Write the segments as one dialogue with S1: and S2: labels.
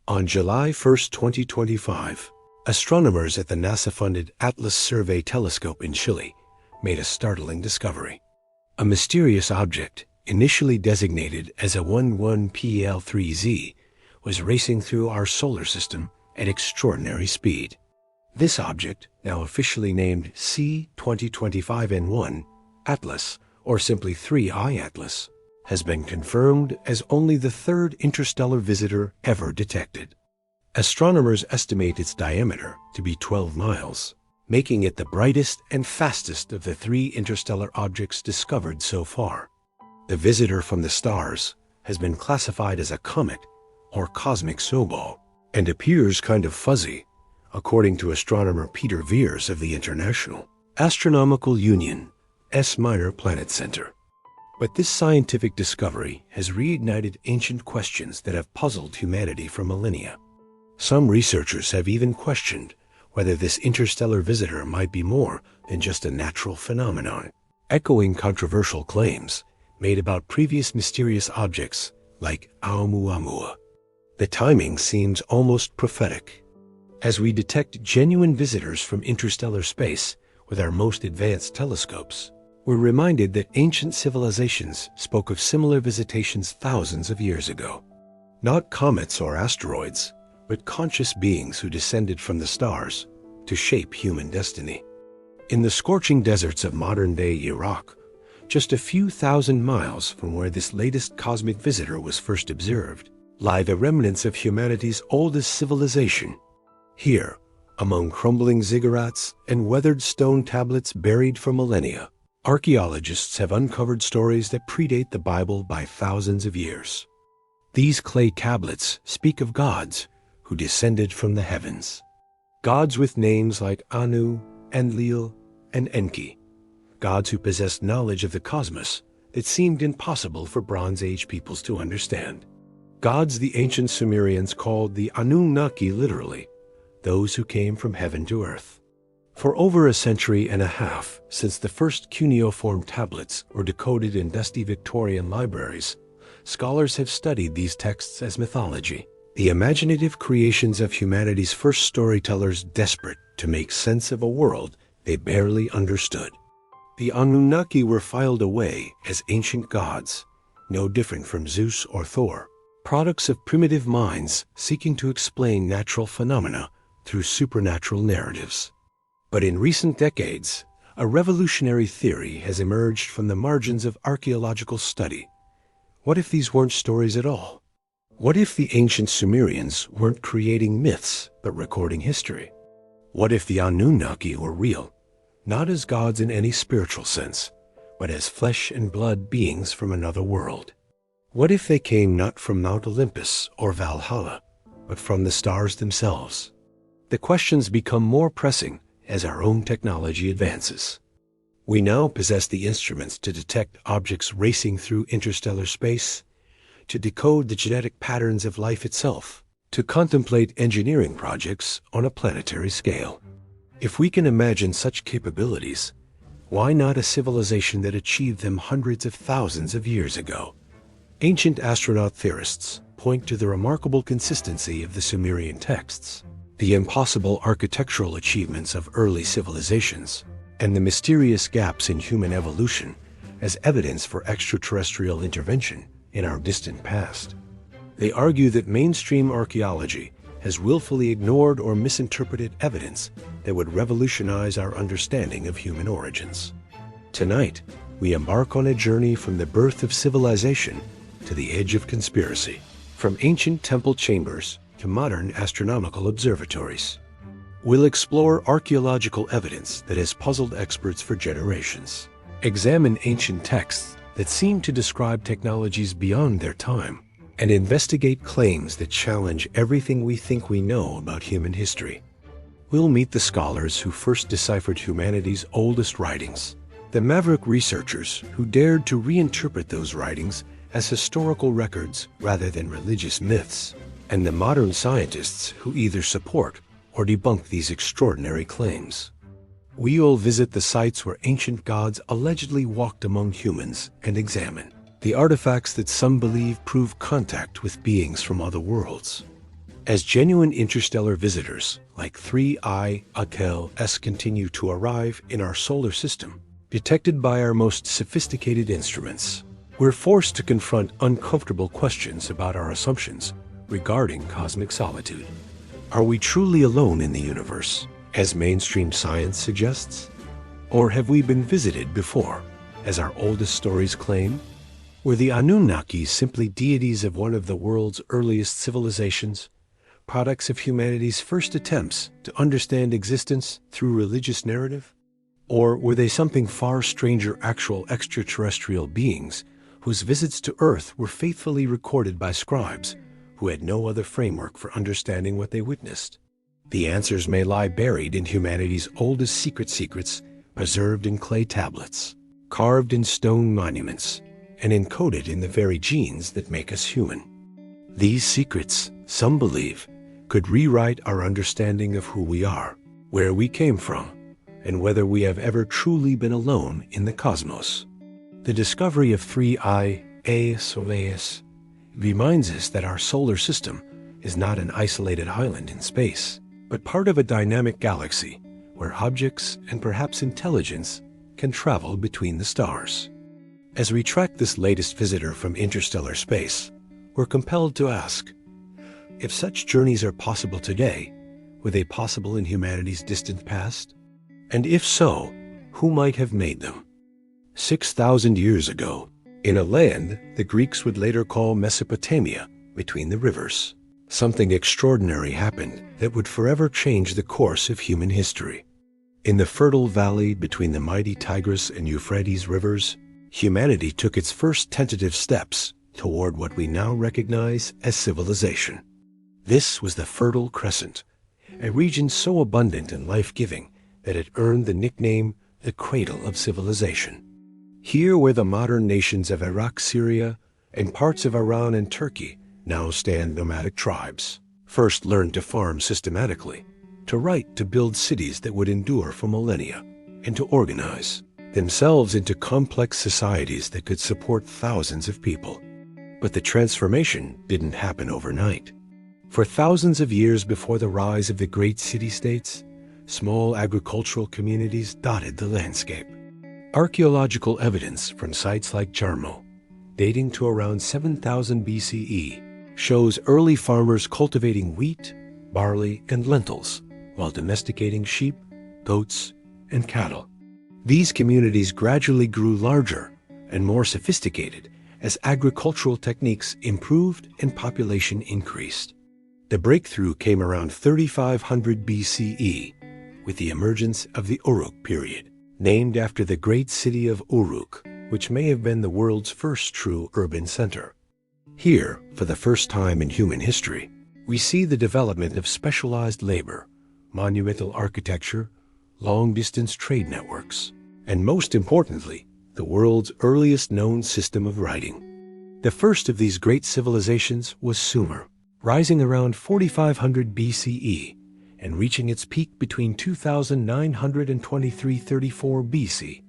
S1: On July 1st, 2025, astronomers at the NASA-funded Atlas Survey Telescope in Chile made a startling discovery. A mysterious object, initially designated as a 11PL3Z, was racing through our solar system at extraordinary speed. This object, now officially named C2025N1 Atlas, or simply 3I Atlas, has been confirmed as only the third interstellar visitor ever detected. Astronomers estimate its diameter to be 12 miles, making it the brightest and fastest of the 3 interstellar objects discovered so far. The visitor from the stars has been classified as a comet or cosmic snowball and appears kind of fuzzy, according to astronomer Peter Veers of the International Astronomical Union S Minor Planet Center. But this scientific discovery has reignited ancient questions that have puzzled humanity for millennia. Some researchers have even questioned whether this interstellar visitor might be more than just a natural phenomenon, echoing controversial claims made about previous mysterious objects like Oumuamua. The timing seems almost prophetic. As we detect genuine visitors from interstellar space with our most advanced telescopes, we're reminded that ancient civilizations spoke of similar visitations thousands of years ago. Not comets or asteroids, but conscious beings who descended from the stars to shape human destiny. In the scorching deserts of modern-day Iraq, just a few thousand miles from where this latest cosmic visitor was first observed, lie the remnants of humanity's oldest civilization. Here, among crumbling ziggurats and weathered stone tablets buried for millennia, archaeologists have uncovered stories that predate the Bible by thousands of years. These clay tablets speak of gods who descended from the heavens. Gods with names like Anu, Enlil, and Enki. Gods who possessed knowledge of the cosmos that seemed impossible for Bronze Age peoples to understand. Gods the ancient Sumerians called the Anunnaki, literally, those who came from heaven to earth. For over a century and a half since the first cuneiform tablets were decoded in dusty Victorian libraries, scholars have studied these texts as mythology, the imaginative creations of humanity's first storytellers desperate to make sense of a world they barely understood. The Anunnaki were filed away as ancient gods, no different from Zeus or Thor, products of primitive minds seeking to explain natural phenomena through supernatural narratives. But in recent decades, a revolutionary theory has emerged from the margins of archaeological study. What if these weren't stories at all? What if the ancient Sumerians weren't creating myths, but recording history? What if the Anunnaki were real, not as gods in any spiritual sense, but as flesh and blood beings from another world? What if they came not from Mount Olympus or Valhalla, but from the stars themselves? The questions become more pressing as our own technology advances. We now possess the instruments to detect objects racing through interstellar space, to decode the genetic patterns of life itself, to contemplate engineering projects on a planetary scale. If we can imagine such capabilities, why not a civilization that achieved them hundreds of thousands of years ago? Ancient astronaut theorists point to the remarkable consistency of the Sumerian texts, the impossible architectural achievements of early civilizations, and the mysterious gaps in human evolution as evidence for extraterrestrial intervention in our distant past. They argue that mainstream archaeology has willfully ignored or misinterpreted evidence that would revolutionize our understanding of human origins. Tonight, we embark on a journey from the birth of civilization to the edge of conspiracy, from ancient temple chambers to modern astronomical observatories. We'll explore archaeological evidence that has puzzled experts for generations, examine ancient texts that seem to describe technologies beyond their time, and investigate claims that challenge everything we think we know about human history. We'll meet the scholars who first deciphered humanity's oldest writings, the maverick researchers who dared to reinterpret those writings as historical records rather than religious myths, and the modern scientists who either support or debunk these extraordinary claims. We'll visit the sites where ancient gods allegedly walked among humans and examine the artifacts that some believe prove contact with beings from other worlds. As genuine interstellar visitors like 3I archaeologists continue to arrive in our solar system, detected by our most sophisticated instruments, we're forced to confront uncomfortable questions about our assumptions regarding cosmic solitude. Are we truly alone in the universe, as mainstream science suggests? Or have we been visited before, as our oldest stories claim? Were the Anunnaki simply deities of one of the world's earliest civilizations, products of humanity's first attempts to understand existence through religious narrative? Or were they something far stranger, actual extraterrestrial beings whose visits to Earth were faithfully recorded by scribes who had no other framework for understanding what they witnessed? The answers may lie buried in humanity's oldest secrets, preserved in clay tablets, carved in stone monuments, and encoded in the very genes that make us human. These secrets, some believe, could rewrite our understanding of who we are, where we came from, and whether we have ever truly been alone in the cosmos. The discovery of 3I archaeologists reminds us that our solar system is not an isolated island in space, but part of a dynamic galaxy where objects and perhaps intelligence can travel between the stars. As we track this latest visitor from interstellar space, we're compelled to ask, if such journeys are possible today, were they possible in humanity's distant past? And if so, who might have made them? 6,000 years ago, in a land the Greeks would later call Mesopotamia, between the rivers, something extraordinary happened that would forever change the course of human history. In the fertile valley between the mighty Tigris and Euphrates rivers, humanity took its first tentative steps toward what we now recognize as civilization. This was the Fertile Crescent, a region so abundant and life-giving that it earned the nickname the Cradle of Civilization. Here where the modern nations of Iraq, Syria, and parts of Iran and Turkey now stand, nomadic tribes first learned to farm systematically, to write, to build cities that would endure for millennia, and to organize themselves into complex societies that could support thousands of people. But the transformation didn't happen overnight. For thousands of years before the rise of the great city-states, small agricultural communities dotted the landscape. Archaeological evidence from sites like Jarmo, dating to around 7000 BCE, shows early farmers cultivating wheat, barley, and lentils while domesticating sheep, goats, and cattle. These communities gradually grew larger and more sophisticated as agricultural techniques improved and population increased. The breakthrough came around 3500 BCE with the emergence of the Uruk period, named after the great city of Uruk, which may have been the world's first true urban center. Here, for the first time in human history, we see the development of specialized labor, monumental architecture, long-distance trade networks, and most importantly, the world's earliest known system of writing. The first of these great civilizations was Sumer, rising around 4500 BCE and reaching its peak between 2900 and 2334 BC.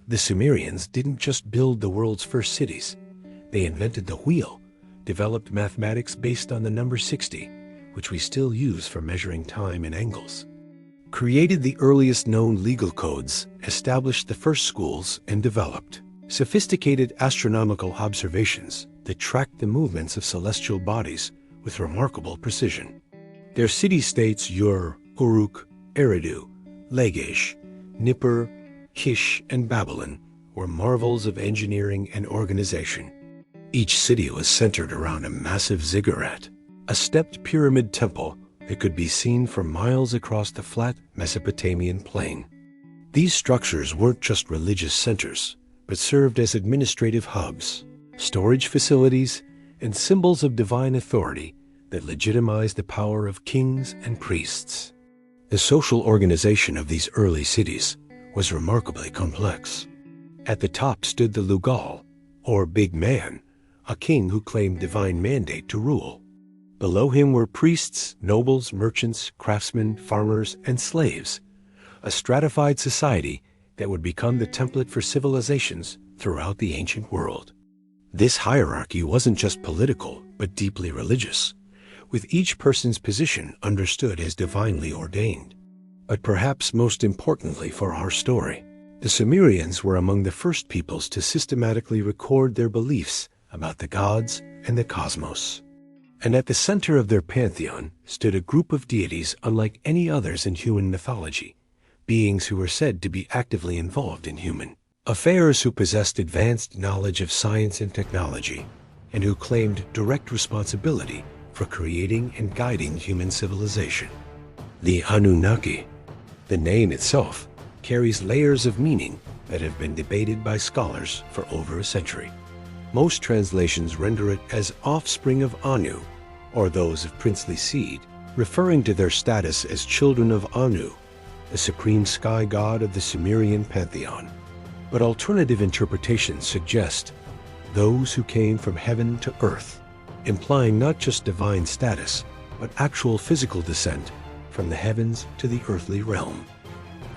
S1: The Sumerians didn't just build the world's first cities. They invented the wheel, developed mathematics based on the number 60, which we still use for measuring time and angles, created the earliest known legal codes, established the first schools, and developed sophisticated astronomical observations that tracked the movements of celestial bodies with remarkable precision. Their city-states Ur, Uruk, Eridu, Lagash, Nippur, Kish, and Babylon were marvels of engineering and organization. Each city was centered around a massive ziggurat, a stepped pyramid temple that could be seen for miles across the flat Mesopotamian plain. These structures weren't just religious centers, but served as administrative hubs, storage facilities, and symbols of divine authority that legitimized the power of kings and priests. The social organization of these early cities was remarkably complex. At the top stood the Lugal, or big man, a king who claimed divine mandate to rule. Below him were priests, nobles, merchants, craftsmen, farmers, and slaves, a stratified society that would become the template for civilizations throughout the ancient world. This hierarchy wasn't just political, but deeply religious, with each person's position understood as divinely ordained. But perhaps most importantly for our story, the Sumerians were among the first peoples to systematically record their beliefs about the gods and the cosmos. And at the center of their pantheon stood a group of deities unlike any others in human mythology, beings who were said to be actively involved in human affairs, who possessed advanced knowledge of science and technology, and who claimed direct responsibility for creating and guiding human civilization. The Anunnaki. The name itself carries layers of meaning that have been debated by scholars for over a century. Most translations render it as offspring of Anu, or those of princely seed, referring to their status as children of Anu, the supreme sky god of the Sumerian pantheon. But alternative interpretations suggest those who came from heaven to earth, implying not just divine status, but actual physical descent from the heavens to the earthly realm.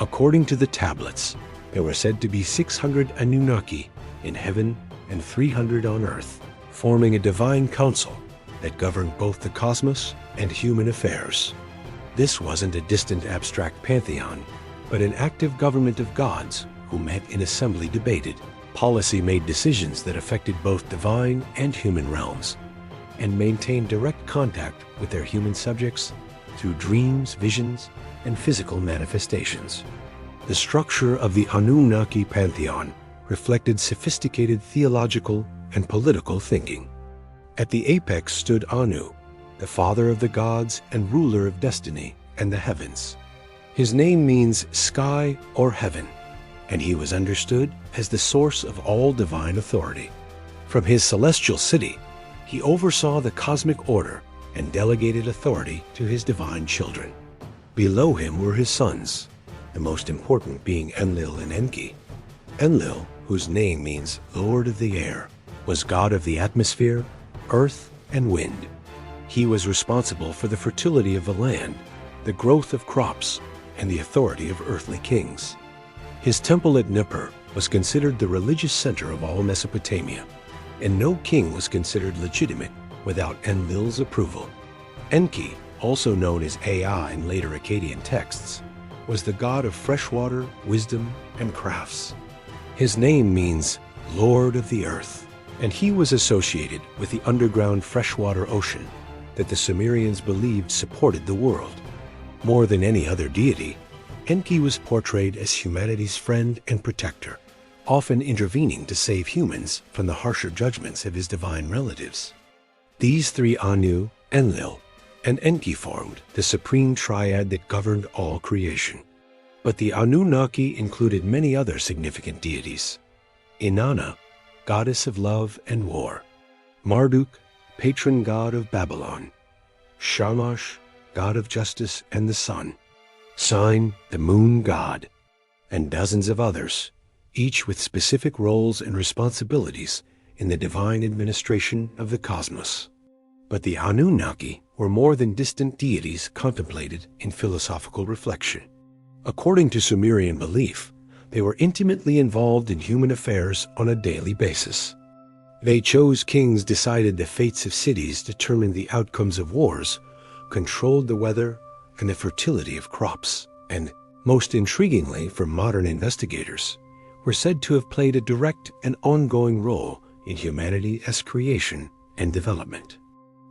S1: According to the tablets, there were said to be 600 Anunnaki in heaven and 300 on earth, forming a divine council that governed both the cosmos and human affairs. This wasn't a distant abstract pantheon, but an active government of gods who met in assembly, debated, policy-made decisions that affected both divine and human realms, and maintained direct contact with their human subjects through dreams, visions, and physical manifestations. The structure of the Anunnaki pantheon reflected sophisticated theological and political thinking. At the apex stood Anu, the father of the gods and ruler of destiny and the heavens. His name means sky or heaven, and he was understood as the source of all divine authority. From his celestial city, he oversaw the cosmic order and delegated authority to his divine children. Below him were his sons, the most important being Enlil and Enki. Enlil, whose name means Lord of the Air, was god of the atmosphere, earth, and wind. He was responsible for the fertility of the land, the growth of crops, and the authority of earthly kings. His temple at Nippur was considered the religious center of all Mesopotamia, and no king was considered legitimate without Enlil's approval. Enki, also known as Ea in later Akkadian texts, was the god of freshwater, wisdom, and crafts. His name means Lord of the Earth, and he was associated with the underground freshwater ocean that the Sumerians believed supported the world. More than any other deity, Enki was portrayed as humanity's friend and protector, often intervening to save humans from the harsher judgments of his divine relatives. These three, Anu, Enlil, and Enki, formed the supreme triad that governed all creation. But the Anunnaki included many other significant deities. Inanna, goddess of love and war. Marduk, patron god of Babylon. Shamash, god of justice and the sun. Sign, the moon god. And dozens of others, each with specific roles and responsibilities in the divine administration of the cosmos. But the Anunnaki were more than distant deities contemplated in philosophical reflection. According to Sumerian belief, they were intimately involved in human affairs on a daily basis. They chose kings, decided the fates of cities, determined the outcomes of wars, controlled the weather and the fertility of crops, and, most intriguingly for modern investigators, were said to have played a direct and ongoing role in humanity's creation and development.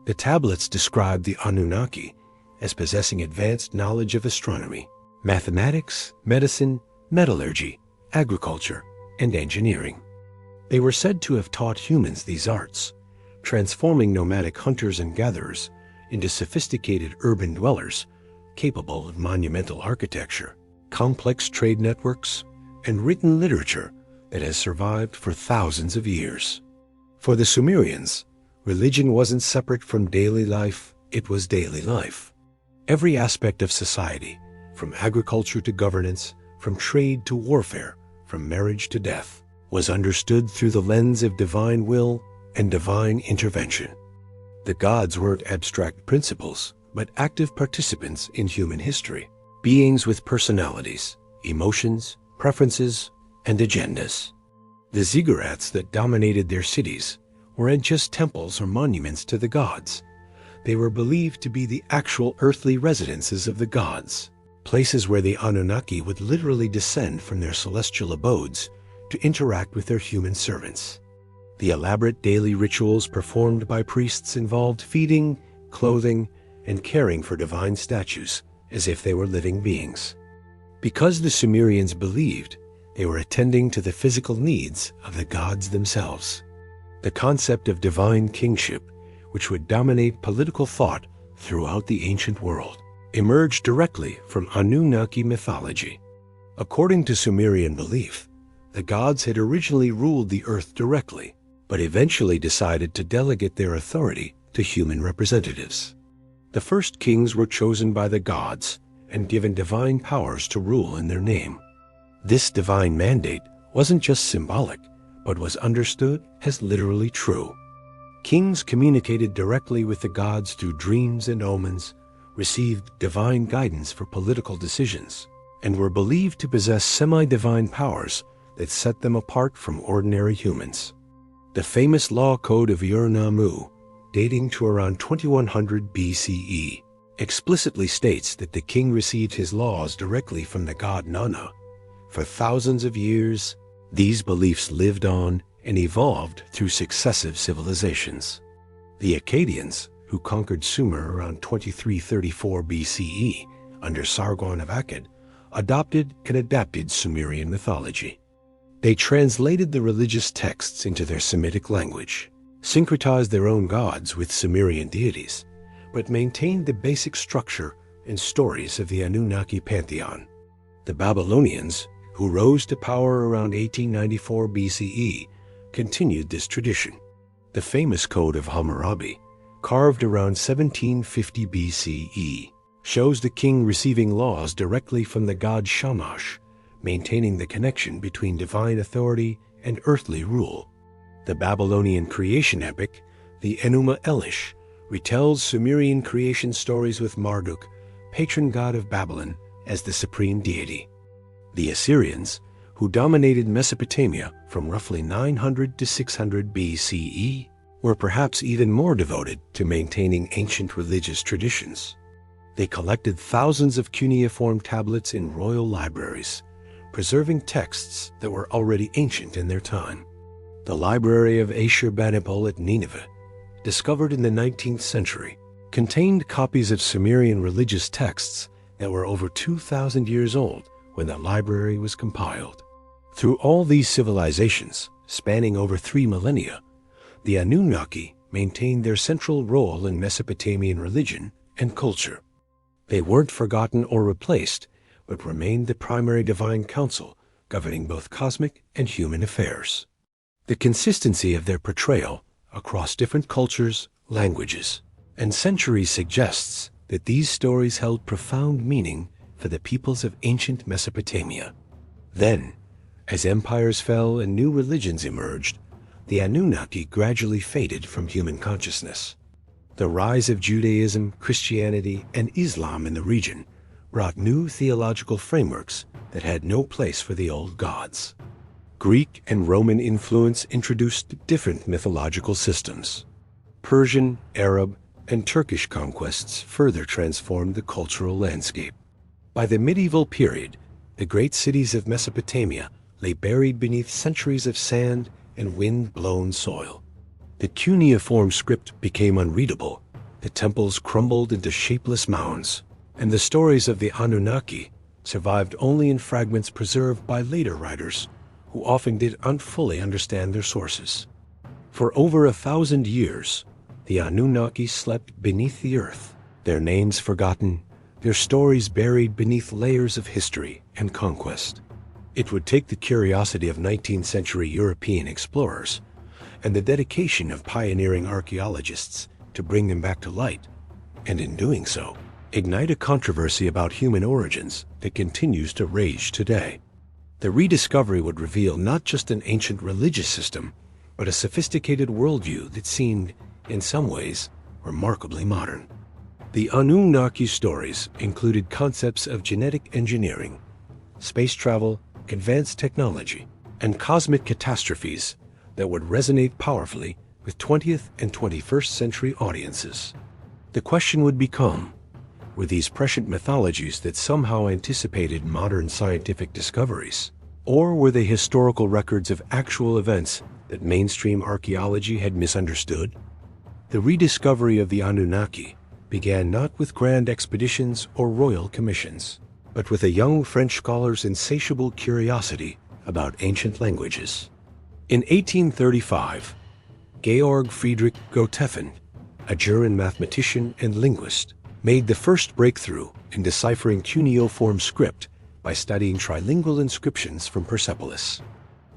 S1: The tablets describe the Anunnaki as possessing advanced knowledge of astronomy, mathematics, medicine, metallurgy, agriculture, and engineering. They were said to have taught humans these arts, transforming nomadic hunters and gatherers into sophisticated urban dwellers capable of monumental architecture, complex trade networks, and written literature that has survived for thousands of years. For the Sumerians, religion wasn't separate from daily life, it was daily life. Every aspect of society, from agriculture to governance, from trade to warfare, from marriage to death, was understood through the lens of divine will and divine intervention. The gods weren't abstract principles, but active participants in human history, beings with personalities, emotions, preferences, and agendas. The ziggurats that dominated their cities weren't just temples or monuments to the gods. They were believed to be the actual earthly residences of the gods, places where the Anunnaki would literally descend from their celestial abodes to interact with their human servants. The elaborate daily rituals performed by priests involved feeding, clothing, and caring for divine statues as if they were living beings. Because the Sumerians believed they were attending to the physical needs of the gods themselves. The concept of divine kingship, which would dominate political thought throughout the ancient world, emerged directly from Anunnaki mythology. According to Sumerian belief, the gods had originally ruled the earth directly, but eventually decided to delegate their authority to human representatives. The first kings were chosen by the gods and given divine powers to rule in their name. This divine mandate wasn't just symbolic, but was understood as literally true. Kings communicated directly with the gods through dreams and omens, received divine guidance for political decisions, and were believed to possess semi-divine powers that set them apart from ordinary humans. The famous law code of Ur-Nammu, dating to around 2100 BCE, explicitly states that the king received his laws directly from the god Nana. For thousands of years, these beliefs lived on and evolved through successive civilizations. The Akkadians, who conquered Sumer around 2334 BCE under Sargon of Akkad, adopted and adapted Sumerian mythology. They translated the religious texts into their Semitic language, syncretized their own gods with Sumerian deities, but maintained the basic structure and stories of the Anunnaki pantheon. The Babylonians, who rose to power around 1894 BCE, continued this tradition. The famous Code of Hammurabi, carved around 1750 BCE, shows the king receiving laws directly from the god Shamash, maintaining the connection between divine authority and earthly rule. The Babylonian creation epic, the Enuma Elish, retells Sumerian creation stories with Marduk, patron god of Babylon, as the supreme deity. The Assyrians, who dominated Mesopotamia from roughly 900 to 600 BCE, were perhaps even more devoted to maintaining ancient religious traditions. They collected thousands of cuneiform tablets in royal libraries, preserving texts that were already ancient in their time. The library of Ashurbanipal at Nineveh, discovered in the 19th century, contained copies of Sumerian religious texts that were over 2,000 years old when the library was compiled. Through all these civilizations, spanning over 3 millennia, the Anunnaki maintained their central role in Mesopotamian religion and culture. They weren't forgotten or replaced, but remained the primary divine council governing both cosmic and human affairs. The consistency of their portrayal across different cultures, languages, and centuries suggests that these stories held profound meaning for the peoples of ancient Mesopotamia. Then, as empires fell and new religions emerged, the Anunnaki gradually faded from human consciousness. The rise of Judaism, Christianity, and Islam in the region brought new theological frameworks that had no place for the old gods. Greek and Roman influence introduced different mythological systems. Persian, Arab, and Turkish conquests further transformed the cultural landscape. By the medieval period, the great cities of Mesopotamia lay buried beneath centuries of sand and wind-blown soil. The cuneiform script became unreadable, the temples crumbled into shapeless mounds, and the stories of the Anunnaki survived only in fragments preserved by later writers who often didn't fully understand their sources. For over 1,000 years, the Anunnaki slept beneath the earth, their names forgotten, their stories buried beneath layers of history and conquest. It would take the curiosity of 19th century European explorers and the dedication of pioneering archaeologists to bring them back to light, and in doing so, ignite a controversy about human origins that continues to rage today. The rediscovery would reveal not just an ancient religious system, but a sophisticated worldview that seemed, in some ways, remarkably modern. The Anunnaki stories included concepts of genetic engineering, space travel, advanced technology, and cosmic catastrophes that would resonate powerfully with 20th and 21st century audiences. The question would become, were these prescient mythologies that somehow anticipated modern scientific discoveries? Or were they historical records of actual events that mainstream archaeology had misunderstood? The rediscovery of the Anunnaki began not with grand expeditions or royal commissions, but with a young French scholar's insatiable curiosity about ancient languages. In 1835, Georg Friedrich Gottefend, a German mathematician and linguist, made the first breakthrough in deciphering cuneiform script by studying trilingual inscriptions from Persepolis.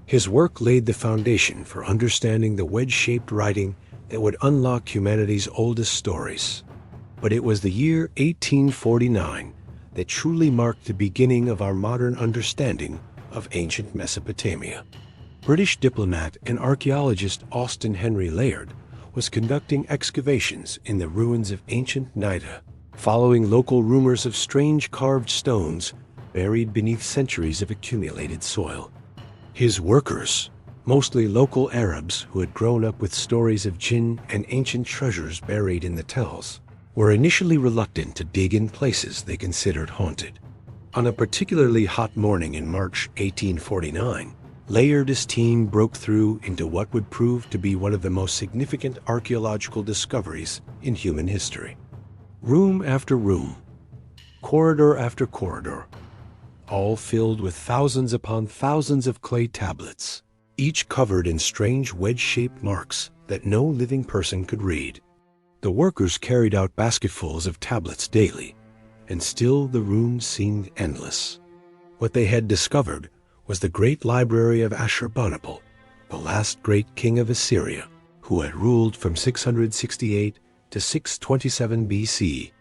S1: His work laid the foundation for understanding the wedge-shaped writing that would unlock humanity's oldest stories. But it was the year 1849 that truly marked the beginning of our modern understanding of ancient Mesopotamia. British diplomat and archaeologist Austen Henry Layard was conducting excavations in the ruins of ancient Nida, following local rumors of strange carved stones buried beneath centuries of accumulated soil. His workers, mostly local Arabs who had grown up with stories of jinn and ancient treasures buried in the tells, were initially reluctant to dig in places they considered haunted. On a particularly hot morning in March 1849, Layard's team broke through into what would prove to be one of the most significant archaeological discoveries in human history. Room after room, corridor after corridor, all filled with thousands upon thousands of clay tablets, each covered in strange wedge-shaped marks that no living person could read. The workers carried out basketfuls of tablets daily, and still the rooms seemed endless. What they had discovered was the great library of Ashurbanipal, the last great king of Assyria, who had ruled from 668 to 627 BC.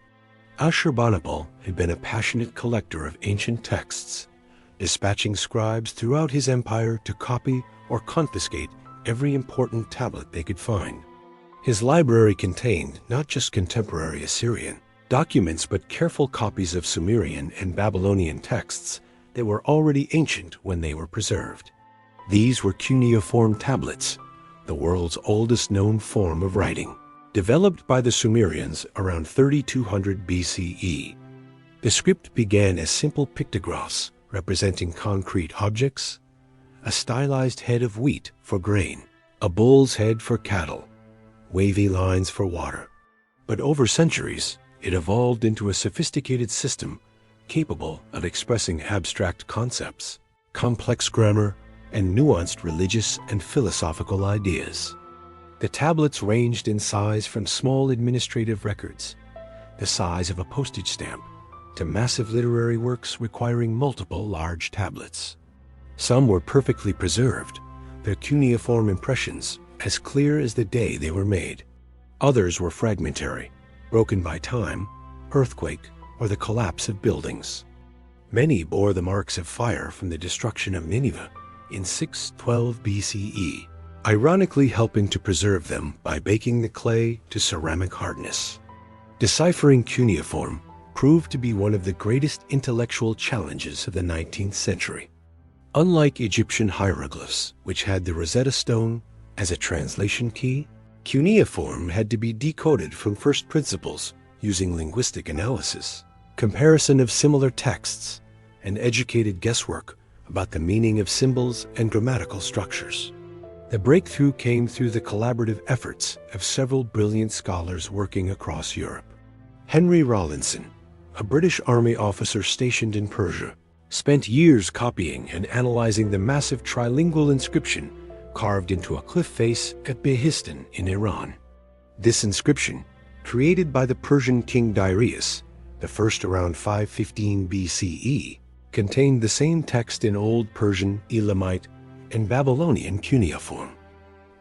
S1: Ashurbanipal had been a passionate collector of ancient texts, dispatching scribes throughout his empire to copy or confiscate every important tablet they could find. His library contained not just contemporary Assyrian documents, but careful copies of Sumerian and Babylonian texts that were already ancient when they were preserved. These were cuneiform tablets, the world's oldest known form of writing, developed by the Sumerians around 3200 BCE. The script began as simple pictographs representing concrete objects, a stylized head of wheat for grain, a bull's head for cattle, wavy lines for water. But over centuries, it evolved into a sophisticated system capable of expressing abstract concepts, complex grammar, and nuanced religious and philosophical ideas. The tablets ranged in size from small administrative records, the size of a postage stamp, to massive literary works requiring multiple large tablets. Some were perfectly preserved, their cuneiform impressions as clear as the day they were made. Others were fragmentary, broken by time, earthquake, or the collapse of buildings. Many bore the marks of fire from the destruction of Nineveh in 612 BCE, ironically helping to preserve them by baking the clay to ceramic hardness. Deciphering cuneiform proved to be one of the greatest intellectual challenges of the 19th century. Unlike Egyptian hieroglyphs, which had the Rosetta Stone as a translation key, cuneiform had to be decoded from first principles using linguistic analysis, comparison of similar texts, and educated guesswork about the meaning of symbols and grammatical structures. The breakthrough came through the collaborative efforts of several brilliant scholars working across Europe. Henry Rawlinson, a British Army officer stationed in Persia, spent years copying and analyzing the massive trilingual inscription carved into a cliff face at Behistun in Iran. This inscription, created by the Persian king Darius, the first around 515 BCE, contained the same text in Old Persian, Elamite, and Babylonian cuneiform.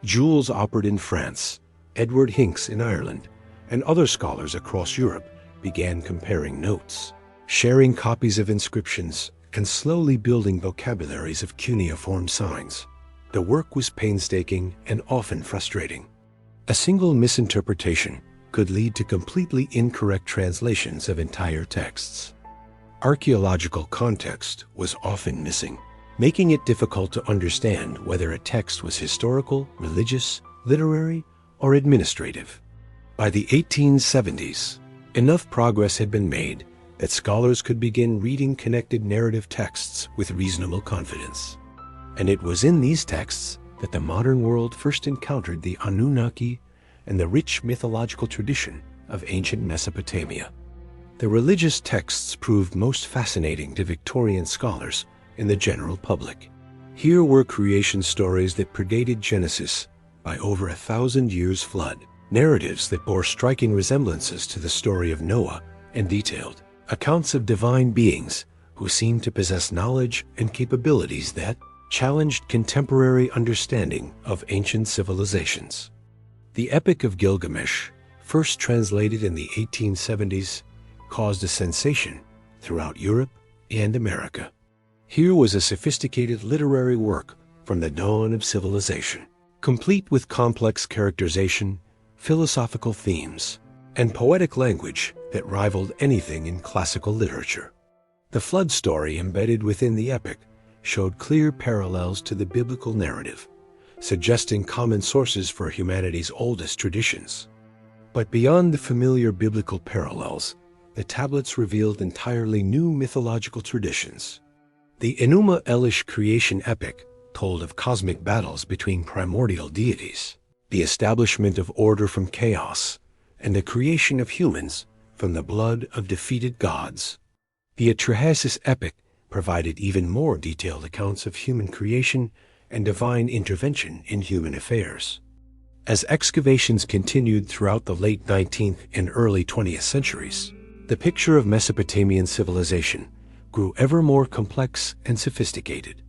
S1: Jules Oppert in France, Edward Hincks in Ireland, and other scholars across Europe began comparing notes, sharing copies of inscriptions, and slowly building vocabularies of cuneiform signs. The work was painstaking and often frustrating. A single misinterpretation could lead to completely incorrect translations of entire texts. Archaeological context was often missing, making it difficult to understand whether a text was historical, religious, literary, or administrative. By the 1870s, enough progress had been made that scholars could begin reading connected narrative texts with reasonable confidence. And it was in these texts that the modern world first encountered the Anunnaki and the rich mythological tradition of ancient Mesopotamia. The religious texts proved most fascinating to Victorian scholars and the general public. Here were creation stories that predated Genesis by over 1,000 years' flood, narratives that bore striking resemblances to the story of Noah, and detailed accounts of divine beings who seemed to possess knowledge and capabilities that challenged contemporary understanding of ancient civilizations. The Epic of Gilgamesh, first translated in the 1870s, caused a sensation throughout Europe and America. Here was a sophisticated literary work from the dawn of civilization, complete with complex characterization, philosophical themes, and poetic language that rivaled anything in classical literature. The flood story embedded within the epic showed clear parallels to the biblical narrative, suggesting common sources for humanity's oldest traditions. But beyond the familiar biblical parallels, the tablets revealed entirely new mythological traditions. The Enuma Elish creation epic told of cosmic battles between primordial deities, the establishment of order from chaos, and the creation of humans from the blood of defeated gods. The Atrahasis epic provided even more detailed accounts of human creation and divine intervention in human affairs. As excavations continued throughout the late 19th and early 20th centuries, the picture of Mesopotamian civilization grew ever more complex and sophisticated.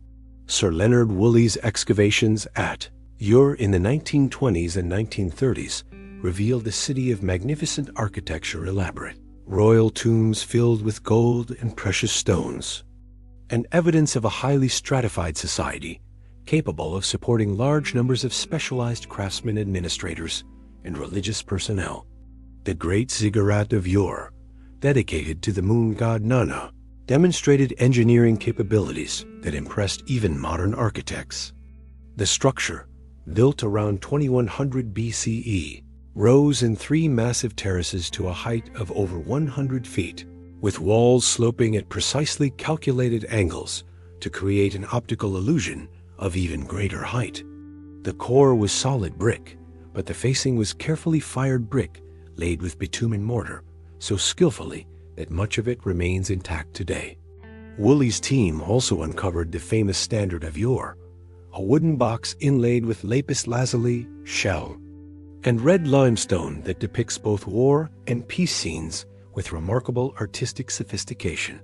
S1: Sir Leonard Woolley's excavations at Ur in the 1920s and 1930s revealed a city of magnificent architecture elaborate, royal tombs filled with gold and precious stones, and evidence of a highly stratified society capable of supporting large numbers of specialized craftsmen, administrators, and religious personnel. The great ziggurat of Ur, dedicated to the moon god Nana, demonstrated engineering capabilities that impressed even modern architects. The structure, built around 2100 BCE, rose in 3 massive terraces to a height of over 100 feet, with walls sloping at precisely calculated angles to create an optical illusion of even greater height. The core was solid brick, but the facing was carefully fired brick laid with bitumen mortar, so skillfully that much of it remains intact today. Woolley's team also uncovered the famous standard of Ur, a wooden box inlaid with lapis lazuli, shell, and red limestone that depicts both war and peace scenes with remarkable artistic sophistication.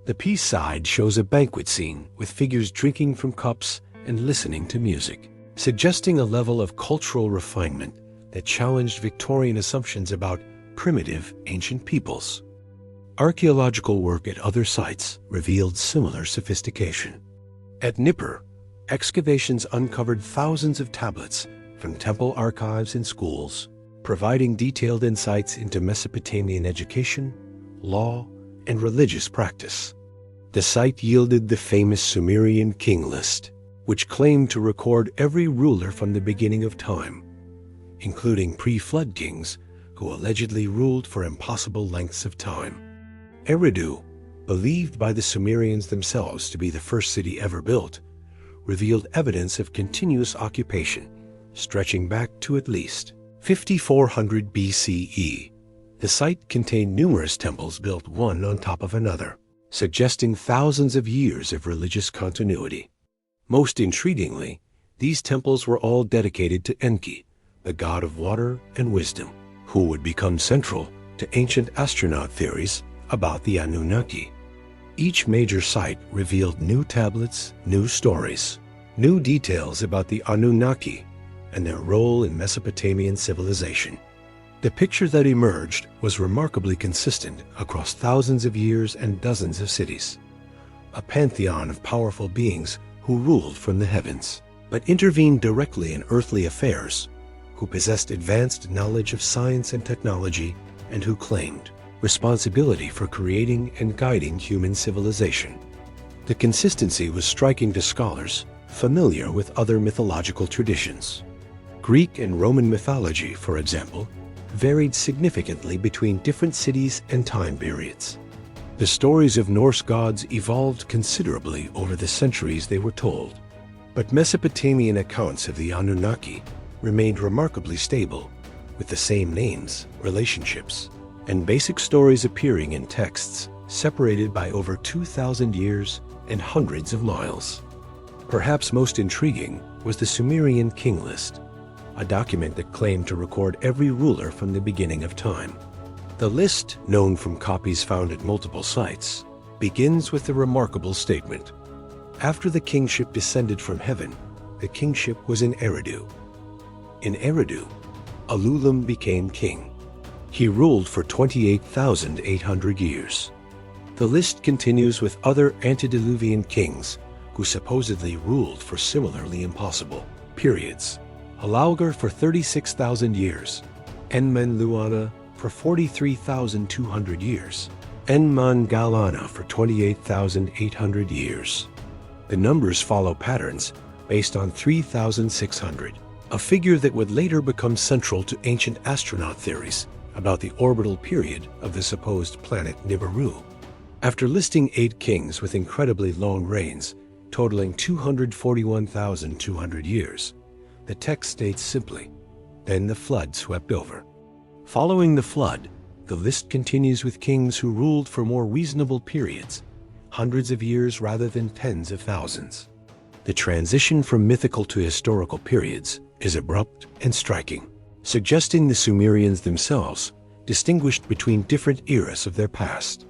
S1: The peace side shows a banquet scene with figures drinking from cups and listening to music, suggesting a level of cultural refinement that challenged Victorian assumptions about primitive ancient peoples. Archaeological work at other sites revealed similar sophistication. At Nippur, excavations uncovered thousands of tablets from temple archives and schools, providing detailed insights into Mesopotamian education, law, and religious practice. The site yielded the famous Sumerian king list, which claimed to record every ruler from the beginning of time, including pre-flood kings who allegedly ruled for impossible lengths of time. Eridu, believed by the Sumerians themselves to be the first city ever built, revealed evidence of continuous occupation stretching back to at least 5400 BCE. The site contained numerous temples built one on top of another, suggesting thousands of years of religious continuity. Most intriguingly, these temples were all dedicated to Enki, the god of water and wisdom, who would become central to ancient astronaut theories about the Anunnaki. Each major site revealed new tablets, new stories, new details about the Anunnaki and their role in Mesopotamian civilization. The picture that emerged was remarkably consistent across thousands of years and dozens of cities. A pantheon of powerful beings who ruled from the heavens, but intervened directly in earthly affairs, who possessed advanced knowledge of science and technology, and who claimed responsibility for creating and guiding human civilization. The consistency was striking to scholars familiar with other mythological traditions. Greek and Roman mythology, for example, varied significantly between different cities and time periods. The stories of Norse gods evolved considerably over the centuries they were told, but Mesopotamian accounts of the Anunnaki remained remarkably stable, with the same names, relationships, and basic stories appearing in texts separated by over 2,000 years and hundreds of miles. Perhaps most intriguing was the Sumerian king list, a document that claimed to record every ruler from the beginning of time. The list, known from copies found at multiple sites, begins with the remarkable statement: after the kingship descended from heaven, the kingship was in Eridu. In Eridu, Ululim became king. He ruled for 28,800 years. The list continues with other antediluvian kings who supposedly ruled for similarly impossible periods. Alaulgar for 36,000 years, Enmenluana for 43,200 years, Enmangalana for 28,800 years. The numbers follow patterns based on 3,600, a figure that would later become central to ancient astronaut theories about the orbital period of the supposed planet Nibiru. After listing 8 kings with incredibly long reigns, totaling 241,200 years, the text states simply, "Then the flood swept over." Following the flood, the list continues with kings who ruled for more reasonable periods, hundreds of years rather than tens of thousands. The transition from mythical to historical periods is abrupt and striking, suggesting the Sumerians themselves distinguished between different eras of their past.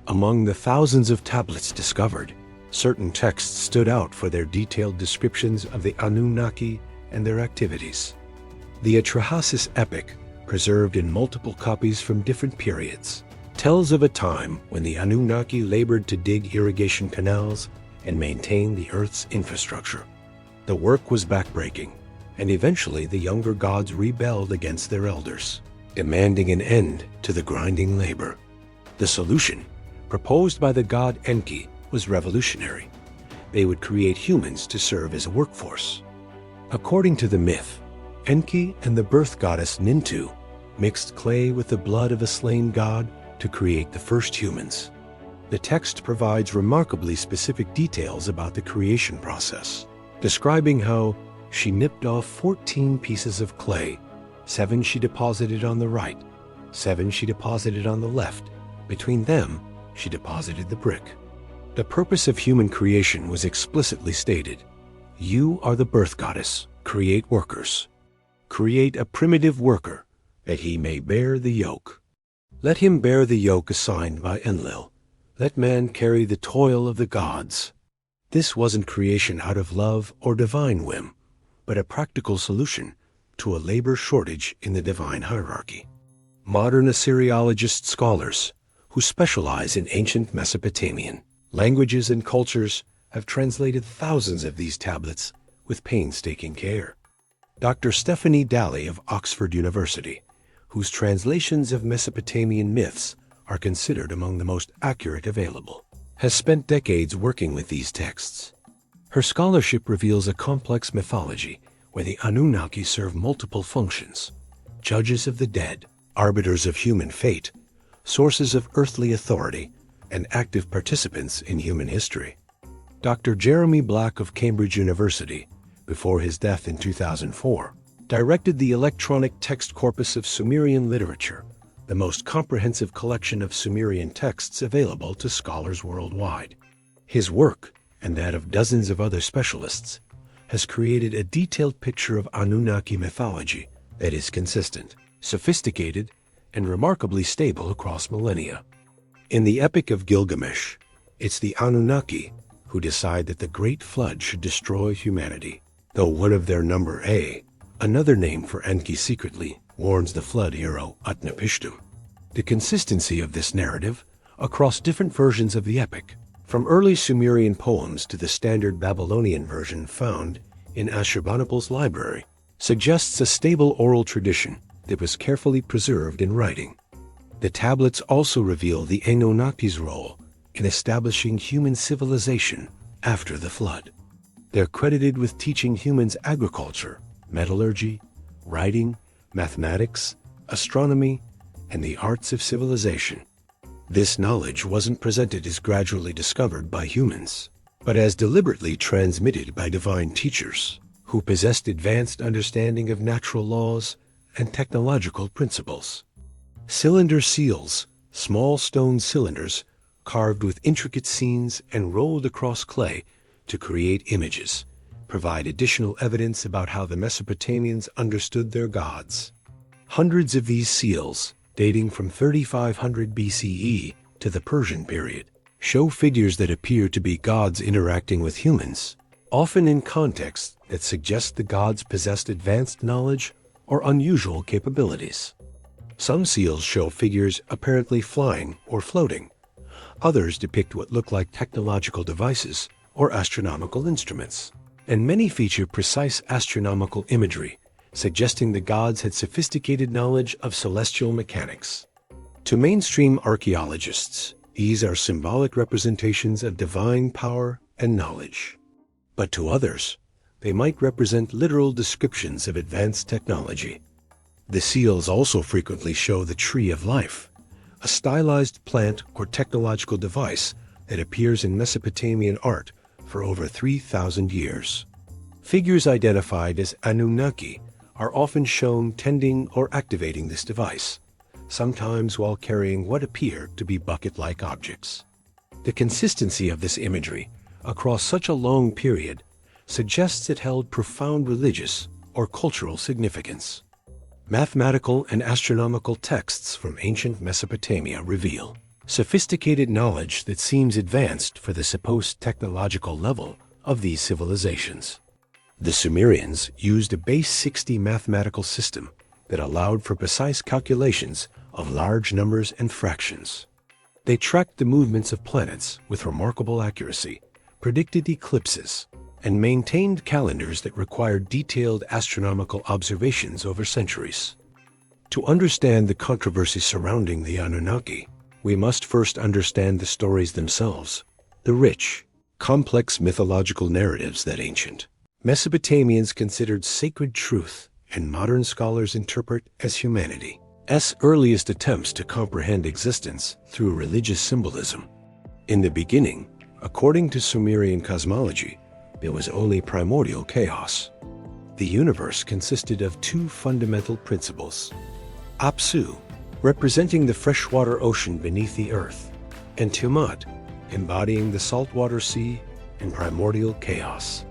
S1: Among the thousands of tablets discovered, certain texts stood out for their detailed descriptions of the Anunnaki and their activities. The Atrahasis epic, preserved in multiple copies from different periods, tells of a time when the Anunnaki labored to dig irrigation canals and maintain the Earth's infrastructure. The work was backbreaking, and eventually the younger gods rebelled against their elders, demanding an end to the grinding labor. The solution, proposed by the god Enki, was revolutionary. They would create humans to serve as a workforce. According to the myth, Enki and the birth goddess Nintu mixed clay with the blood of a slain god to create the first humans. The text provides remarkably specific details about the creation process, describing how she nipped off 14 pieces of clay. 7 she deposited on the right, 7 she deposited on the left. Between them, she deposited the brick. The purpose of human creation was explicitly stated. You are the birth goddess. Create workers. Create a primitive worker, that he may bear the yoke. Let him bear the yoke assigned by Enlil. Let man carry the toil of the gods. This wasn't creation out of love or divine whim, but a practical solution to a labor shortage in the divine hierarchy. Modern Assyriologist scholars, who specialize in ancient Mesopotamian languages and cultures, have translated thousands of these tablets with painstaking care. Dr. Stephanie Daly of Oxford University, whose translations of Mesopotamian myths are considered among the most accurate available, has spent decades working with these texts. Her scholarship reveals a complex mythology where the Anunnaki serve multiple functions: judges of the dead, arbiters of human fate, sources of earthly authority, and active participants in human history. Dr. Jeremy Black of Cambridge University, before his death in 2004, directed the electronic text corpus of Sumerian literature, the most comprehensive collection of Sumerian texts available to scholars worldwide. His work, and that of dozens of other specialists, has created a detailed picture of Anunnaki mythology that is consistent, sophisticated, and remarkably stable across millennia. In the Epic of Gilgamesh, it's the Anunnaki who decide that the Great Flood should destroy humanity, though one of their number A, another name for Enki, secretly warns the flood hero Utnapishtim. The consistency of this narrative across different versions of the epic, from early Sumerian poems to the standard Babylonian version found in Ashurbanipal's library, suggests a stable oral tradition that was carefully preserved in writing. The tablets also reveal the Anunnaki's role in establishing human civilization after the flood. They're credited with teaching humans agriculture, metallurgy, writing, mathematics, astronomy, and the arts of civilization. This knowledge wasn't presented as gradually discovered by humans, but as deliberately transmitted by divine teachers who possessed advanced understanding of natural laws and technological principles. Cylinder seals, small stone cylinders carved with intricate scenes and rolled across clay to create images, provide additional evidence about how the Mesopotamians understood their gods. Hundreds of these seals, dating from 3500 BCE to the Persian period, show figures that appear to be gods interacting with humans, often in contexts that suggest the gods possessed advanced knowledge or unusual capabilities. Some seals show figures apparently flying or floating. Others depict what look like technological devices or astronomical instruments. And many feature precise astronomical imagery, suggesting the gods had sophisticated knowledge of celestial mechanics. To mainstream archaeologists, these are symbolic representations of divine power and knowledge. But to others, they might represent literal descriptions of advanced technology. The seals also frequently show the tree of life, a stylized plant or technological device that appears in Mesopotamian art for over 3,000 years. Figures identified as Anunnaki are often shown tending or activating this device, sometimes while carrying what appear to be bucket-like objects. The consistency of this imagery across such a long period suggests it held profound religious or cultural significance. Mathematical and astronomical texts from ancient Mesopotamia reveal sophisticated knowledge that seems advanced for the supposed technological level of these civilizations. The Sumerians used a base 60 mathematical system that allowed for precise calculations of large numbers and fractions. They tracked the movements of planets with remarkable accuracy, predicted eclipses, and maintained calendars that required detailed astronomical observations over centuries. To understand the controversy surrounding the Anunnaki, we must first understand the stories themselves, the rich, complex mythological narratives that ancient Mesopotamians considered sacred truth and modern scholars interpret as humanity's earliest attempts to comprehend existence through religious symbolism. In the beginning, according to Sumerian cosmology, there was only primordial chaos. The universe consisted of two fundamental principles: Apsu, representing the freshwater ocean beneath the earth, and Tiamat, embodying the saltwater sea and primordial chaos.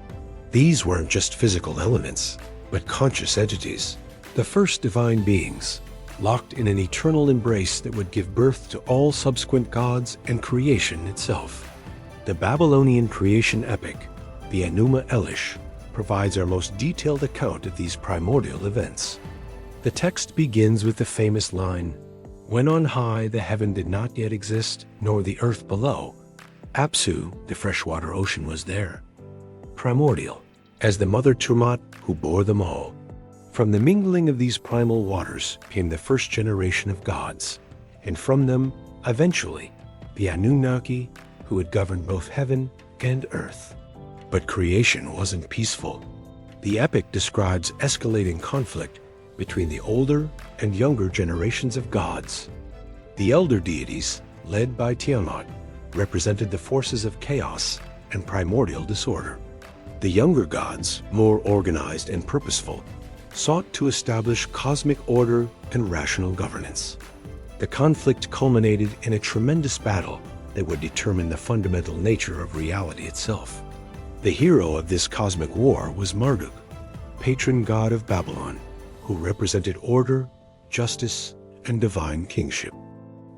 S1: These weren't just physical elements, but conscious entities, the first divine beings, locked in an eternal embrace that would give birth to all subsequent gods and creation itself. The Babylonian creation epic, the Enuma Elish, provides our most detailed account of these primordial events. The text begins with the famous line, "When on high the heaven did not yet exist, nor the earth below, Apsu, the freshwater ocean, was there, primordial, as the mother Tiamat who bore them all." From the mingling of these primal waters came the first generation of gods, and from them, eventually, the Anunnaki who had governed both heaven and earth. But creation wasn't peaceful. The epic describes escalating conflict between the older and younger generations of gods. The elder deities, led by Tiamat, represented the forces of chaos and primordial disorder. The younger gods, more organized and purposeful, sought to establish cosmic order and rational governance. The conflict culminated in a tremendous battle that would determine the fundamental nature of reality itself. The hero of this cosmic war was Marduk, patron god of Babylon, who represented order, justice, and divine kingship.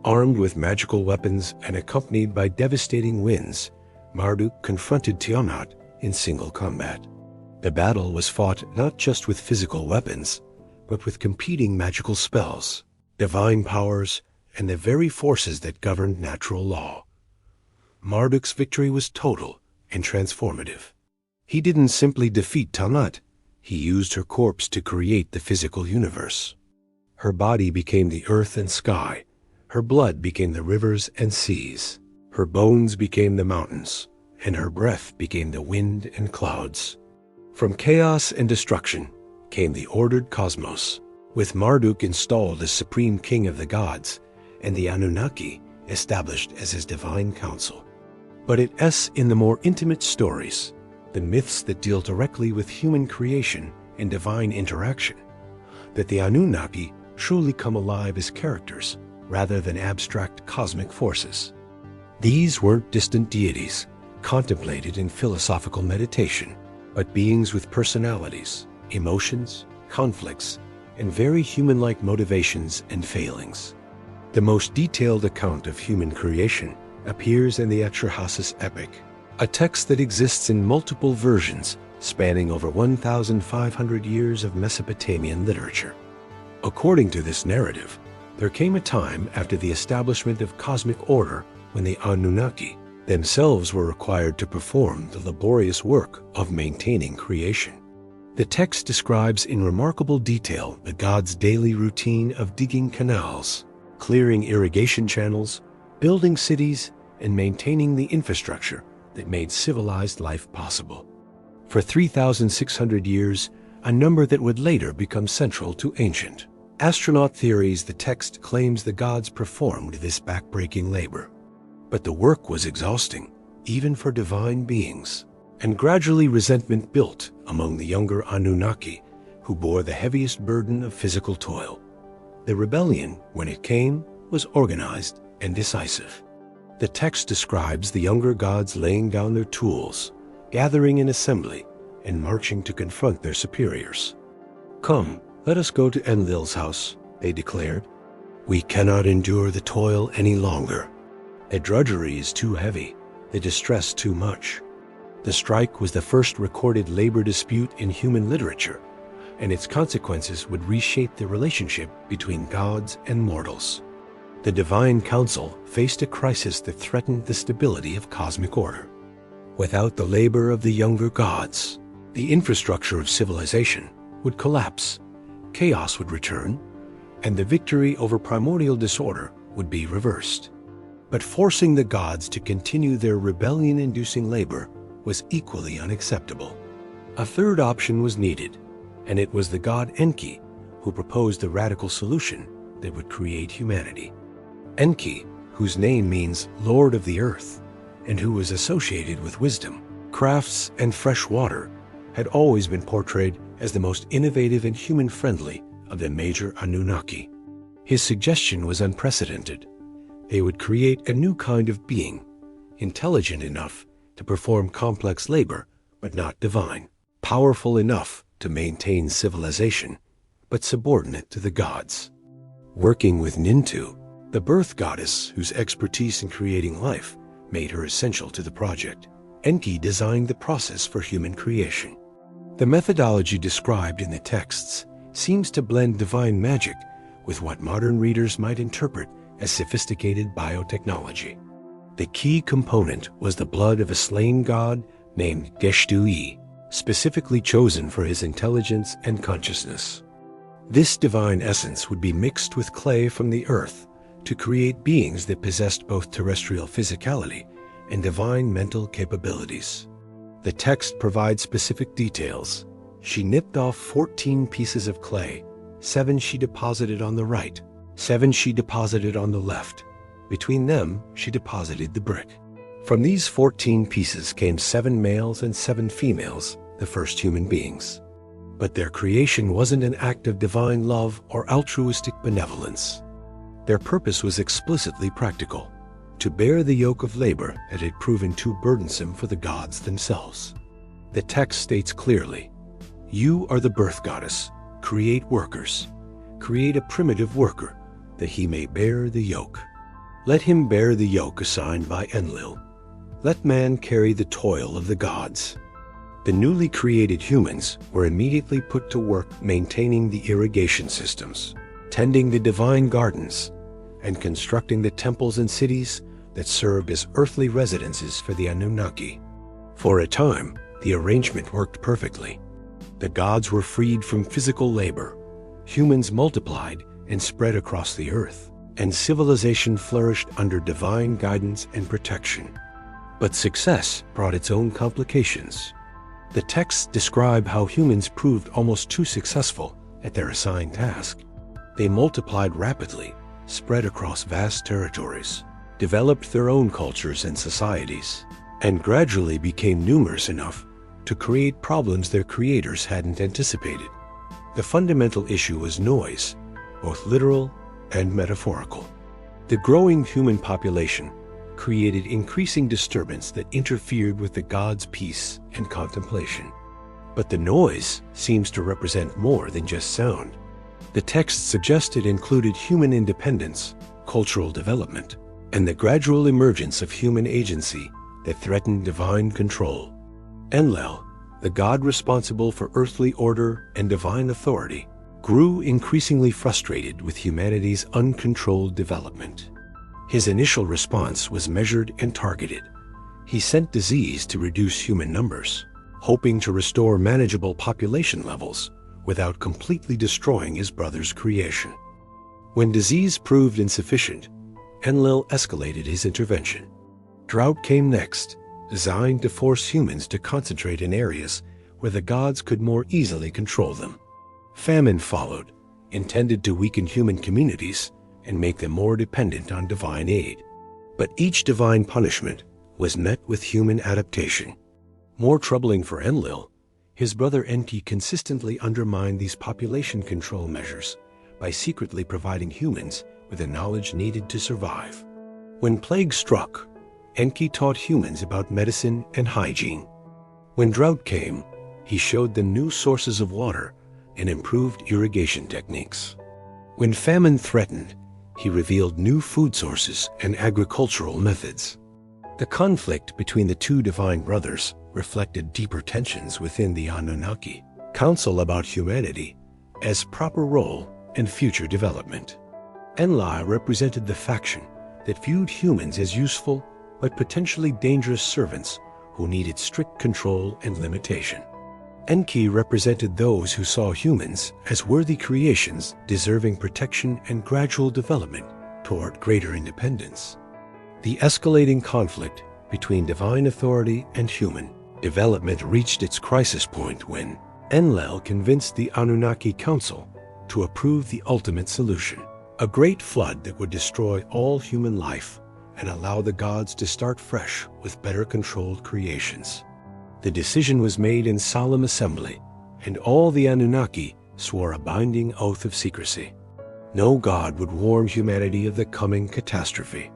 S1: Armed with magical weapons and accompanied by devastating winds, Marduk confronted Tiamat in single combat. The battle was fought not just with physical weapons, but with competing magical spells, divine powers, and the very forces that governed natural law. Marduk's victory was total and transformative. He didn't simply defeat Tiamat, he used her corpse to create the physical universe. Her body became the earth and sky, her blood became the rivers and seas, her bones became the mountains, and her breath became the wind and clouds. From chaos and destruction came the ordered cosmos, with Marduk installed as supreme king of the gods and the Anunnaki established as his divine council. But it's in the more intimate stories, the myths that deal directly with human creation and divine interaction, that the Anunnaki truly come alive as characters rather than abstract cosmic forces. These weren't distant deities, contemplated in philosophical meditation, but beings with personalities, emotions, conflicts, and very human-like motivations and failings. The most detailed account of human creation appears in the Extraterrestrial epic, a text that exists in multiple versions spanning over 1,500 years of Mesopotamian literature. According to this narrative, there came a time after the establishment of cosmic order when the Anunnaki themselves were required to perform the laborious work of maintaining creation. The text describes in remarkable detail the gods' daily routine of digging canals, clearing irrigation channels, building cities, and maintaining the infrastructure that made civilized life possible. For 3,600 years, a number that would later become central to ancient astronaut theories, the text claims the gods performed this backbreaking labor. But the work was exhausting, even for divine beings, and gradually resentment built among the younger Anunnaki, who bore the heaviest burden of physical toil. The rebellion, when it came, was organized and decisive. The text describes the younger gods laying down their tools, gathering in assembly, and marching to confront their superiors. "Come, let us go to Enlil's house," they declared. "We cannot endure the toil any longer. The drudgery is too heavy, the distress too much." The strike was the first recorded labor dispute in human literature, and its consequences would reshape the relationship between gods and mortals. The divine council faced a crisis that threatened the stability of cosmic order. Without the labor of the younger gods, the infrastructure of civilization would collapse, chaos would return, and the victory over primordial disorder would be reversed. But forcing the gods to continue their rebellion-inducing labor was equally unacceptable. A third option was needed, and it was the god Enki who proposed the radical solution that would create humanity. Enki, whose name means Lord of the Earth, and who was associated with wisdom, crafts, and fresh water, had always been portrayed as the most innovative and human-friendly of the major Anunnaki. His suggestion was unprecedented. They would create a new kind of being, intelligent enough to perform complex labor, but not divine, powerful enough to maintain civilization, but subordinate to the gods. Working with Nintu, the birth goddess whose expertise in creating life made her essential to the project, Enki designed the process for human creation. The methodology described in the texts seems to blend divine magic with what modern readers might interpret as sophisticated biotechnology. The key component was the blood of a slain god named Geshtui, specifically chosen for his intelligence and consciousness. This divine essence would be mixed with clay from the earth to create beings that possessed both terrestrial physicality and divine mental capabilities. The text provides specific details. She nipped off 14 pieces of clay. 7 she deposited on the right, 7 she deposited on the left. Between them, she deposited the brick. From these 14 pieces came 7 males and 7 females, the first human beings. But their creation wasn't an act of divine love or altruistic benevolence. Their purpose was explicitly practical, to bear the yoke of labor that had proven too burdensome for the gods themselves. The text states clearly, "You are the birth goddess, create workers. Create a primitive worker, that he may bear the yoke. Let him bear the yoke assigned by Enlil. Let man carry the toil of the gods." The newly created humans were immediately put to work maintaining the irrigation systems, tending the divine gardens, and constructing the temples and cities that served as earthly residences for the Anunnaki. For a time, the arrangement worked perfectly. The gods were freed from physical labor, humans multiplied and spread across the earth, and civilization flourished under divine guidance and protection. But success brought its own complications. The texts describe how humans proved almost too successful at their assigned task. They multiplied rapidly, spread across vast territories, developed their own cultures and societies, and gradually became numerous enough to create problems their creators hadn't anticipated. The fundamental issue was noise, both literal and metaphorical. The growing human population created increasing disturbance that interfered with the gods' peace and contemplation. But the noise seems to represent more than just sound. The text suggested included human independence, cultural development, and the gradual emergence of human agency that threatened divine control. Enlil, the god responsible for earthly order and divine authority, grew increasingly frustrated with humanity's uncontrolled development. His initial response was measured and targeted. He sent disease to reduce human numbers, hoping to restore manageable population levels without completely destroying his brother's creation. When disease proved insufficient, Enlil escalated his intervention. Drought came next, designed to force humans to concentrate in areas where the gods could more easily control them. Famine followed, intended to weaken human communities and make them more dependent on divine aid. But each divine punishment was met with human adaptation. More troubling for Enlil, his brother Enki consistently undermined these population control measures by secretly providing humans with the knowledge needed to survive. When plague struck, Enki taught humans about medicine and hygiene. When drought came, he showed them new sources of water and improved irrigation techniques. When famine threatened, he revealed new food sources and agricultural methods. The conflict between the two divine brothers reflected deeper tensions within the Anunnaki, council about humanity as proper role and future development. Enlil represented the faction that viewed humans as useful but potentially dangerous servants who needed strict control and limitation. Enki represented those who saw humans as worthy creations deserving protection and gradual development toward greater independence. The escalating conflict between divine authority and human development reached its crisis point when Enlil convinced the Anunnaki Council to approve the ultimate solution, a great flood that would destroy all human life and allow the gods to start fresh with better controlled creations. The decision was made in solemn assembly, and all the Anunnaki swore a binding oath of secrecy. No god would warn humanity of the coming catastrophe.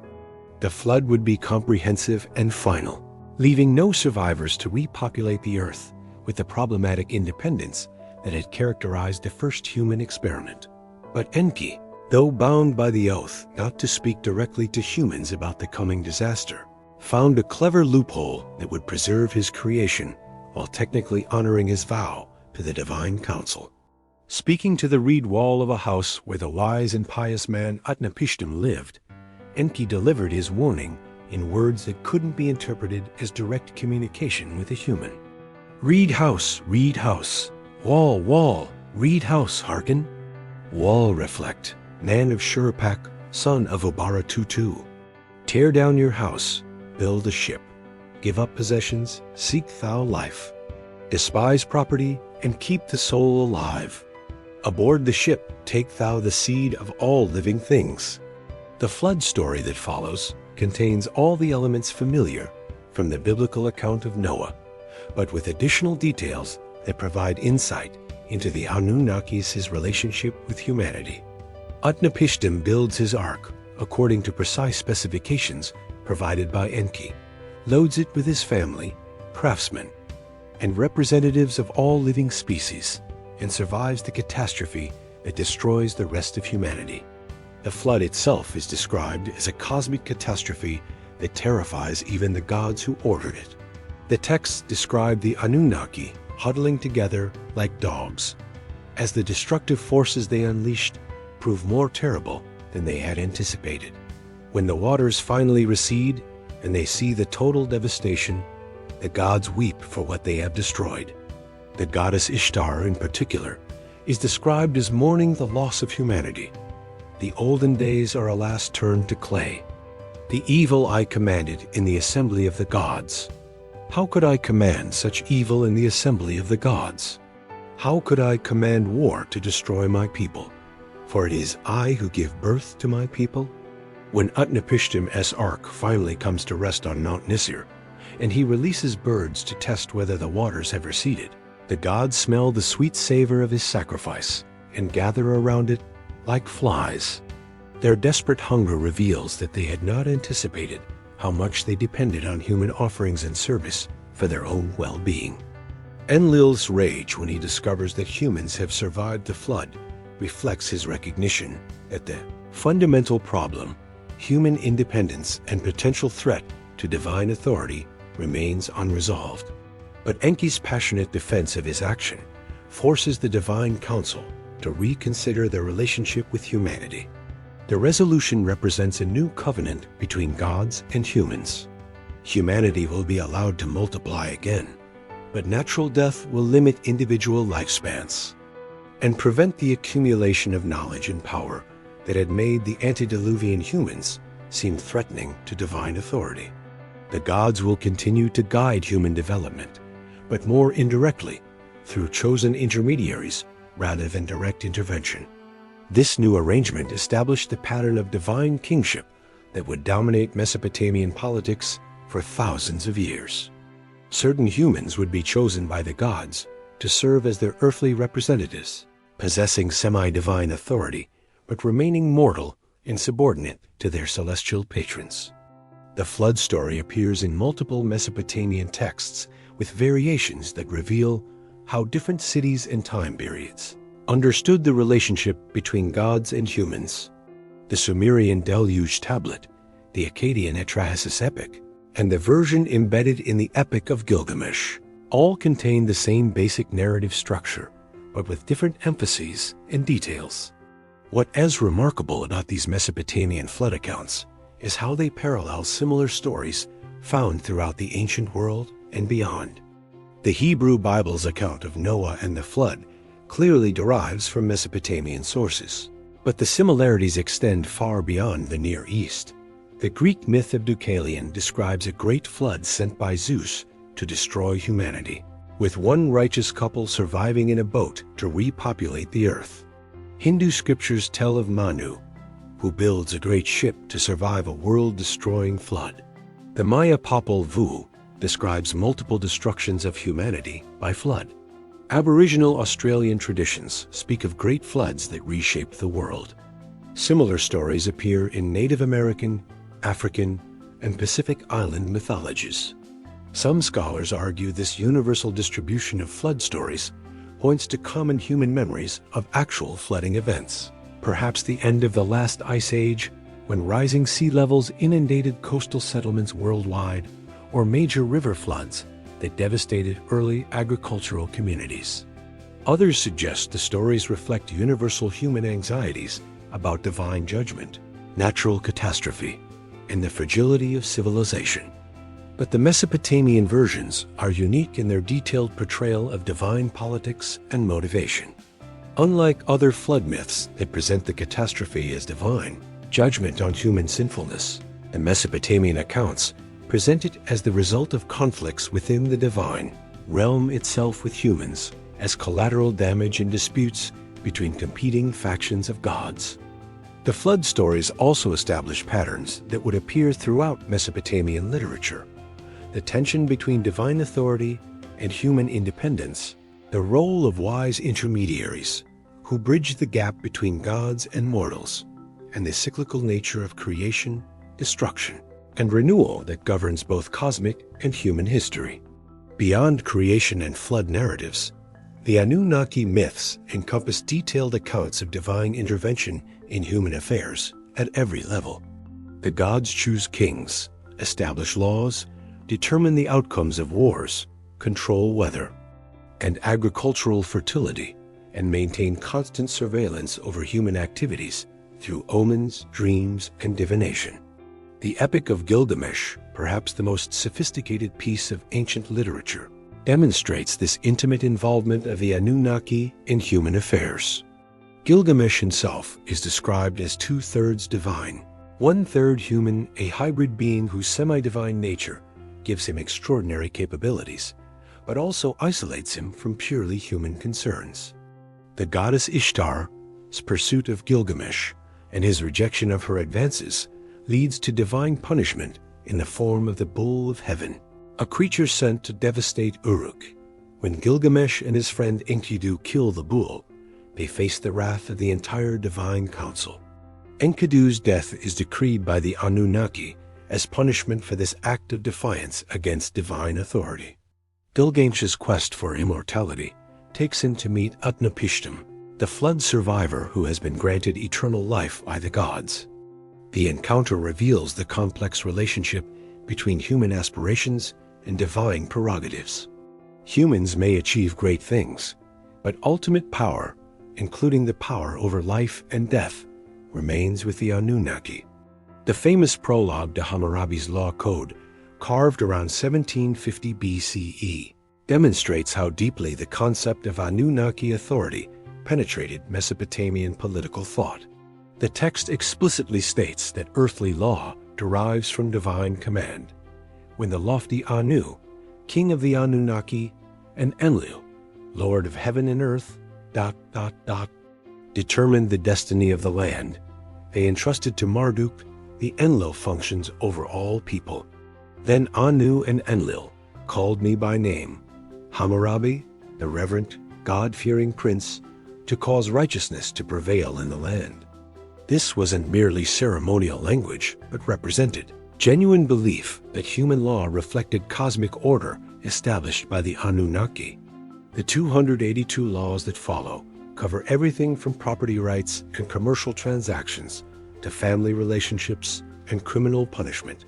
S1: The flood would be comprehensive and final, leaving no survivors to repopulate the earth with the problematic independence that had characterized the first human experiment. But Enki, though bound by the oath not to speak directly to humans about the coming disaster, found a clever loophole that would preserve his creation while technically honoring his vow to the divine council. Speaking to the reed wall of a house where the wise and pious man Utnapishtim lived, Enki delivered his warning in words that couldn't be interpreted as direct communication with a human. Reed house, wall, wall, reed house, hearken. Wall reflect, man of Shurpak, son of Obaratutu. Tear down your house, build a ship. Give up possessions, seek thou life. Despise property, and keep the soul alive. Aboard the ship take thou the seed of all living things. The flood story that follows contains all the elements familiar from the biblical account of Noah, but with additional details that provide insight into the Anunnaki's relationship with humanity. Utnapishtim builds his ark according to precise specifications provided by Enki, loads it with his family, craftsmen, and representatives of all living species, and survives the catastrophe that destroys the rest of humanity. The flood itself is described as a cosmic catastrophe that terrifies even the gods who ordered it. The texts describe the Anunnaki huddling together like dogs, as the destructive forces they unleashed prove more terrible than they had anticipated. When the waters finally recede and they see the total devastation, the gods weep for what they have destroyed. The goddess Ishtar, in particular, is described as mourning the loss of humanity. The olden days are alas turned to clay. The evil I commanded in the assembly of the gods. How could I command such evil in the assembly of the gods? How could I command war to destroy my people? For it is I who give birth to my people. When Utnapishtim's ark finally comes to rest on Mount Nisir, and he releases birds to test whether the waters have receded, the gods smell the sweet savor of his sacrifice and gather around it like flies. Their desperate hunger reveals that they had not anticipated how much they depended on human offerings and service for their own well-being. Enlil's rage when he discovers that humans have survived the flood reflects his recognition that the fundamental problem, human independence and potential threat to divine authority, remains unresolved. But Enki's passionate defense of his action forces the divine council to reconsider their relationship with humanity. The resolution represents a new covenant between gods and humans. Humanity will be allowed to multiply again, but natural death will limit individual lifespans and prevent the accumulation of knowledge and power that had made the antediluvian humans seem threatening to divine authority. The gods will continue to guide human development, but more indirectly, through chosen intermediaries rather than direct intervention. This new arrangement established the pattern of divine kingship that would dominate Mesopotamian politics for thousands of years. Certain humans would be chosen by the gods to serve as their earthly representatives, possessing semi-divine authority, but remaining mortal and subordinate to their celestial patrons. The flood story appears in multiple Mesopotamian texts with variations that reveal how different cities and time periods understood the relationship between gods and humans. The Sumerian Deluge tablet, the Akkadian Atrahasis epic, and the version embedded in the Epic of Gilgamesh all contain the same basic narrative structure, but with different emphases and details. What is remarkable about these Mesopotamian flood accounts is how they parallel similar stories found throughout the ancient world and beyond. The Hebrew Bible's account of Noah and the flood clearly derives from Mesopotamian sources, but the similarities extend far beyond the Near East. The Greek myth of Deucalion describes a great flood sent by Zeus to destroy humanity, with one righteous couple surviving in a boat to repopulate the earth. Hindu scriptures tell of Manu, who builds a great ship to survive a world-destroying flood. The Maya Popol Vuh describes multiple destructions of humanity by flood. Aboriginal Australian traditions speak of great floods that reshaped the world. Similar stories appear in Native American, African, and Pacific Island mythologies. Some scholars argue this universal distribution of flood stories points to common human memories of actual flooding events. Perhaps the end of the last ice age, when rising sea levels inundated coastal settlements worldwide, or major river floods that devastated early agricultural communities. Others suggest the stories reflect universal human anxieties about divine judgment, natural catastrophe, and the fragility of civilization. But the Mesopotamian versions are unique in their detailed portrayal of divine politics and motivation. Unlike other flood myths that present the catastrophe as divine judgment on human sinfulness, the Mesopotamian accounts present it as the result of conflicts within the divine realm itself with humans, as collateral damage in disputes between competing factions of gods. The flood stories also establish patterns that would appear throughout Mesopotamian literature: the tension between divine authority and human independence, the role of wise intermediaries who bridge the gap between gods and mortals, and the cyclical nature of creation, destruction, and renewal that governs both cosmic and human history. Beyond creation and flood narratives, the Anunnaki myths encompass detailed accounts of divine intervention in human affairs at every level. The gods choose kings, establish laws, determine the outcomes of wars, control weather and agricultural fertility, and maintain constant surveillance over human activities through omens, dreams, and divination. The Epic of Gilgamesh, perhaps the most sophisticated piece of ancient literature, demonstrates this intimate involvement of the Anunnaki in human affairs. Gilgamesh himself is described as 2/3 divine, 1/3 human, a hybrid being whose semi-divine nature gives him extraordinary capabilities, but also isolates him from purely human concerns. The goddess Ishtar, pursuit of Gilgamesh and his rejection of her advances leads to divine punishment in the form of the Bull of Heaven, a creature sent to devastate Uruk. When Gilgamesh and his friend Enkidu kill the bull, they face the wrath of the entire divine council. Enkidu's death is decreed by the Anunnaki as punishment for this act of defiance against divine authority. Gilgamesh's quest for immortality takes him to meet Utnapishtim, the flood survivor who has been granted eternal life by the gods. The encounter reveals the complex relationship between human aspirations and divine prerogatives. Humans may achieve great things, but ultimate power, including the power over life and death, remains with the Anunnaki. The famous prologue to Hammurabi's Law Code, carved around 1750 BCE, demonstrates how deeply the concept of Anunnaki authority penetrated Mesopotamian political thought. The text explicitly states that earthly law derives from divine command. When the lofty Anu, king of the Anunnaki, and Enlil, lord of heaven and earth, determined the destiny of the land, they entrusted to Marduk the Enlil functions over all people. Then Anu and Enlil called me by name, Hammurabi, the reverent, God-fearing prince, to cause righteousness to prevail in the land. This wasn't merely ceremonial language, but represented genuine belief that human law reflected cosmic order established by the Anunnaki. The 282 laws that follow cover everything from property rights and commercial transactions to family relationships and criminal punishment,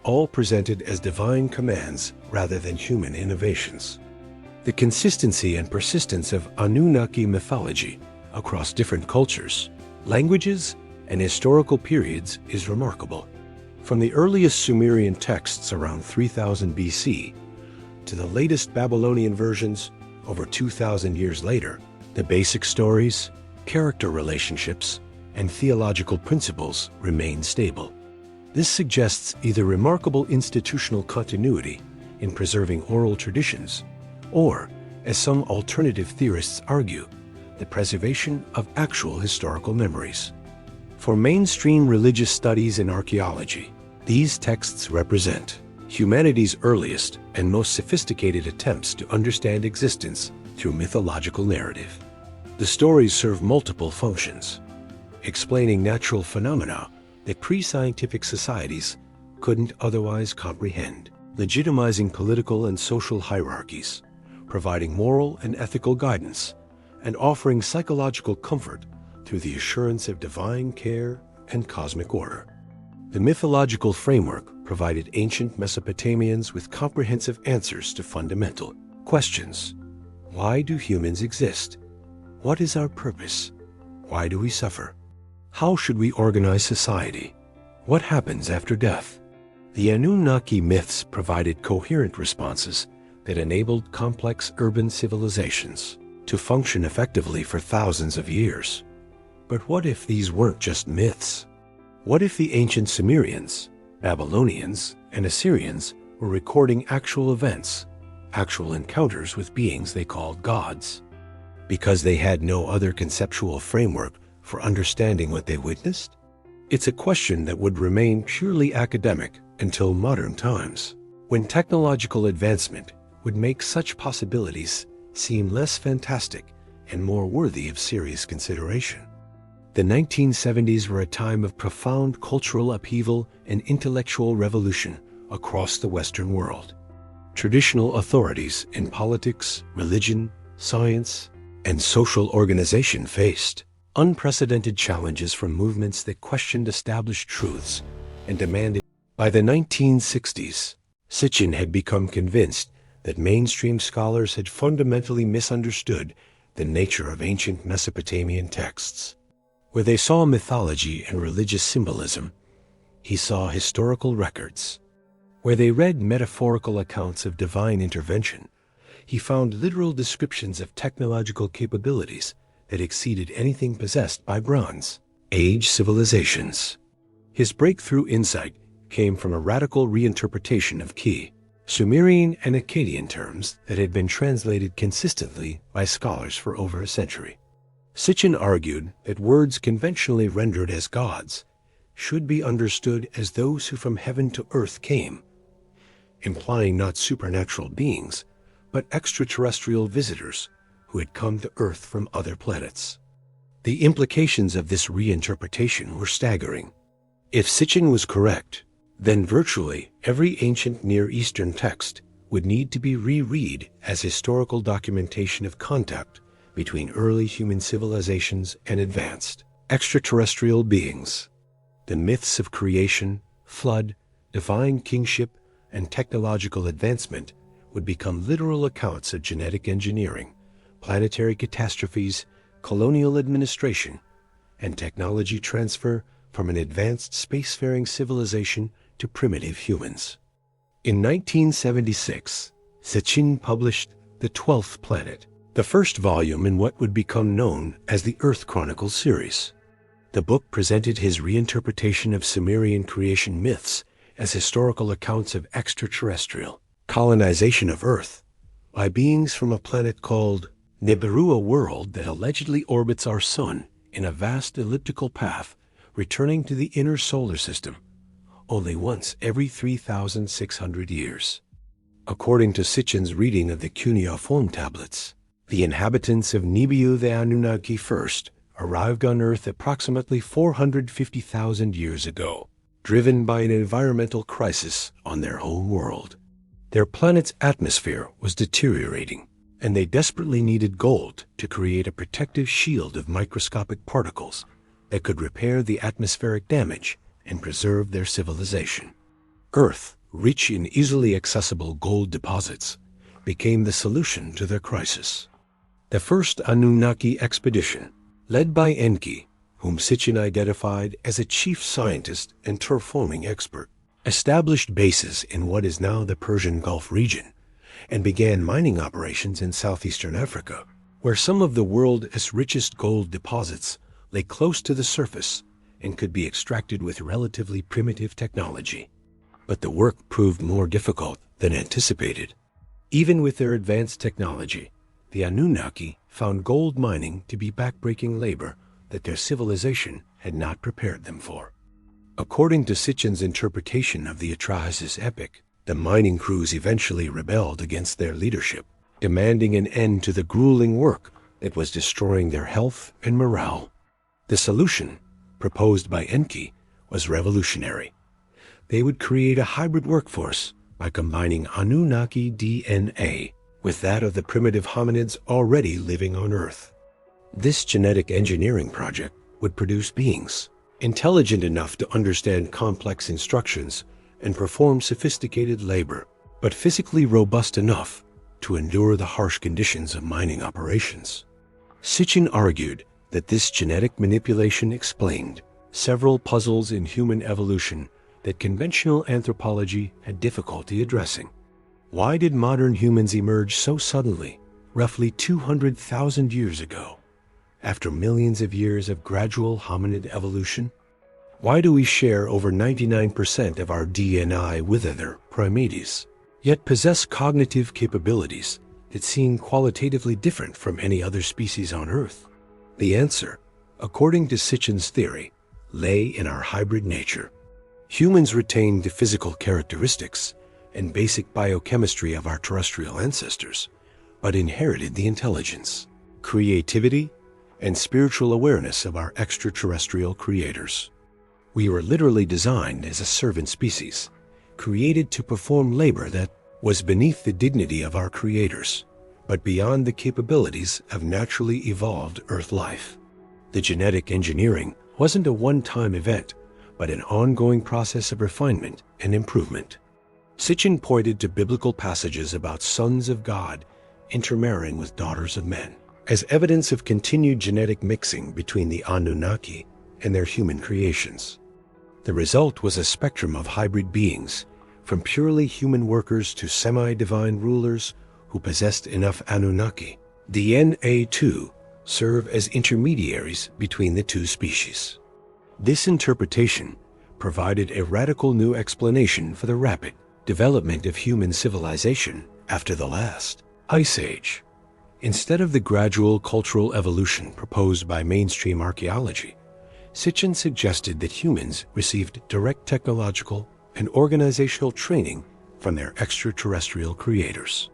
S1: all presented as divine commands rather than human innovations. The consistency and persistence of Anunnaki mythology across different cultures, languages, and historical periods is remarkable. From the earliest Sumerian texts around 3000 BC to the latest Babylonian versions over 2,000 years later, the basic stories, character relationships, and theological principles remain stable. This suggests either remarkable institutional continuity in preserving oral traditions, or, as some alternative theorists argue, the preservation of actual historical memories. For mainstream religious studies and archaeology, these texts represent humanity's earliest and most sophisticated attempts to understand existence through mythological narrative. The stories serve multiple functions, explaining natural phenomena that pre-scientific societies couldn't otherwise comprehend, legitimizing political and social hierarchies, providing moral and ethical guidance, and offering psychological comfort through the assurance of divine care and cosmic order. The mythological framework provided ancient Mesopotamians with comprehensive answers to fundamental questions. Why do humans exist? What is our purpose? Why do we suffer? How should we organize society? What happens after death? The Anunnaki myths provided coherent responses that enabled complex urban civilizations to function effectively for thousands of years. But what if these weren't just myths? What if the ancient Sumerians, Babylonians, and Assyrians were recording actual events, actual encounters with beings they called gods? Because they had no other conceptual framework for understanding what they witnessed? It's a question that would remain purely academic until modern times, when technological advancement would make such possibilities seem less fantastic and more worthy of serious consideration. The 1970s were a time of profound cultural upheaval and intellectual revolution across the Western world. Traditional authorities in politics, religion, science, and social organization faced unprecedented challenges from movements that questioned established truths and demanded. By the 1960s, Sitchin had become convinced that mainstream scholars had fundamentally misunderstood the nature of ancient Mesopotamian texts. Where they saw mythology and religious symbolism, he saw historical records. Where they read metaphorical accounts of divine intervention, he found literal descriptions of technological capabilities that exceeded anything possessed by Bronze Age civilizations. His breakthrough insight came from a radical reinterpretation of key Sumerian and Akkadian terms that had been translated consistently by scholars for over a century. Sitchin argued that words conventionally rendered as gods should be understood as those who from heaven to earth came, implying not supernatural beings, but extraterrestrial visitors who had come to Earth from other planets. The implications of this reinterpretation were staggering. If Sitchin was correct, then virtually every ancient Near Eastern text would need to be reread as historical documentation of contact between early human civilizations and advanced extraterrestrial beings. The myths of creation, flood, divine kingship, and technological advancement would become literal accounts of genetic engineering, planetary catastrophes, colonial administration, and technology transfer from an advanced spacefaring civilization to primitive humans. In 1976, Sitchin published The 12th Planet, the first volume in what would become known as the Earth Chronicles series. The book presented his reinterpretation of Sumerian creation myths as historical accounts of extraterrestrial colonization of Earth by beings from a planet called Nibiru, a world that allegedly orbits our sun in a vast elliptical path, returning to the inner solar system only once every 3,600 years. According to Sitchin's reading of the cuneiform tablets, the inhabitants of Nibiru, the Anunnaki first, arrived on Earth approximately 450,000 years ago, driven by an environmental crisis on their home world. Their planet's atmosphere was deteriorating, and they desperately needed gold to create a protective shield of microscopic particles that could repair the atmospheric damage and preserve their civilization. Earth, rich in easily accessible gold deposits, became the solution to their crisis. The first Anunnaki expedition, led by Enki, whom Sitchin identified as a chief scientist and terraforming expert, established bases in what is now the Persian Gulf region and began mining operations in southeastern Africa, where some of the world's richest gold deposits lay close to the surface and could be extracted with relatively primitive technology. But the work proved more difficult than anticipated. Even with their advanced technology, the Anunnaki found gold mining to be backbreaking labor that their civilization had not prepared them for. According to Sitchin's interpretation of the Atrahasis epic, the mining crews eventually rebelled against their leadership, demanding an end to the grueling work that was destroying their health and morale. The solution, proposed by Enki, was revolutionary. They would create a hybrid workforce by combining Anunnaki DNA with that of the primitive hominids already living on Earth. This genetic engineering project would produce beings intelligent enough to understand complex instructions and perform sophisticated labor, but physically robust enough to endure the harsh conditions of mining operations. Sitchin argued that this genetic manipulation explained several puzzles in human evolution that conventional anthropology had difficulty addressing. Why did modern humans emerge so suddenly, roughly 200,000 years ago, after millions of years of gradual hominid evolution? Why do we share over 99% of our DNA with other primates, yet possess cognitive capabilities that seem qualitatively different from any other species on Earth? The answer, according to Sitchin's theory, lay in our hybrid nature. Humans retained the physical characteristics and basic biochemistry of our terrestrial ancestors, but inherited the intelligence, creativity, and spiritual awareness of our extraterrestrial creators. We were literally designed as a servant species, created to perform labor that was beneath the dignity of our creators, but beyond the capabilities of naturally evolved Earth life. The genetic engineering wasn't a one-time event, but an ongoing process of refinement and improvement. Sitchin pointed to biblical passages about sons of God intermarrying with daughters of men as evidence of continued genetic mixing between the Anunnaki and their human creations. The result was a spectrum of hybrid beings, from purely human workers to semi-divine rulers who possessed enough Anunnaki DNA to serve as intermediaries between the two species. This interpretation provided a radical new explanation for the rapid development of human civilization after the last Ice Age. Instead of the gradual cultural evolution proposed by mainstream archaeology, Sitchin suggested that humans received direct technological and organizational training from their extraterrestrial creators.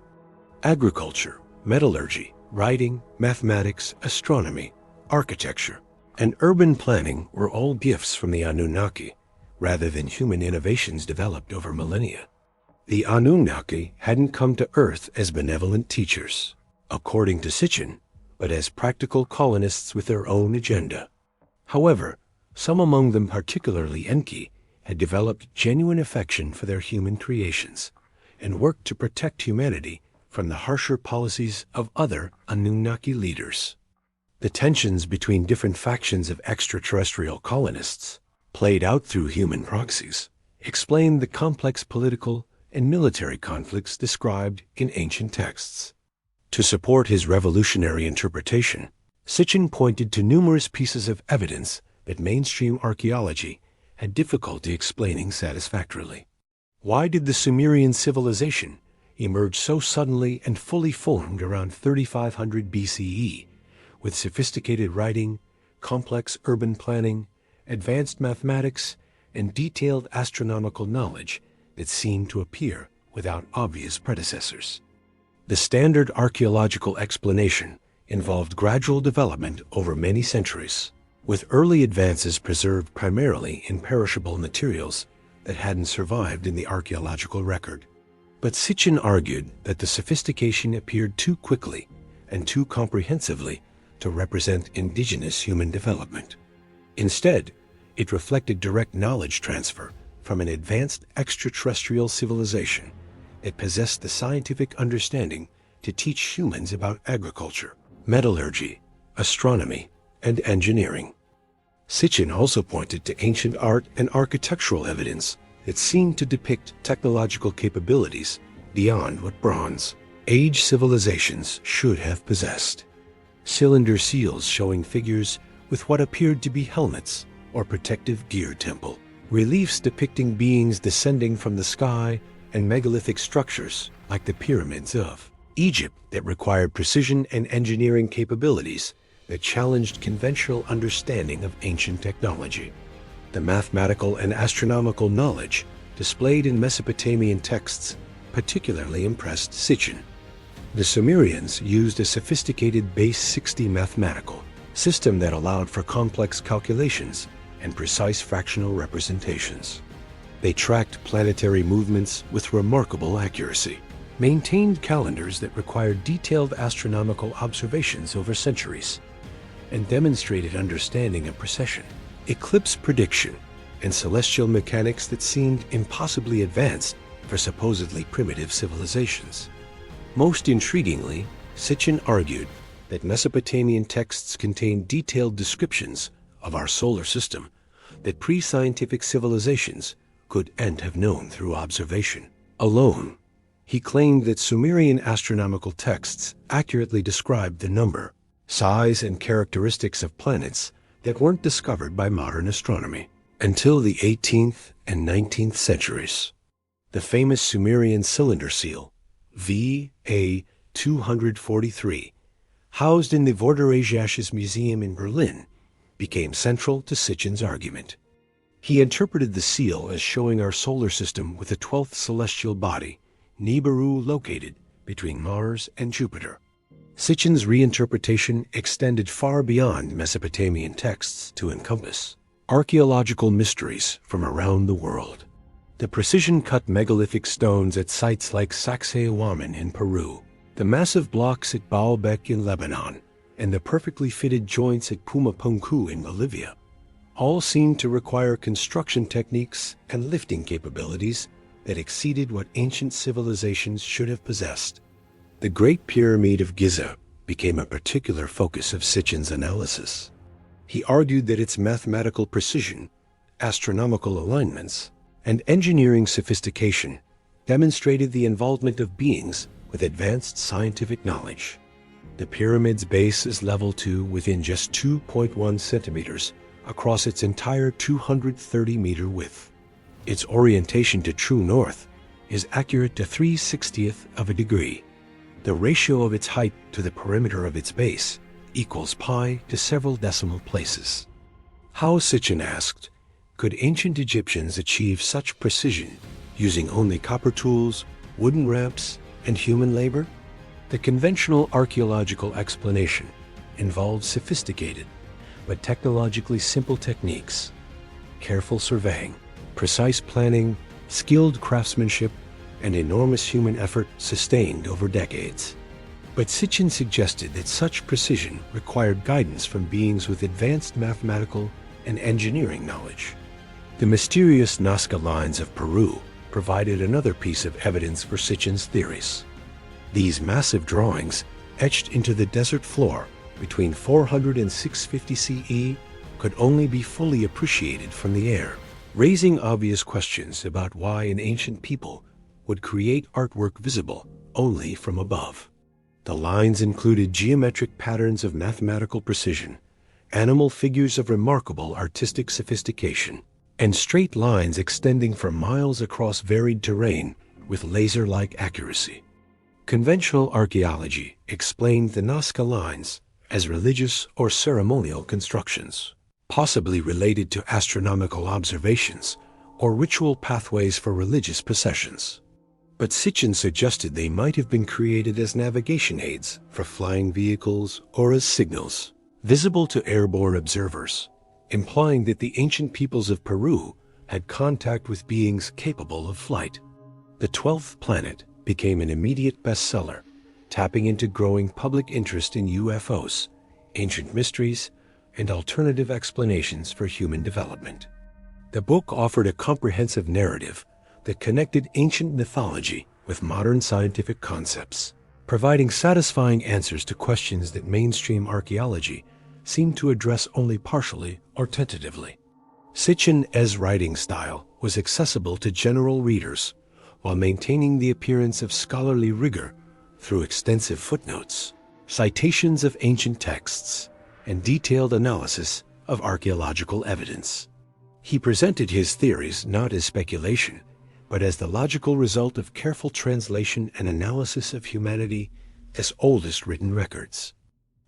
S1: Agriculture, metallurgy, writing, mathematics, astronomy, architecture, and urban planning were all gifts from the Anunnaki, rather than human innovations developed over millennia. The Anunnaki hadn't come to Earth as benevolent teachers, according to Sitchin, but as practical colonists with their own agenda. However, some among them, particularly Enki, had developed genuine affection for their human creations and worked to protect humanity from the harsher policies of other Anunnaki leaders. The tensions between different factions of extraterrestrial colonists, played out through human proxies, explained the complex political and military conflicts described in ancient texts. To support his revolutionary interpretation, Sitchin pointed to numerous pieces of evidence that mainstream archaeology had difficulty explaining satisfactorily. Why did the Sumerian civilization emerge so suddenly and fully formed around 3500 BCE, with sophisticated writing, complex urban planning, advanced mathematics, and detailed astronomical knowledge that seemed to appear without obvious predecessors? The standard archaeological explanation involved gradual development over many centuries, with early advances preserved primarily in perishable materials that hadn't survived in the archaeological record. But Sitchin argued that the sophistication appeared too quickly and too comprehensively to represent indigenous human development. Instead, it reflected direct knowledge transfer from an advanced extraterrestrial civilization that possessed the scientific understanding to teach humans about agriculture, metallurgy, astronomy, and engineering. Sitchin also pointed to ancient art and architectural evidence that seemed to depict technological capabilities beyond what Bronze Age civilizations should have possessed. Cylinder seals showing figures with what appeared to be helmets or protective gear temple, reliefs depicting beings descending from the sky, and megalithic structures like the pyramids of Egypt that required precision and engineering capabilities that challenged conventional understanding of ancient technology. The mathematical and astronomical knowledge displayed in Mesopotamian texts particularly impressed Sitchin. The Sumerians used a sophisticated base 60 mathematical system that allowed for complex calculations and precise fractional representations. They tracked planetary movements with remarkable accuracy, maintained calendars that required detailed astronomical observations over centuries, and demonstrated understanding of precession, eclipse prediction, and celestial mechanics that seemed impossibly advanced for supposedly primitive civilizations. Most intriguingly, Sitchin argued that Mesopotamian texts contained detailed descriptions of our solar system that pre-scientific civilizations could and have known through observation alone. He claimed that Sumerian astronomical texts accurately described the number, size, and characteristics of planets that weren't discovered by modern astronomy until the 18th and 19th centuries. The famous Sumerian cylinder seal, VA 243, housed in the Vorderasiatisches Museum in Berlin, became central to Sitchin's argument. He interpreted the seal as showing our solar system with the 12th celestial body, Nibiru, located between Mars and Jupiter. Sitchin's reinterpretation extended far beyond Mesopotamian texts to encompass archaeological mysteries from around the world. The precision-cut megalithic stones at sites like Sacsayhuaman in Peru, the massive blocks at Baalbek in Lebanon, and the perfectly fitted joints at Pumapunku in Bolivia all seemed to require construction techniques and lifting capabilities that exceeded what ancient civilizations should have possessed. The Great Pyramid of Giza became a particular focus of Sitchin's analysis. He argued that its mathematical precision, astronomical alignments, and engineering sophistication demonstrated the involvement of beings with advanced scientific knowledge. The pyramid's base is level to within just 2.1 centimeters across its entire 230-meter width. Its orientation to true north is accurate to 3/60th of a degree. The ratio of its height to the perimeter of its base equals pi to several decimal places. How, Sitchin asked, could ancient Egyptians achieve such precision using only copper tools, wooden ramps, and human labor? The conventional archaeological explanation involves sophisticated but technologically simple techniques: careful surveying, precise planning, skilled craftsmanship, and enormous human effort sustained over decades. But Sitchin suggested that such precision required guidance from beings with advanced mathematical and engineering knowledge. The mysterious Nazca lines of Peru provided another piece of evidence for Sitchin's theories. These massive drawings, etched into the desert floor between 400 and 650 CE, could only be fully appreciated from the air, raising obvious questions about why an ancient people would create artwork visible only from above. The lines included geometric patterns of mathematical precision, animal figures of remarkable artistic sophistication, and straight lines extending for miles across varied terrain with laser-like accuracy. Conventional archaeology explained the Nazca lines as religious or ceremonial constructions, possibly related to astronomical observations or ritual pathways for religious processions. But Sitchin suggested they might have been created as navigation aids for flying vehicles or as signals, visible to airborne observers, implying that the ancient peoples of Peru had contact with beings capable of flight. The 12th Planet became an immediate bestseller, tapping into growing public interest in UFOs, ancient mysteries, and alternative explanations for human development. The book offered a comprehensive narrative that connected ancient mythology with modern scientific concepts, providing satisfying answers to questions that mainstream archaeology seemed to address only partially or tentatively. Sitchin's writing style was accessible to general readers while maintaining the appearance of scholarly rigor through extensive footnotes, citations of ancient texts, and detailed analysis of archaeological evidence. He presented his theories not as speculation, but as the logical result of careful translation and analysis of humanity's oldest written records.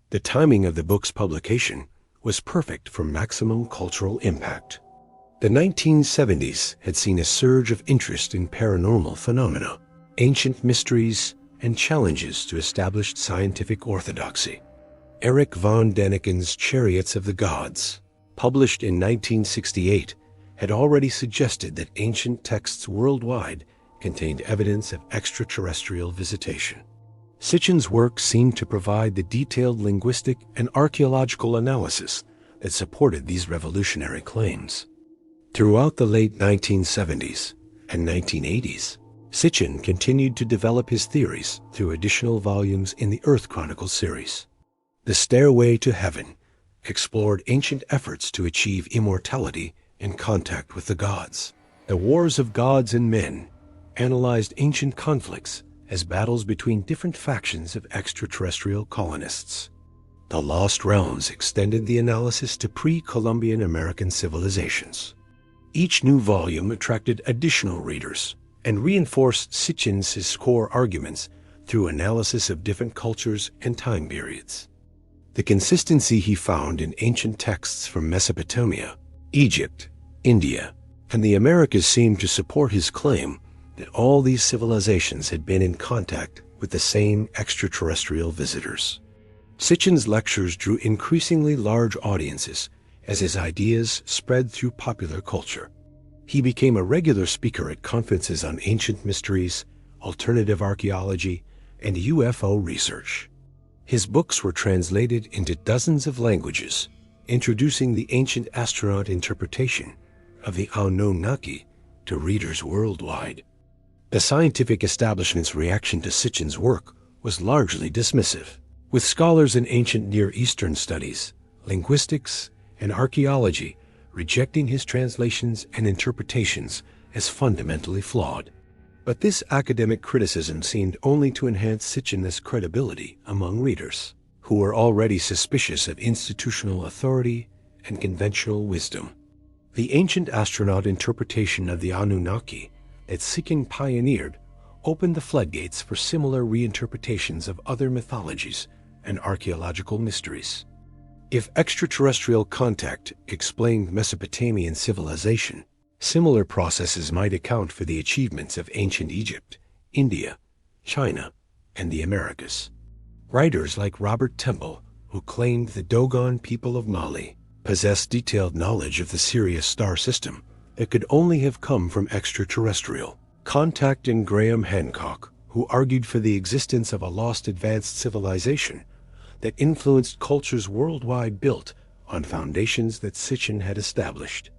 S1: The timing of the book's publication was perfect for maximum cultural impact. The 1970s had seen a surge of interest in paranormal phenomena, ancient mysteries, and challenges to established scientific orthodoxy. Erich von Däniken's Chariots of the Gods, published in 1968, had already suggested that ancient texts worldwide contained evidence of extraterrestrial visitation. Sitchin's work seemed to provide the detailed linguistic and archaeological analysis that supported these revolutionary claims. Throughout the late 1970s and 1980s, Sitchin continued to develop his theories through additional volumes in the Earth Chronicles series. The Stairway to Heaven explored ancient efforts to achieve immortality and contact with the gods. The Wars of Gods and Men analyzed ancient conflicts as battles between different factions of extraterrestrial colonists. The Lost Realms extended the analysis to pre-Columbian American civilizations. Each new volume attracted additional readers and reinforced Sitchin's core arguments through analysis of different cultures and time periods. The consistency he found in ancient texts from Mesopotamia, Egypt, India, and the Americas seemed to support his claim that all these civilizations had been in contact with the same extraterrestrial visitors. Sitchin's lectures drew increasingly large audiences as his ideas spread through popular culture. He became a regular speaker at conferences on ancient mysteries, alternative archaeology, and UFO research. His books were translated into dozens of languages, introducing the ancient astronaut interpretation of the Anunnaki to readers worldwide. The scientific establishment's reaction to Sitchin's work was largely dismissive, with scholars in ancient Near Eastern studies, linguistics, and archaeology rejecting his translations and interpretations as fundamentally flawed. But this academic criticism seemed only to enhance Sitchin's credibility among readers, who were already suspicious of institutional authority and conventional wisdom. The ancient astronaut interpretation of the Anunnaki that Sitchin pioneered opened the floodgates for similar reinterpretations of other mythologies and archaeological mysteries. If extraterrestrial contact explained Mesopotamian civilization, similar processes might account for the achievements of ancient Egypt, India, China, and the Americas. Writers like Robert Temple, who claimed the Dogon people of Mali possessed detailed knowledge of the Sirius star system that could only have come from extraterrestrial contact, and Graham Hancock, who argued for the existence of a lost advanced civilization that influenced cultures worldwide built on foundations that Sitchin had established.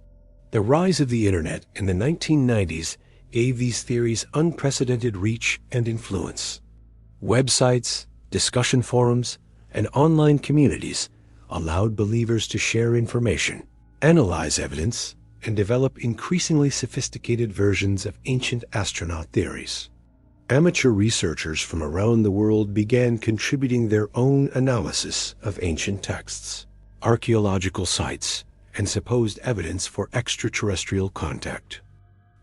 S1: The rise of the internet in the 1990s gave these theories unprecedented reach and influence. Websites, discussion forums, and online communities allowed believers to share information, analyze evidence, and develop increasingly sophisticated versions of ancient astronaut theories. Amateur researchers from around the world began contributing their own analysis of ancient texts, archaeological sites, and supposed evidence for extraterrestrial contact.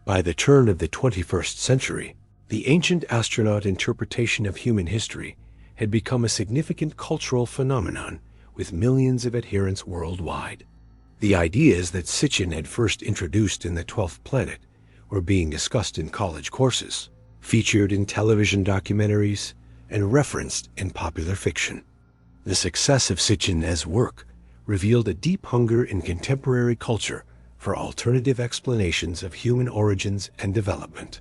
S1: By the turn of the 21st century, the ancient astronaut interpretation of human history had become a significant cultural phenomenon with millions of adherents worldwide. The ideas that Sitchin had first introduced in the 12th planet were being discussed in college courses, featured in television documentaries, and referenced in popular fiction. The success of Sitchin's work revealed a deep hunger in contemporary culture for alternative explanations of human origins and development.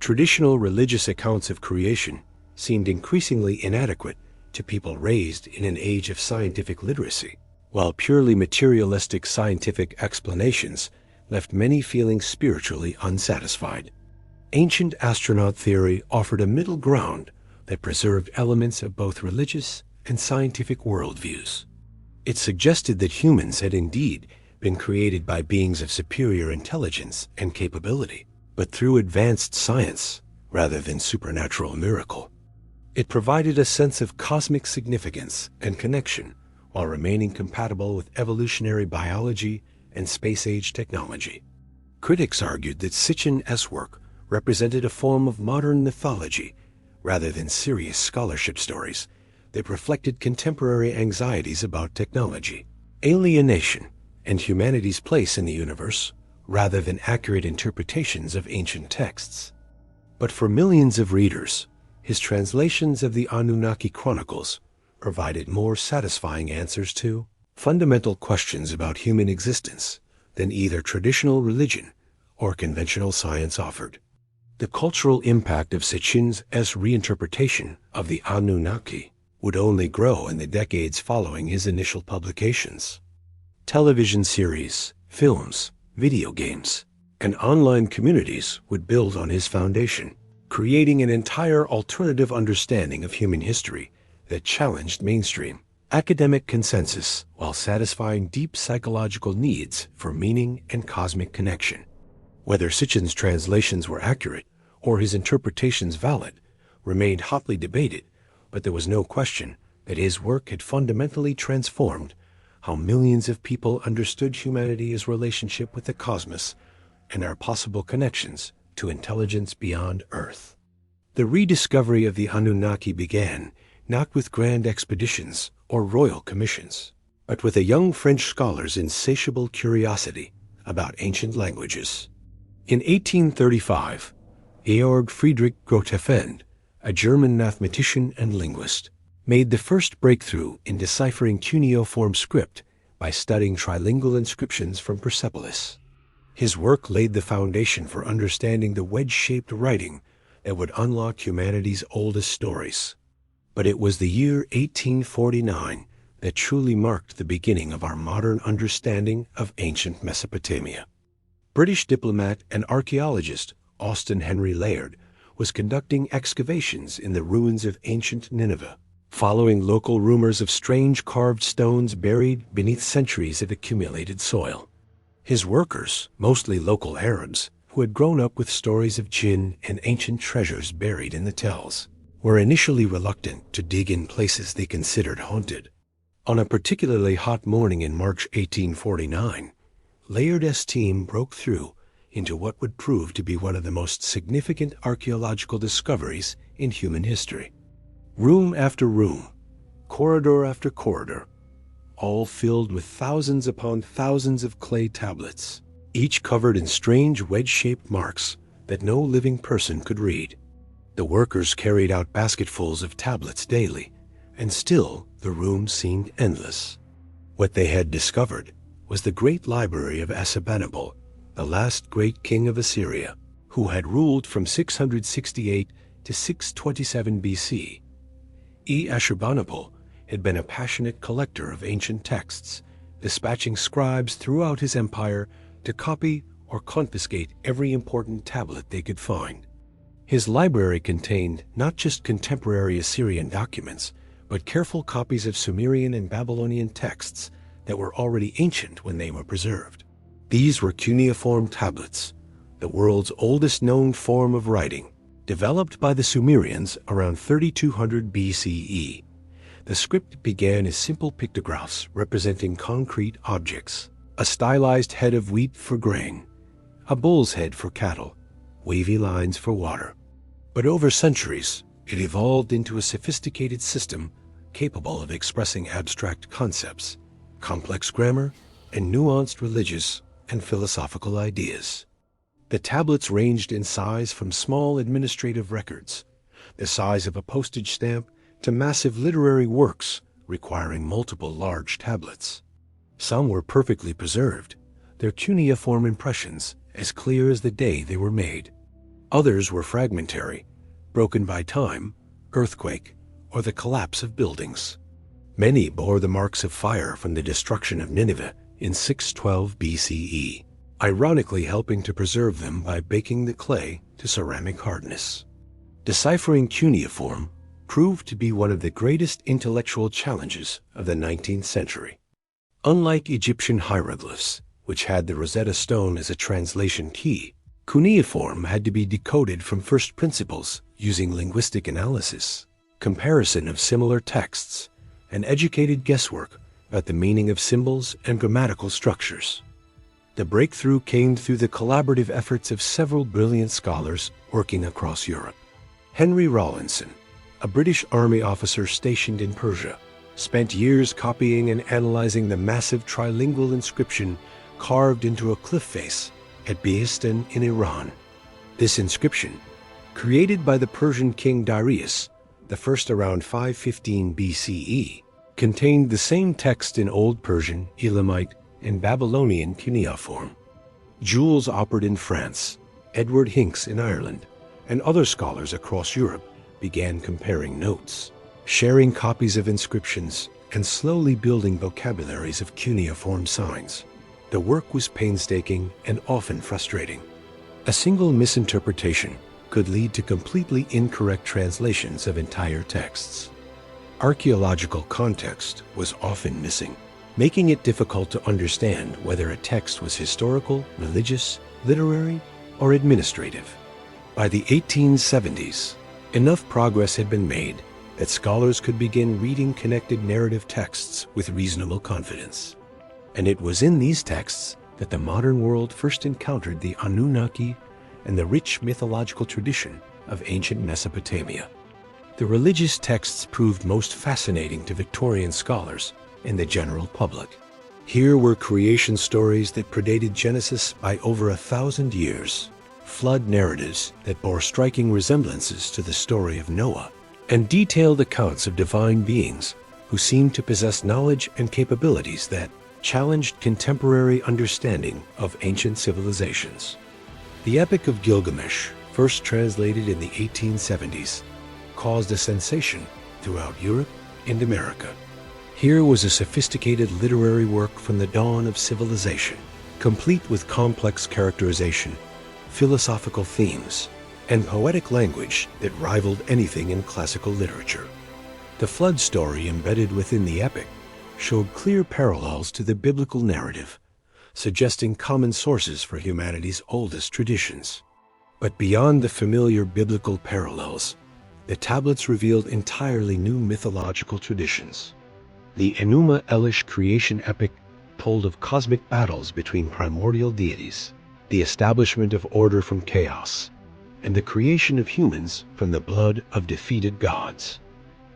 S1: Traditional religious accounts of creation seemed increasingly inadequate to people raised in an age of scientific literacy, while purely materialistic scientific explanations left many feeling spiritually unsatisfied. Ancient astronaut theory offered a middle ground that preserved elements of both religious and scientific worldviews. It suggested that humans had indeed been created by beings of superior intelligence and capability, but through advanced science rather than supernatural miracle. It provided a sense of cosmic significance and connection while remaining compatible with evolutionary biology and space-age technology. Critics argued that Sitchin's work represented a form of modern mythology rather than serious scholarship stories that reflected contemporary anxieties about technology, alienation, and humanity's place in the universe rather than accurate interpretations of ancient texts. But for millions of readers, his translations of the Anunnaki Chronicles provided more satisfying answers to fundamental questions about human existence than either traditional religion or conventional science offered. The cultural impact of Sitchin's reinterpretation of the Anunnaki would only grow in the decades following his initial publications. Television series, films, video games, and online communities would build on his foundation, creating an entire alternative understanding of human history that challenged mainstream academic consensus while satisfying deep psychological needs for meaning and cosmic connection. Whether Sitchin's translations were accurate or his interpretations valid remained hotly debated, but there was no question that his work had fundamentally transformed how millions of people understood humanity's relationship with the cosmos and our possible connections to intelligence beyond Earth. The rediscovery of the Anunnaki began not with grand expeditions or royal commissions, but with a young French scholar's insatiable curiosity about ancient languages. In 1835, Georg Friedrich Grotefend, a German mathematician and linguist, made the first breakthrough in deciphering cuneiform script by studying trilingual inscriptions from Persepolis. His work laid the foundation for understanding the wedge-shaped writing that would unlock humanity's oldest stories. But it was the year 1849 that truly marked the beginning of our modern understanding of ancient Mesopotamia. British diplomat and archaeologist Austen Henry Layard was conducting excavations in the ruins of ancient Nineveh, following local rumors of strange carved stones buried beneath centuries of accumulated soil. His workers, mostly local Arabs, who had grown up with stories of jinn and ancient treasures buried in the tells, were initially reluctant to dig in places they considered haunted. On a particularly hot morning in March 1849, Layard's team broke through into what would prove to be one of the most significant archaeological discoveries in human history. Room after room, corridor after corridor, all filled with thousands upon thousands of clay tablets, each covered in strange wedge-shaped marks that no living person could read. The workers carried out basketfuls of tablets daily, and still the room seemed endless. What they had discovered was the great library of Ashurbanipal, the last great king of Assyria, who had ruled from 668 to 627 BC. Ashurbanipal had been a passionate collector of ancient texts, dispatching scribes throughout his empire to copy or confiscate every important tablet they could find. His library contained not just contemporary Assyrian documents, but careful copies of Sumerian and Babylonian texts that were already ancient when they were preserved. These were cuneiform tablets, the world's oldest known form of writing, developed by the Sumerians around 3200 BCE. The script began as simple pictographs representing concrete objects: a stylized head of wheat for grain, a bull's head for cattle, wavy lines for water. But over centuries, it evolved into a sophisticated system capable of expressing abstract concepts, complex grammar, and nuanced religious and philosophical ideas. The tablets ranged in size from small administrative records, the size of a postage stamp, to massive literary works requiring multiple large tablets. Some were perfectly preserved, their cuneiform impressions as clear as the day they were made. Others were fragmentary, broken by time, earthquake, or the collapse of buildings. Many bore the marks of fire from the destruction of Nineveh in 612 BCE, ironically helping to preserve them by baking the clay to ceramic hardness. Deciphering cuneiform proved to be one of the greatest intellectual challenges of the 19th century. Unlike Egyptian hieroglyphs, which had the Rosetta Stone as a translation key, cuneiform had to be decoded from first principles using linguistic analysis, comparison of similar texts, and educated guesswork about the meaning of symbols and grammatical structures. The breakthrough came through the collaborative efforts of several brilliant scholars working across Europe. Henry Rawlinson, a British Army officer stationed in Persia, spent years copying and analyzing the massive trilingual inscription carved into a cliff face at Behistun in Iran. This inscription, created by the Persian king Darius, the first around 515 BCE, contained the same text in Old Persian, Elamite, and Babylonian cuneiform. Jules Oppert in France, Edward Hincks in Ireland, and other scholars across Europe began comparing notes, sharing copies of inscriptions, and slowly building vocabularies of cuneiform signs. The work was painstaking and often frustrating. A single misinterpretation could lead to completely incorrect translations of entire texts. Archaeological context was often missing, making it difficult to understand whether a text was historical, religious, literary, or administrative. By the 1870s, enough progress had been made that scholars could begin reading connected narrative texts with reasonable confidence. And it was in these texts that the modern world first encountered the Anunnaki and the rich mythological tradition of ancient Mesopotamia. The religious texts proved most fascinating to Victorian scholars and the general public. Here were creation stories that predated Genesis by over 1,000 years, flood narratives that bore striking resemblances to the story of Noah, and detailed accounts of divine beings who seemed to possess knowledge and capabilities that challenged contemporary understanding of ancient civilizations. The Epic of Gilgamesh, first translated in the 1870s, caused a sensation throughout Europe and America. Here was a sophisticated literary work from the dawn of civilization, complete with complex characterization, philosophical themes, and poetic language that rivaled anything in classical literature. The flood story embedded within the epic showed clear parallels to the biblical narrative, suggesting common sources for humanity's oldest traditions. But beyond the familiar biblical parallels, the tablets revealed entirely new mythological traditions. The Enuma Elish creation epic told of cosmic battles between primordial deities, the establishment of order from chaos, and the creation of humans from the blood of defeated gods.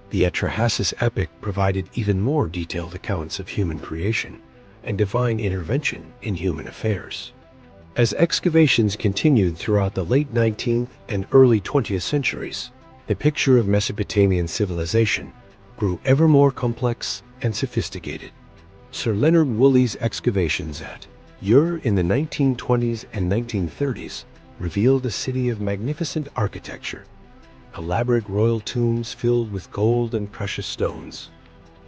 S1: The Atrahasis epic provided even more detailed accounts of human creation and divine intervention in human affairs. As excavations continued throughout the late 19th and early 20th centuries, the picture of Mesopotamian civilization grew ever more complex and sophisticated. Sir Leonard Woolley's excavations at Ur in the 1920s and 1930s revealed a city of magnificent architecture, elaborate royal tombs filled with gold and precious stones,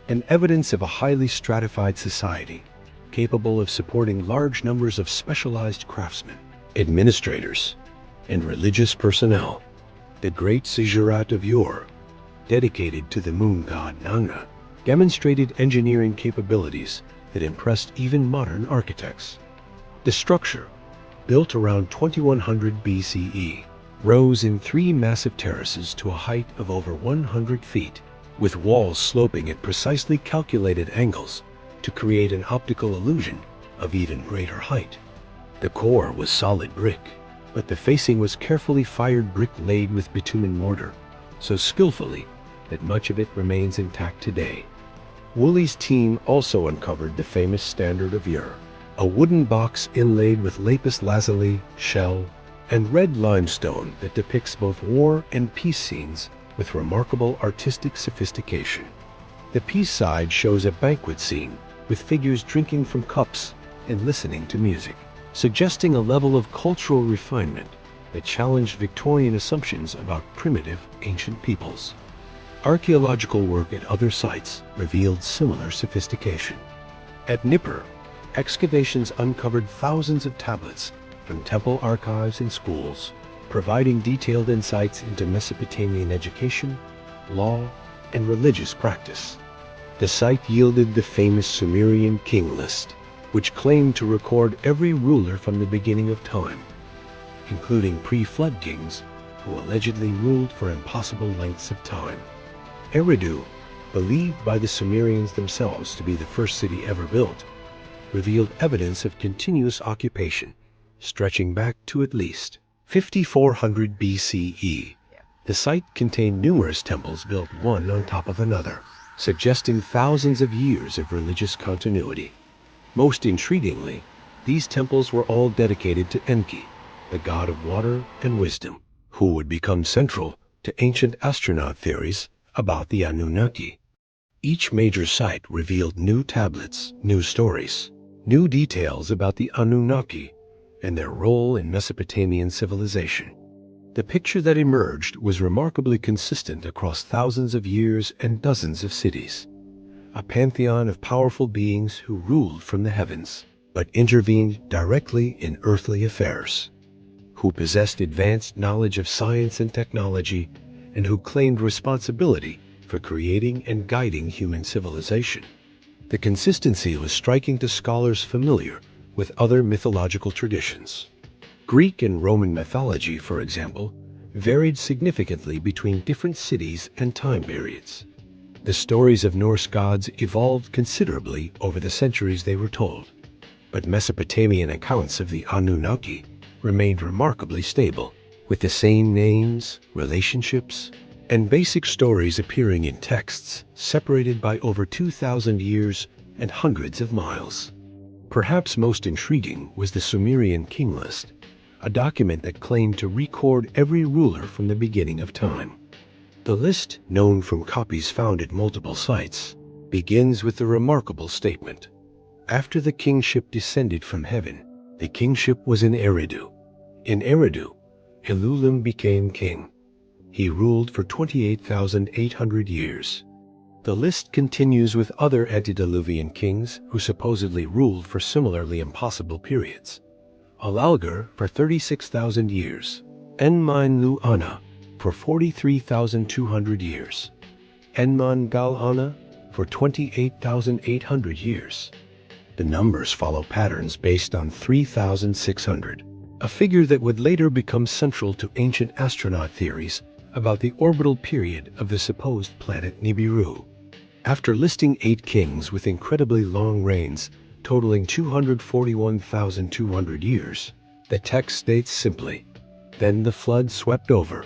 S1: and evidence of a highly stratified society capable of supporting large numbers of specialized craftsmen, administrators, and religious personnel. The great ziggurat of Ur, dedicated to the moon god Nanga, demonstrated engineering capabilities that impressed even modern architects. The structure, built around 2100 BCE, rose in 3 massive terraces to a height of over 100 feet, with walls sloping at precisely calculated angles to create an optical illusion of even greater height. The core was solid brick, but the facing was carefully fired brick laid with bitumen mortar, so skillfully that much of it remains intact today. Woolley's team also uncovered the famous Standard of Ur, a wooden box inlaid with lapis lazuli, shell, and red limestone that depicts both war and peace scenes with remarkable artistic sophistication. The peace side shows a banquet scene with figures drinking from cups and listening to music, suggesting a level of cultural refinement that challenged Victorian assumptions about primitive ancient peoples. Archaeological work at other sites revealed similar sophistication. At Nippur, excavations uncovered thousands of tablets from temple archives and schools, providing detailed insights into Mesopotamian education, law, and religious practice. The site yielded the famous Sumerian king list, which claimed to record every ruler from the beginning of time, including pre-flood kings who allegedly ruled for impossible lengths of time. Eridu, believed by the Sumerians themselves to be the first city ever built, revealed evidence of continuous occupation stretching back to at least 5400 BCE. The site contained numerous temples built one on top of another, suggesting thousands of years of religious continuity. Most intriguingly, these temples were all dedicated to Enki, the god of water and wisdom, who would become central to ancient astronaut theories about the Anunnaki. Each major site revealed new tablets, new stories, new details about the Anunnaki and their role in Mesopotamian civilization. The picture that emerged was remarkably consistent across thousands of years and dozens of cities. A pantheon of powerful beings who ruled from the heavens, but intervened directly in earthly affairs, who possessed advanced knowledge of science and technology, and who claimed responsibility for creating and guiding human civilization. The consistency was striking to scholars familiar with other mythological traditions. Greek and Roman mythology, for example, varied significantly between different cities and time periods. The stories of Norse gods evolved considerably over the centuries they were told, but Mesopotamian accounts of the Anunnaki remained remarkably stable, with the same names, relationships, and basic stories appearing in texts separated by over 2,000 years and hundreds of miles. Perhaps most intriguing was the Sumerian king list, a document that claimed to record every ruler from the beginning of time. The list, known from copies found at multiple sites, begins with the remarkable statement: after the kingship descended from heaven, the kingship was in Eridu. In Eridu, Elulim became king. He ruled for 28,800 years. The list continues with other antediluvian kings who supposedly ruled for similarly impossible periods. Alalgar for 36,000 years, Enman-Lu-Ana for 43,200 years, Enman-Gal-Ana for 28,800 years. The numbers follow patterns based on 3,600, a figure that would later become central to ancient astronaut theories about the orbital period of the supposed planet Nibiru. After listing 8 kings with incredibly long reigns totaling 241,200 years, The text states simply, "Then the flood swept over."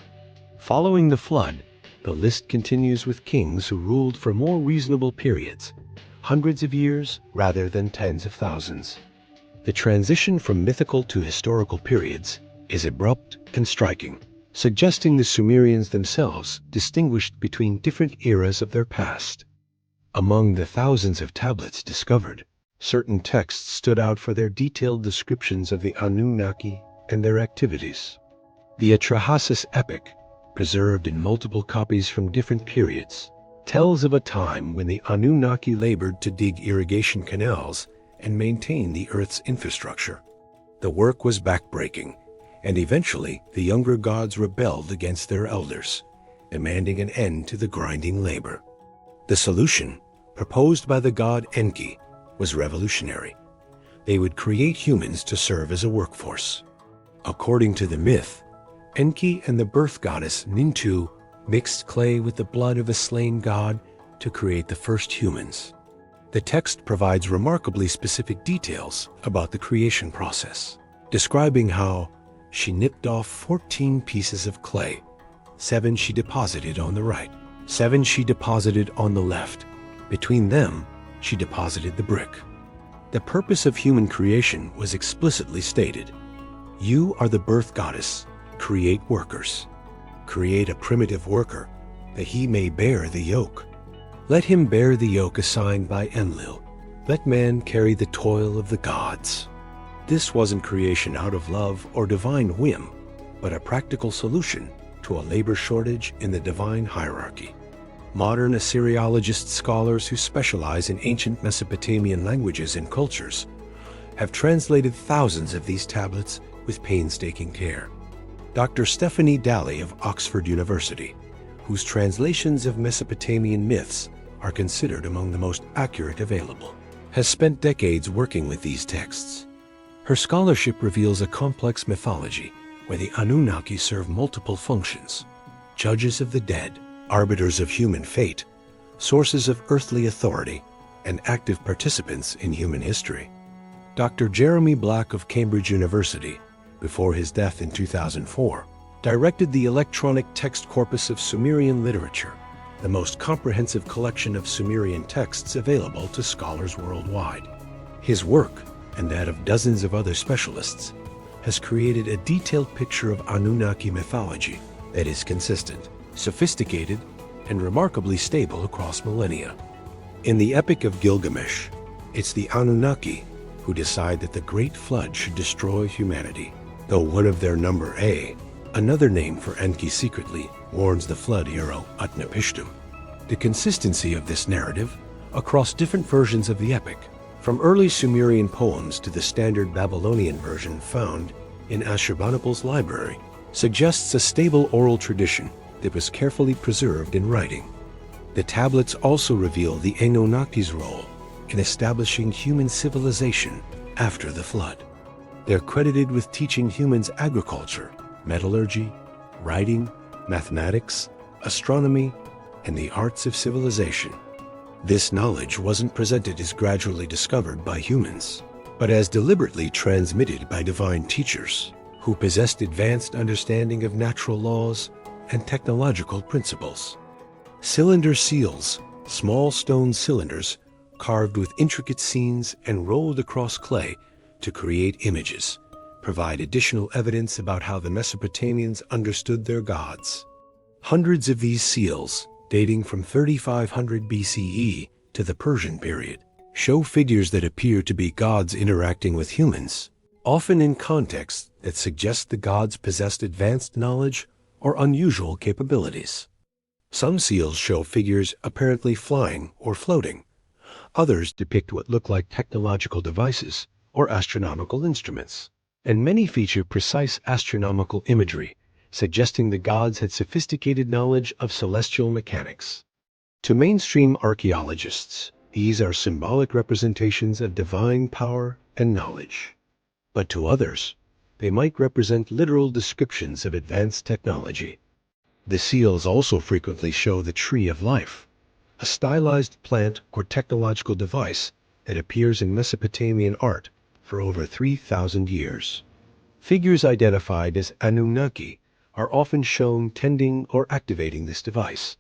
S1: Following the flood, the list continues with kings who ruled for more reasonable periods, hundreds of years rather than tens of thousands. The transition from mythical to historical periods is abrupt and striking, suggesting the Sumerians themselves distinguished between different eras of their past. Among the thousands of tablets discovered, certain texts stood out for their detailed descriptions of the Anunnaki and their activities. The Atrahasis epic, preserved in multiple copies from different periods, tells of a time when the Anunnaki labored to dig irrigation canals and maintain the Earth's infrastructure. The work was backbreaking, and eventually the younger gods rebelled against their elders, demanding an end to the grinding labor. The solution, proposed by the god Enki, was revolutionary. They would create humans to serve as a workforce. According to the myth, Enki and the birth goddess Nintu mixed clay with the blood of a slain god to create the first humans. The text provides remarkably specific details about the creation process, describing how she nipped off 14 pieces of clay. 7 she deposited on the right, 7 she deposited on the left. Between them, she deposited the brick. The purpose of human creation was explicitly stated. You are the birth goddess, create workers. Create a primitive worker, that he may bear the yoke. Let him bear the yoke assigned by Enlil. Let man carry the toil of the gods. This wasn't creation out of love or divine whim, but a practical solution to a labor shortage in the divine hierarchy. Modern Assyriologist scholars who specialize in ancient Mesopotamian languages and cultures have translated thousands of these tablets with painstaking care. Dr. Stephanie Daly of Oxford University, whose translations of Mesopotamian myths are considered among the most accurate available, has spent decades working with these texts. Her scholarship reveals a complex mythology where the Anunnaki serve multiple functions: judges of the dead, arbiters of human fate, sources of earthly authority, and active participants in human history. Dr. Jeremy Black of Cambridge University, before his death in 2004, directed the electronic text corpus of Sumerian literature, the most comprehensive collection of Sumerian texts available to scholars worldwide. His work, and that of dozens of other specialists, has created a detailed picture of Anunnaki mythology that is consistent, sophisticated, and remarkably stable across millennia. In the Epic of Gilgamesh, it's the Anunnaki who decide that the Great Flood should destroy humanity, though one of their number another name for Enki, secretly warns the flood hero Utnapishtim. The consistency of this narrative across different versions of the epic, from early Sumerian poems to the standard Babylonian version found in Ashurbanipal's library, suggests a stable oral tradition that was carefully preserved in writing. The tablets also reveal the Anunnaki's role in establishing human civilization after the flood. They're credited with teaching humans agriculture, metallurgy, writing, mathematics, astronomy, and the arts of civilization. This knowledge wasn't presented as gradually discovered by humans, but as deliberately transmitted by divine teachers who possessed advanced understanding of natural laws and technological principles. Cylinder seals, small stone cylinders carved with intricate scenes and rolled across clay to create images, provide additional evidence about how the Mesopotamians understood their gods. Hundreds of these seals, dating from 3500 BCE to the Persian period, show figures that appear to be gods interacting with humans, often in contexts that suggest the gods possessed advanced knowledge or unusual capabilities. Some seals show figures apparently flying or floating. Others depict what look like technological devices or astronomical instruments, and many feature precise astronomical imagery, suggesting the gods had sophisticated knowledge of celestial mechanics. To mainstream archaeologists, these are symbolic representations of divine power and knowledge. But to others, they might represent literal descriptions of advanced technology. The seals also frequently show the tree of life, a stylized plant or technological device that appears in Mesopotamian art for over 3,000 years. Figures identified as Anunnaki are often shown tending or activating this device,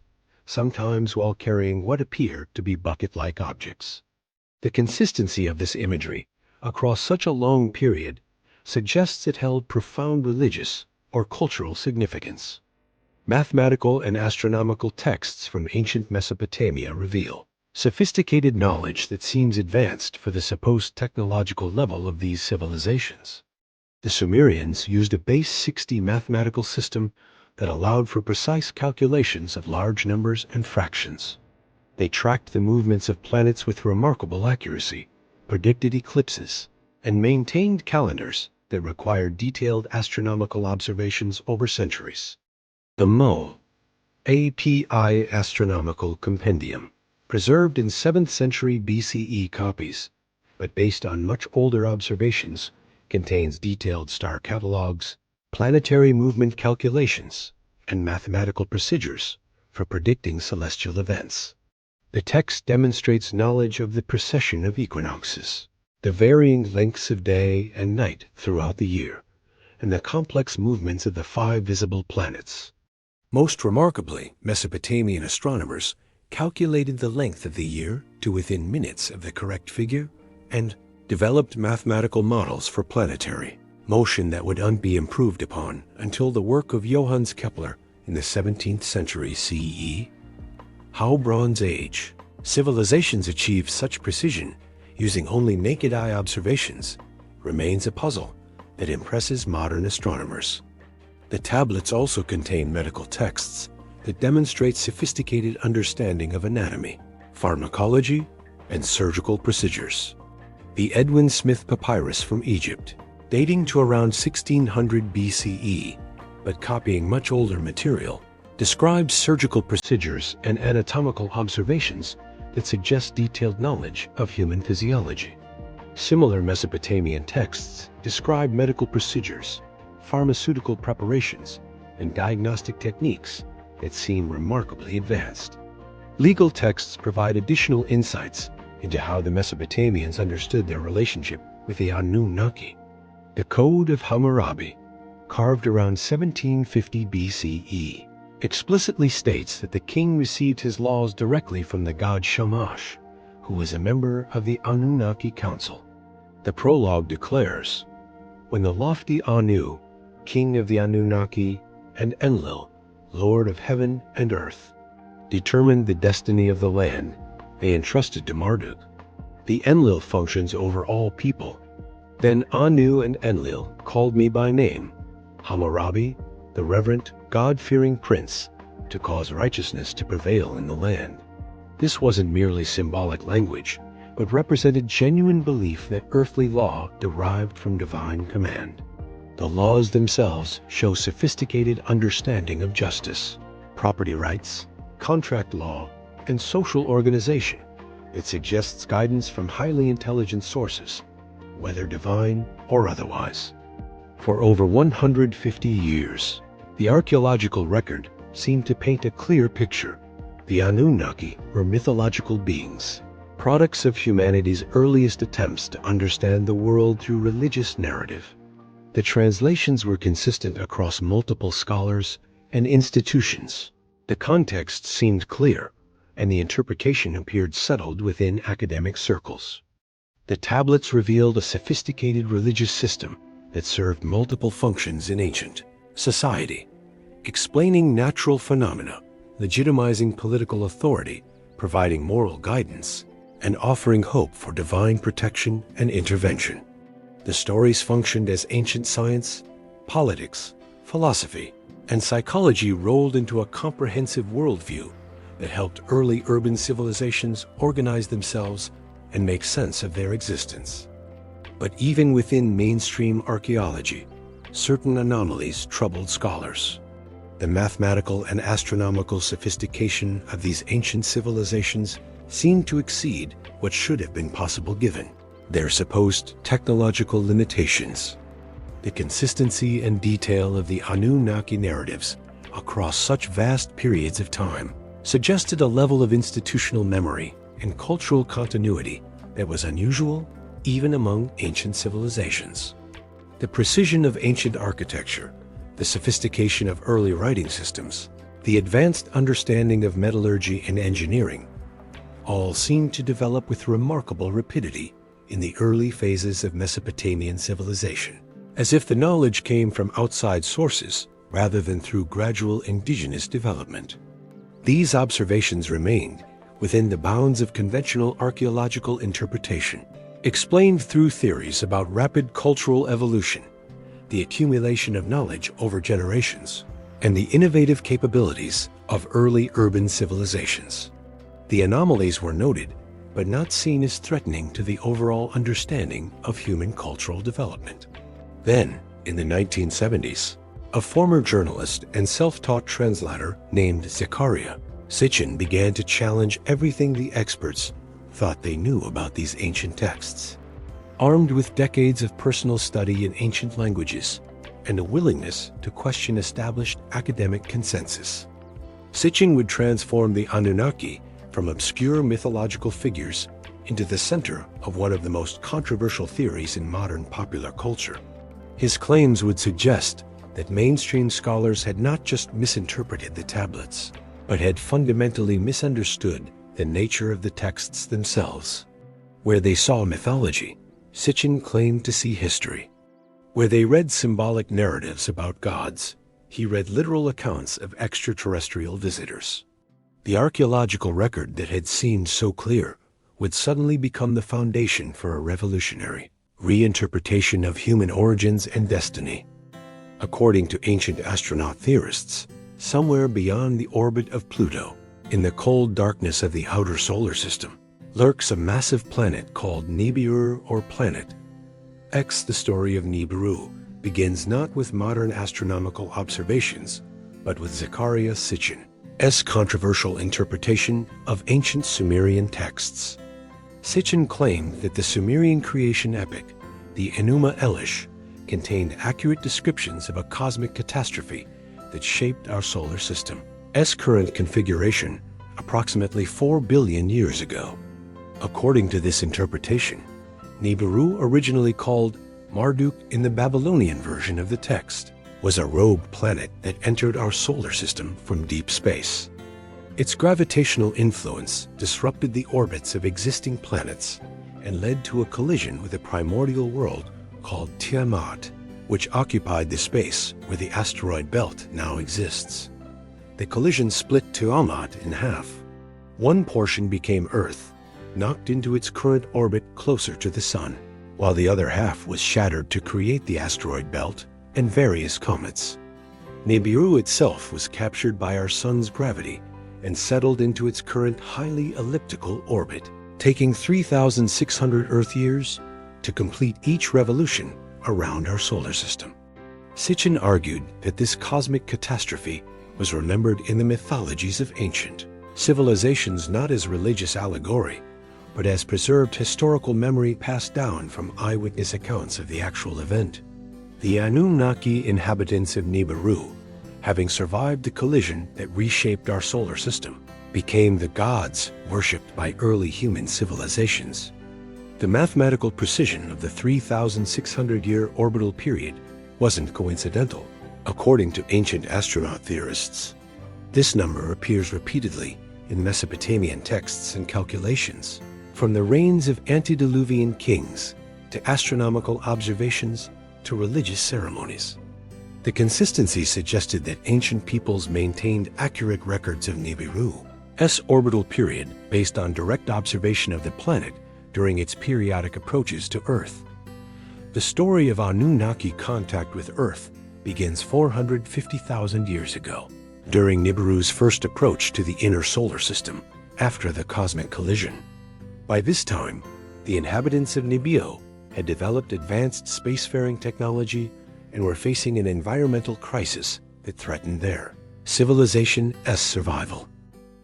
S1: sometimes while carrying what appear to be bucket-like objects. The consistency of this imagery across such a long period suggests it held profound religious or cultural significance. Mathematical and astronomical texts from ancient Mesopotamia reveal sophisticated knowledge that seems advanced for the supposed technological level of these civilizations. The Sumerians used a base 60 mathematical system that allowed for precise calculations of large numbers and fractions. They tracked the movements of planets with remarkable accuracy, predicted eclipses, and maintained calendars that required detailed astronomical observations over centuries. The Mo API Astronomical Compendium, preserved in 7th century BCE copies, but based on much older observations, contains detailed star catalogs, planetary movement calculations, and mathematical procedures for predicting celestial events. The text demonstrates knowledge of the precession of equinoxes, the varying lengths of day and night throughout the year, and the complex movements of the 5 visible planets. Most remarkably, Mesopotamian astronomers calculated the length of the year to within minutes of the correct figure and developed mathematical models for planetary motion that would not be improved upon until the work of Johannes Kepler in the 17th century CE. How Bronze Age civilizations achieved such precision using only naked eye observations remains a puzzle that impresses modern astronomers. The tablets also contain medical texts that demonstrate sophisticated understanding of anatomy, pharmacology, and surgical procedures. The Edwin Smith Papyrus from Egypt, dating to around 1600 BCE, but copying much older material, describes surgical procedures and anatomical observations that suggest detailed knowledge of human physiology. Similar Mesopotamian texts describe medical procedures, pharmaceutical preparations, and diagnostic techniques that seem remarkably advanced. Legal texts provide additional insights into how the Mesopotamians understood their relationship with the Anunnaki. The Code of Hammurabi, carved around 1750 BCE, explicitly states that the king received his laws directly from the god Shamash, who was a member of the Anunnaki Council. The prologue declares, "When the lofty Anu, king of the Anunnaki, and Enlil, lord of heaven and earth, determined the destiny of the land, they entrusted to Marduk. The Enlil functions over all people. Then Anu and Enlil called me by name, Hammurabi, the reverent, God-fearing prince, to cause righteousness to prevail in the land." This wasn't merely symbolic language, but represented genuine belief that earthly law derived from divine command. The laws themselves show sophisticated understanding of justice, property rights, contract law, and social organization. It suggests guidance from highly intelligent sources, whether divine or otherwise. For over 150 years, the archaeological record seemed to paint a clear picture. The Anunnaki were mythological beings, products of humanity's earliest attempts to understand the world through religious narrative. The translations were consistent across multiple scholars and institutions. The context seemed clear, and the interpretation appeared settled within academic circles. The tablets revealed a sophisticated religious system that served multiple functions in ancient society, explaining natural phenomena, legitimizing political authority, providing moral guidance, and offering hope for divine protection and intervention. The stories functioned as ancient science, politics, philosophy, and psychology rolled into a comprehensive worldview that helped early urban civilizations organize themselves and make sense of their existence. But even within mainstream archaeology, certain anomalies troubled scholars. The mathematical and astronomical sophistication of these ancient civilizations seemed to exceed what should have been possible given their supposed technological limitations. The consistency and detail of the Anunnaki narratives across such vast periods of time suggested a level of institutional memory and cultural continuity that was unusual even among ancient civilizations. The precision of ancient architecture, the sophistication of early writing systems, the advanced understanding of metallurgy and engineering, all seemed to develop with remarkable rapidity in the early phases of Mesopotamian civilization, as if the knowledge came from outside sources rather than through gradual indigenous development. These observations remained within the bounds of conventional archaeological interpretation, explained through theories about rapid cultural evolution, the accumulation of knowledge over generations, and the innovative capabilities of early urban civilizations. The anomalies were noted, but not seen as threatening to the overall understanding of human cultural development. Then, in the 1970s, a former journalist and self-taught translator named Zakaria Sitchin began to challenge everything the experts thought they knew about these ancient texts. Armed with decades of personal study in ancient languages and a willingness to question established academic consensus, Sitchin would transform the Anunnaki from obscure mythological figures into the center of one of the most controversial theories in modern popular culture. His claims would suggest that mainstream scholars had not just misinterpreted the tablets, but had fundamentally misunderstood the nature of the texts themselves. Where they saw mythology, Sitchin claimed to see history. Where they read symbolic narratives about gods, he read literal accounts of extraterrestrial visitors. The archaeological record that had seemed so clear would suddenly become the foundation for a revolutionary reinterpretation of human origins and destiny. According to ancient astronaut theorists, somewhere beyond the orbit of Pluto, in the cold darkness of the outer solar system, lurks a massive planet called Nibiru or Planet X. The story of Nibiru begins not with modern astronomical observations, but with Zakaria Sitchin's controversial interpretation of ancient Sumerian texts. Sitchin claimed that the Sumerian creation epic, the Enuma Elish, contained accurate descriptions of a cosmic catastrophe that shaped our solar system's current configuration approximately 4 billion years ago. According to this interpretation, Nibiru, originally called Marduk in the Babylonian version of the text, was a rogue planet that entered our solar system from deep space. Its gravitational influence disrupted the orbits of existing planets and led to a collision with a primordial world called Tiamat, which occupied the space where the asteroid belt now exists. The collision split Tiamat in half. One portion became Earth, knocked into its current orbit closer to the Sun, while the other half was shattered to create the asteroid belt and various comets. Nibiru itself was captured by our Sun's gravity and settled into its current highly elliptical orbit, taking 3,600 Earth years to complete each revolution around our solar system. Sitchin argued that this cosmic catastrophe was remembered in the mythologies of ancient civilizations not as religious allegory, but as preserved historical memory passed down from eyewitness accounts of the actual event. The Anunnaki inhabitants of Nibiru, having survived the collision that reshaped our solar system, became the gods worshipped by early human civilizations. The mathematical precision of the 3,600-year orbital period wasn't coincidental, according to ancient astronaut theorists. This number appears repeatedly in Mesopotamian texts and calculations, from the reigns of antediluvian kings to astronomical observations to religious ceremonies. The consistency suggested that ancient peoples maintained accurate records of Nibiru's orbital period based on direct observation of the planet during its periodic approaches to Earth. The story of Anunnaki contact with Earth begins 450,000 years ago, during Nibiru's first approach to the inner solar system after the cosmic collision. By this time, the inhabitants of Nibiru had developed advanced spacefaring technology and were facing an environmental crisis that threatened their civilization's survival.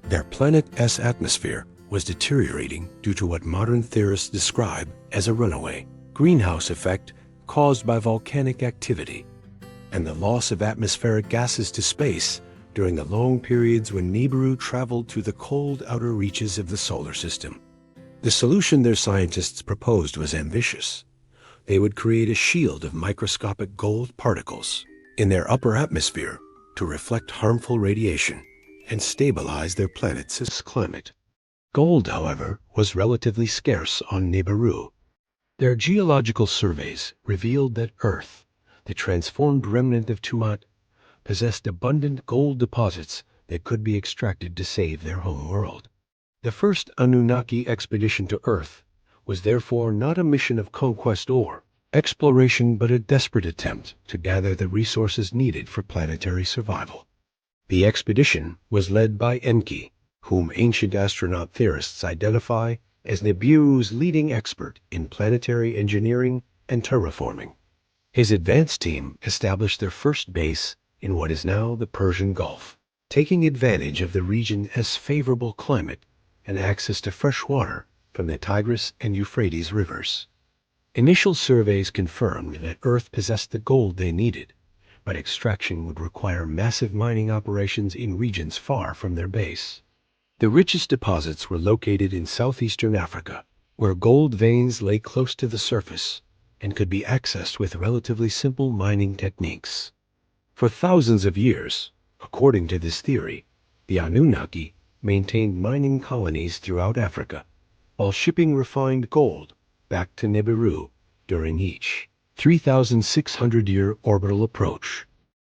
S1: Their planet's atmosphere was deteriorating due to what modern theorists describe as a runaway greenhouse effect caused by volcanic activity, and the loss of atmospheric gases to space during the long periods when Nibiru traveled through the cold outer reaches of the solar system. The solution their scientists proposed was ambitious: They would create a shield of microscopic gold particles in their upper atmosphere to reflect harmful radiation and stabilize their planet's climate. Gold, however, was relatively scarce on Nibiru. Their geological surveys revealed that Earth, the transformed remnant of Tuat, possessed abundant gold deposits that could be extracted to save their home world. The first Anunnaki expedition to Earth was therefore not a mission of conquest or exploration, but a desperate attempt to gather the resources needed for planetary survival. The expedition was led by Enki, whom ancient astronaut theorists identify as Nibiru's leading expert in planetary engineering and terraforming. His advanced team established their first base in what is now the Persian Gulf, taking advantage of the region's favorable climate and access to fresh water from the Tigris and Euphrates rivers. Initial surveys confirmed that Earth possessed the gold they needed, but extraction would require massive mining operations in regions far from their base. The richest deposits were located in southeastern Africa, where gold veins lay close to the surface and could be accessed with relatively simple mining techniques. For thousands of years, according to this theory, the Anunnaki maintained mining colonies throughout Africa, while shipping refined gold back to Nibiru during each 3,600-year orbital approach.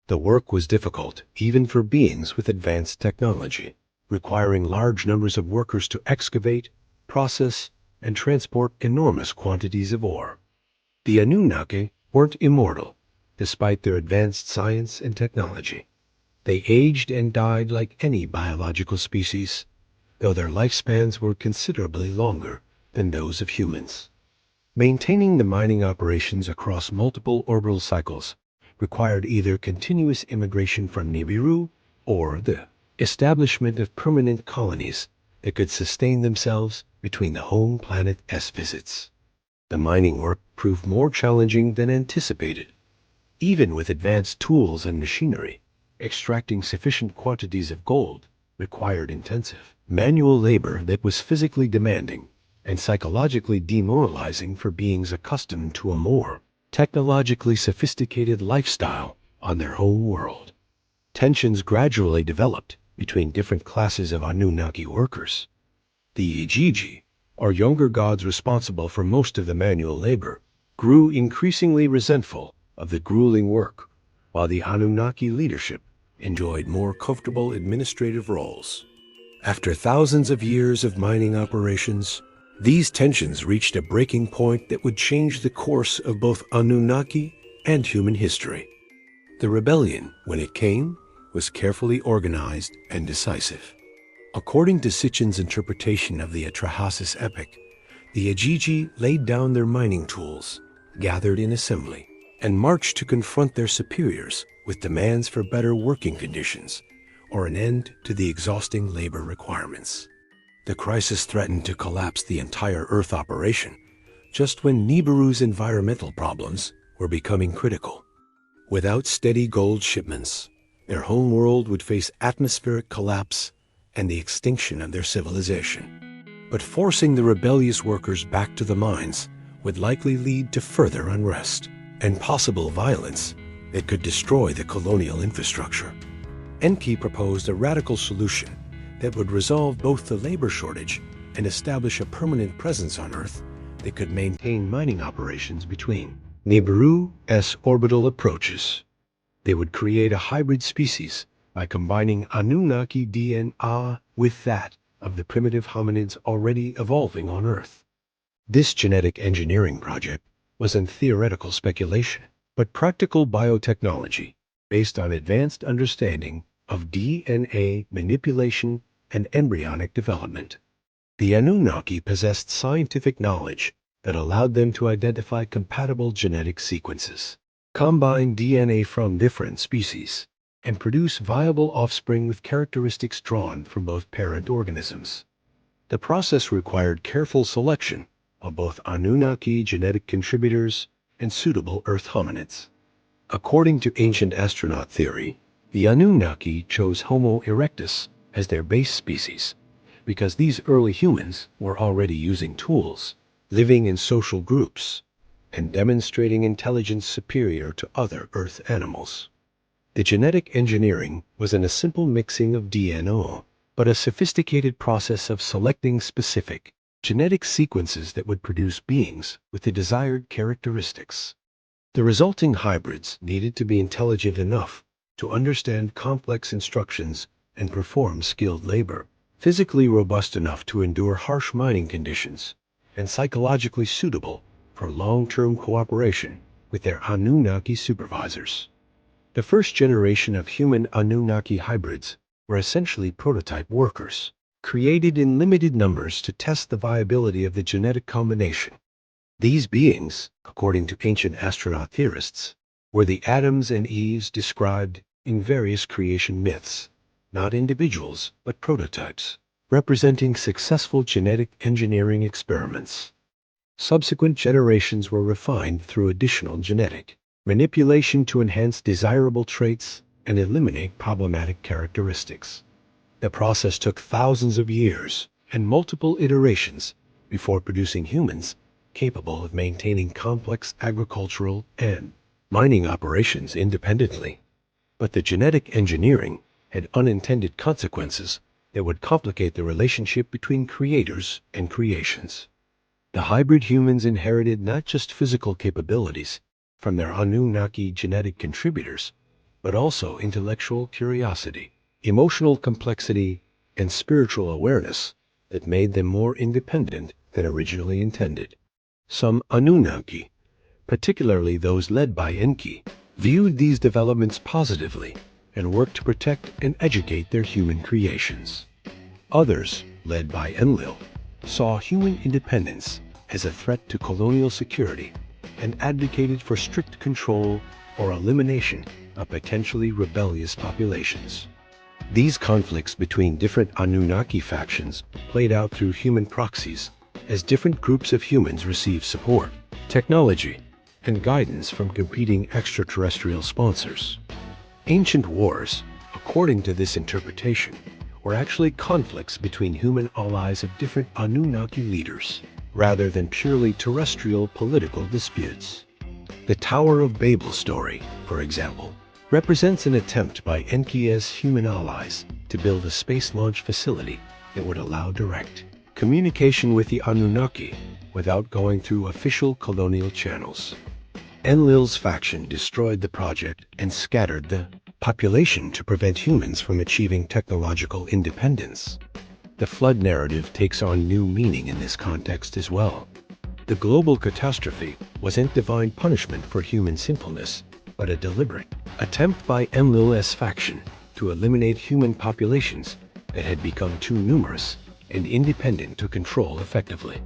S1: The work was difficult even for beings with advanced technology, requiring large numbers of workers to excavate, process, and transport enormous quantities of ore. The Anunnaki weren't immortal, despite their advanced science and technology. They aged and died like any biological species, though their lifespans were considerably longer than those of humans. Maintaining the mining operations across multiple orbital cycles required either continuous immigration from Nibiru or the establishment of permanent colonies that could sustain themselves between the home planet's visits. The mining work proved more challenging than anticipated. Even with advanced tools and machinery, extracting sufficient quantities of gold required intensive manual labor that was physically demanding and psychologically demoralizing for beings accustomed to a more technologically sophisticated lifestyle on their home world. Tensions gradually developed between different classes of Anunnaki workers. The Igigi, or younger gods responsible for most of the manual labor, grew increasingly resentful of the grueling work, while the Anunnaki leadership enjoyed more comfortable administrative roles. After thousands of years of mining operations, these tensions reached a breaking point that would change the course of both Anunnaki and human history. The rebellion, when it came, was carefully organized and decisive. According to Sitchin's interpretation of the Atrahasis epic, the Igigi laid down their mining tools, gathered in assembly, and marched to confront their superiors with demands for better working conditions or an end to the exhausting labor requirements. The crisis threatened to collapse the entire Earth operation just when Nibiru's environmental problems were becoming critical. Without steady gold shipments, their home world would face atmospheric collapse and the extinction of their civilization. But forcing the rebellious workers back to the mines would likely lead to further unrest and possible violence that could destroy the colonial infrastructure. Enki proposed a radical solution that would resolve both the labor shortage and establish a permanent presence on Earth that could maintain mining operations between Nibiru's orbital approaches. They would create a hybrid species by combining Anunnaki DNA with that of the primitive hominids already evolving on Earth. This genetic engineering project wasn't theoretical speculation, but practical biotechnology based on advanced understanding of DNA manipulation and embryonic development. The Anunnaki possessed scientific knowledge that allowed them to identify compatible genetic sequences, combine DNA from different species, and produce viable offspring with characteristics drawn from both parent organisms. The process required careful selection of both Anunnaki genetic contributors and suitable Earth hominids. According to ancient astronaut theory, the Anunnaki chose Homo erectus as their base species because these early humans were already using tools, living in social groups, and demonstrating intelligence superior to other Earth animals. The genetic engineering wasn't a simple mixing of DNA, but a sophisticated process of selecting specific genetic sequences that would produce beings with the desired characteristics. The resulting hybrids needed to be intelligent enough to understand complex instructions and perform skilled labor, physically robust enough to endure harsh mining conditions, and psychologically suitable for long-term cooperation with their Anunnaki supervisors. The first generation of human Anunnaki hybrids were essentially prototype workers, created in limited numbers to test the viability of the genetic combination. These beings, according to ancient astronaut theorists, were the Adams and Eves described in various creation myths, not individuals but prototypes, representing successful genetic engineering experiments. Subsequent generations were refined through additional genetic manipulation to enhance desirable traits and eliminate problematic characteristics. The process took thousands of years and multiple iterations before producing humans capable of maintaining complex agricultural and mining operations independently. But the genetic engineering had unintended consequences that would complicate the relationship between creators and creations. The hybrid humans inherited not just physical capabilities from their Anunnaki genetic contributors, but also intellectual curiosity, emotional complexity, and spiritual awareness that made them more independent than originally intended. Some Anunnaki, particularly those led by Enki, viewed these developments positively and worked to protect and educate their human creations. Others, led by Enlil, saw human independence as a threat to colonial security and advocated for strict control or elimination of potentially rebellious populations. These conflicts between different Anunnaki factions played out through human proxies as different groups of humans received support, technology, and guidance from competing extraterrestrial sponsors. Ancient wars, according to this interpretation, were actually conflicts between human allies of different Anunnaki leaders, rather than purely terrestrial political disputes. The Tower of Babel story, for example, represents an attempt by Enki's human allies to build a space launch facility that would allow direct communication with the Anunnaki without going through official colonial channels. Enlil's faction destroyed the project and scattered the population to prevent humans from achieving technological independence. The flood narrative takes on new meaning in this context as well. The global catastrophe wasn't divine punishment for human sinfulness, but a deliberate attempt by Enlil's faction to eliminate human populations that had become too numerous and independent to control effectively.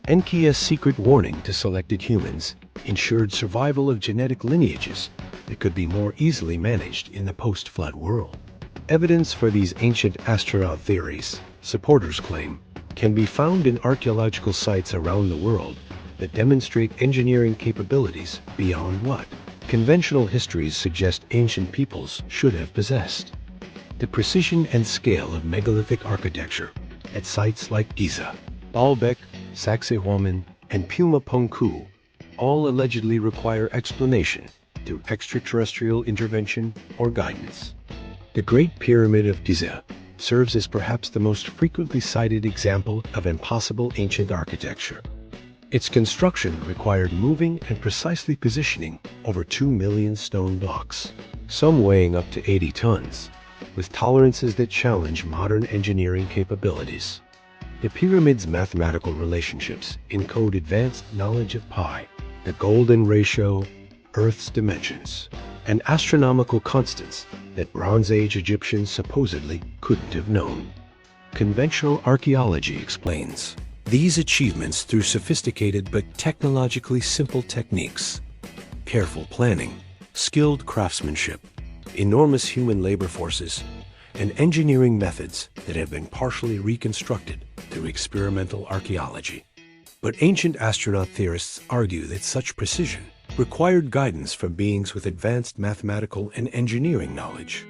S1: Enki's secret warning to selected humans ensured survival of genetic lineages that could be more easily managed in the post-flood world. Evidence for these ancient astronaut theories, supporters claim, can be found in archaeological sites around the world that demonstrate engineering capabilities beyond what conventional histories suggest ancient peoples should have possessed. The precision and scale of megalithic architecture at sites like Giza, Baalbek, Sacsayhuaman, and Puma Punku all allegedly require explanation through extraterrestrial intervention or guidance. The Great Pyramid of Giza serves as perhaps the most frequently cited example of impossible ancient architecture. Its construction required moving and precisely positioning over 2 million stone blocks, some weighing up to 80 tons, with tolerances that challenge modern engineering capabilities. The pyramid's mathematical relationships encode advanced knowledge of pi, the golden ratio, Earth's dimensions, and astronomical constants that Bronze Age Egyptians supposedly couldn't have known. Conventional archaeology explains these achievements through sophisticated but technologically simple techniques: careful planning, skilled craftsmanship, enormous human labor forces, and engineering methods that have been partially reconstructed through experimental archaeology. But ancient astronaut theorists argue that such precision required guidance from beings with advanced mathematical and engineering knowledge.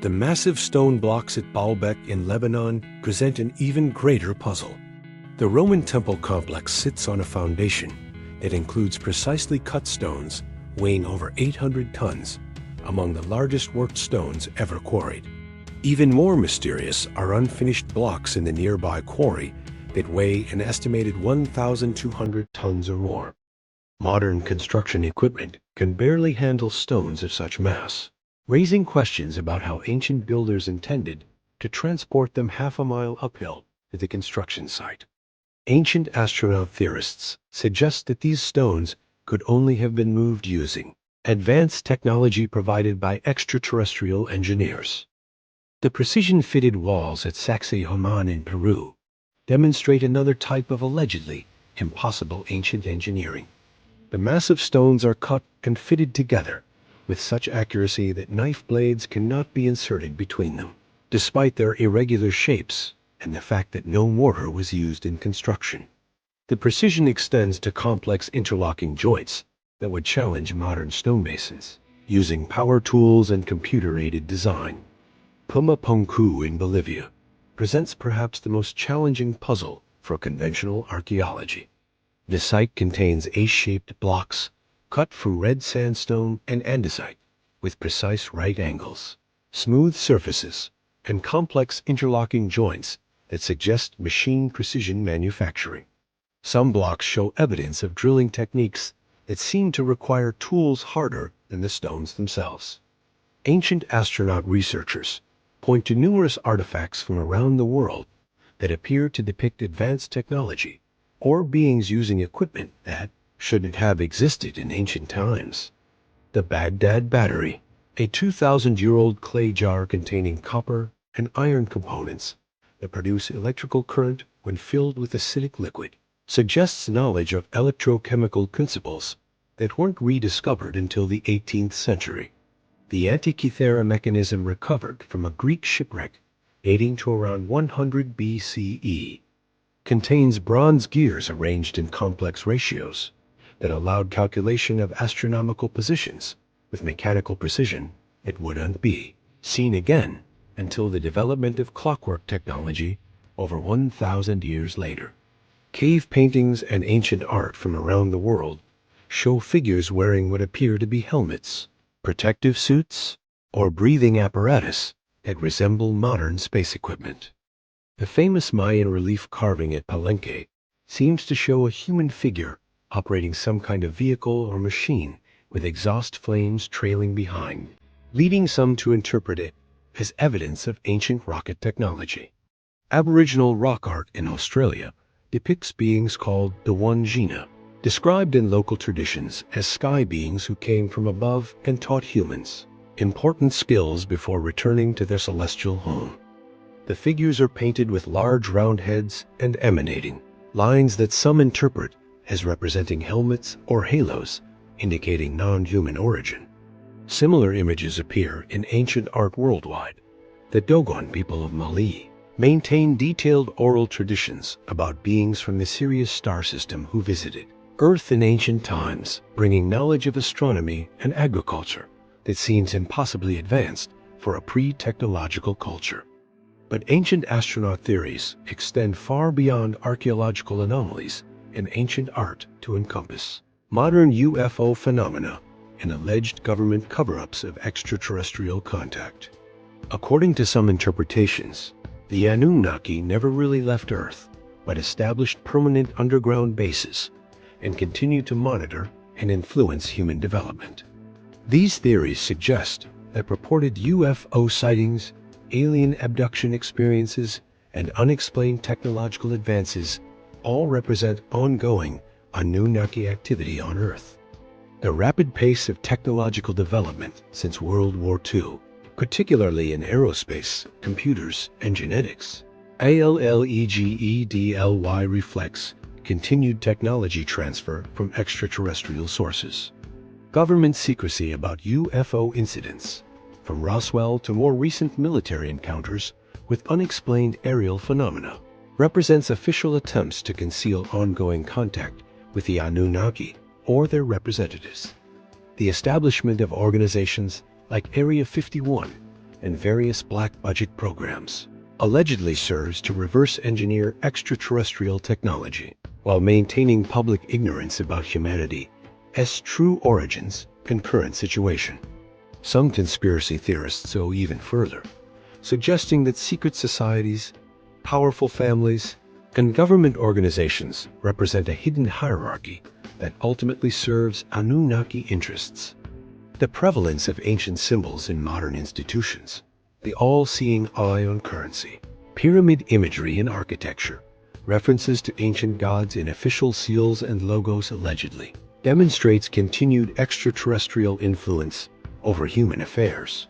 S1: The massive stone blocks at Baalbek in Lebanon present an even greater puzzle. The Roman temple complex sits on a foundation It includes precisely cut stones weighing over 800 tons, among the largest worked stones ever quarried. Even more mysterious are unfinished blocks in the nearby quarry that weigh an estimated 1,200 tons or more. Modern construction equipment can barely handle stones of such mass, raising questions about how ancient builders intended to transport them half a mile uphill to the construction site. Ancient astronaut theorists suggest that these stones could only have been moved using advanced technology provided by extraterrestrial engineers. The precision-fitted walls at Sacsayhuaman in Peru demonstrate another type of allegedly impossible ancient engineering. The massive stones are cut and fitted together with such accuracy that knife blades cannot be inserted between them, despite their irregular shapes and the fact that no mortar was used in construction. The precision extends to complex interlocking joints that would challenge modern stonemasons, using power tools and computer-aided design. Pumapunku in Bolivia presents perhaps the most challenging puzzle for conventional archaeology. The site contains ace-shaped blocks cut from red sandstone and andesite with precise right angles, smooth surfaces, and complex interlocking joints that suggest machine precision manufacturing. Some blocks show evidence of drilling techniques that seem to require tools harder than the stones themselves. Ancient astronaut researchers point to numerous artifacts from around the world that appear to depict advanced technology or beings using equipment that shouldn't have existed in ancient times. The Baghdad Battery, a 2,000-year-old clay jar containing copper and iron components that produce electrical current when filled with acidic liquid, suggests knowledge of electrochemical principles that weren't rediscovered until the 18th century. The Antikythera mechanism recovered from a Greek shipwreck dating to around 100 BCE contains bronze gears arranged in complex ratios that allowed calculation of astronomical positions with mechanical precision it wouldn't be seen again until the development of clockwork technology over 1,000 years later. Cave paintings and ancient art from around the world show figures wearing what appear to be helmets, protective suits, or breathing apparatus that resemble modern space equipment. The famous Mayan relief carving at Palenque seems to show a human figure operating some kind of vehicle or machine with exhaust flames trailing behind, leading some to interpret it as evidence of ancient rocket technology. Aboriginal rock art in Australia depicts beings called the Wandjina, described in local traditions as sky beings who came from above and taught humans important skills before returning to their celestial home. The figures are painted with large round heads and emanating lines that some interpret as representing helmets or halos, indicating non-human origin. Similar images appear in ancient art worldwide. The Dogon people of Mali maintain detailed oral traditions about beings from the Sirius star system who visited Earth in ancient times, bringing knowledge of astronomy and agriculture that seems impossibly advanced for a pre-technological culture. But ancient astronaut theories extend far beyond archaeological anomalies in ancient art to encompass modern UFO phenomena and alleged government cover-ups of extraterrestrial contact. According to some interpretations, the Anunnaki never really left Earth, but established permanent underground bases and continue to monitor and influence human development. These theories suggest that purported UFO sightings, alien abduction experiences, and unexplained technological advances all represent ongoing Anunnaki activity on Earth. The rapid pace of technological development since World War II, particularly in aerospace, computers, and genetics, ALLEGEDLY reflects continued technology transfer from extraterrestrial sources. Government secrecy about UFO incidents, from Roswell to more recent military encounters with unexplained aerial phenomena, represents official attempts to conceal ongoing contact with the Anunnaki or their representatives. The establishment of organizations like Area 51 and various black budget programs allegedly serves to reverse engineer extraterrestrial technology, while maintaining public ignorance about humanity's true origins and current situation. Some conspiracy theorists go even further, suggesting that secret societies, powerful families, and government organizations represent a hidden hierarchy that ultimately serves Anunnaki interests. The prevalence of ancient symbols in modern institutions, the all-seeing eye on currency, pyramid imagery in architecture, references to ancient gods in official seals and logos allegedly, demonstrates continued extraterrestrial influence over human affairs.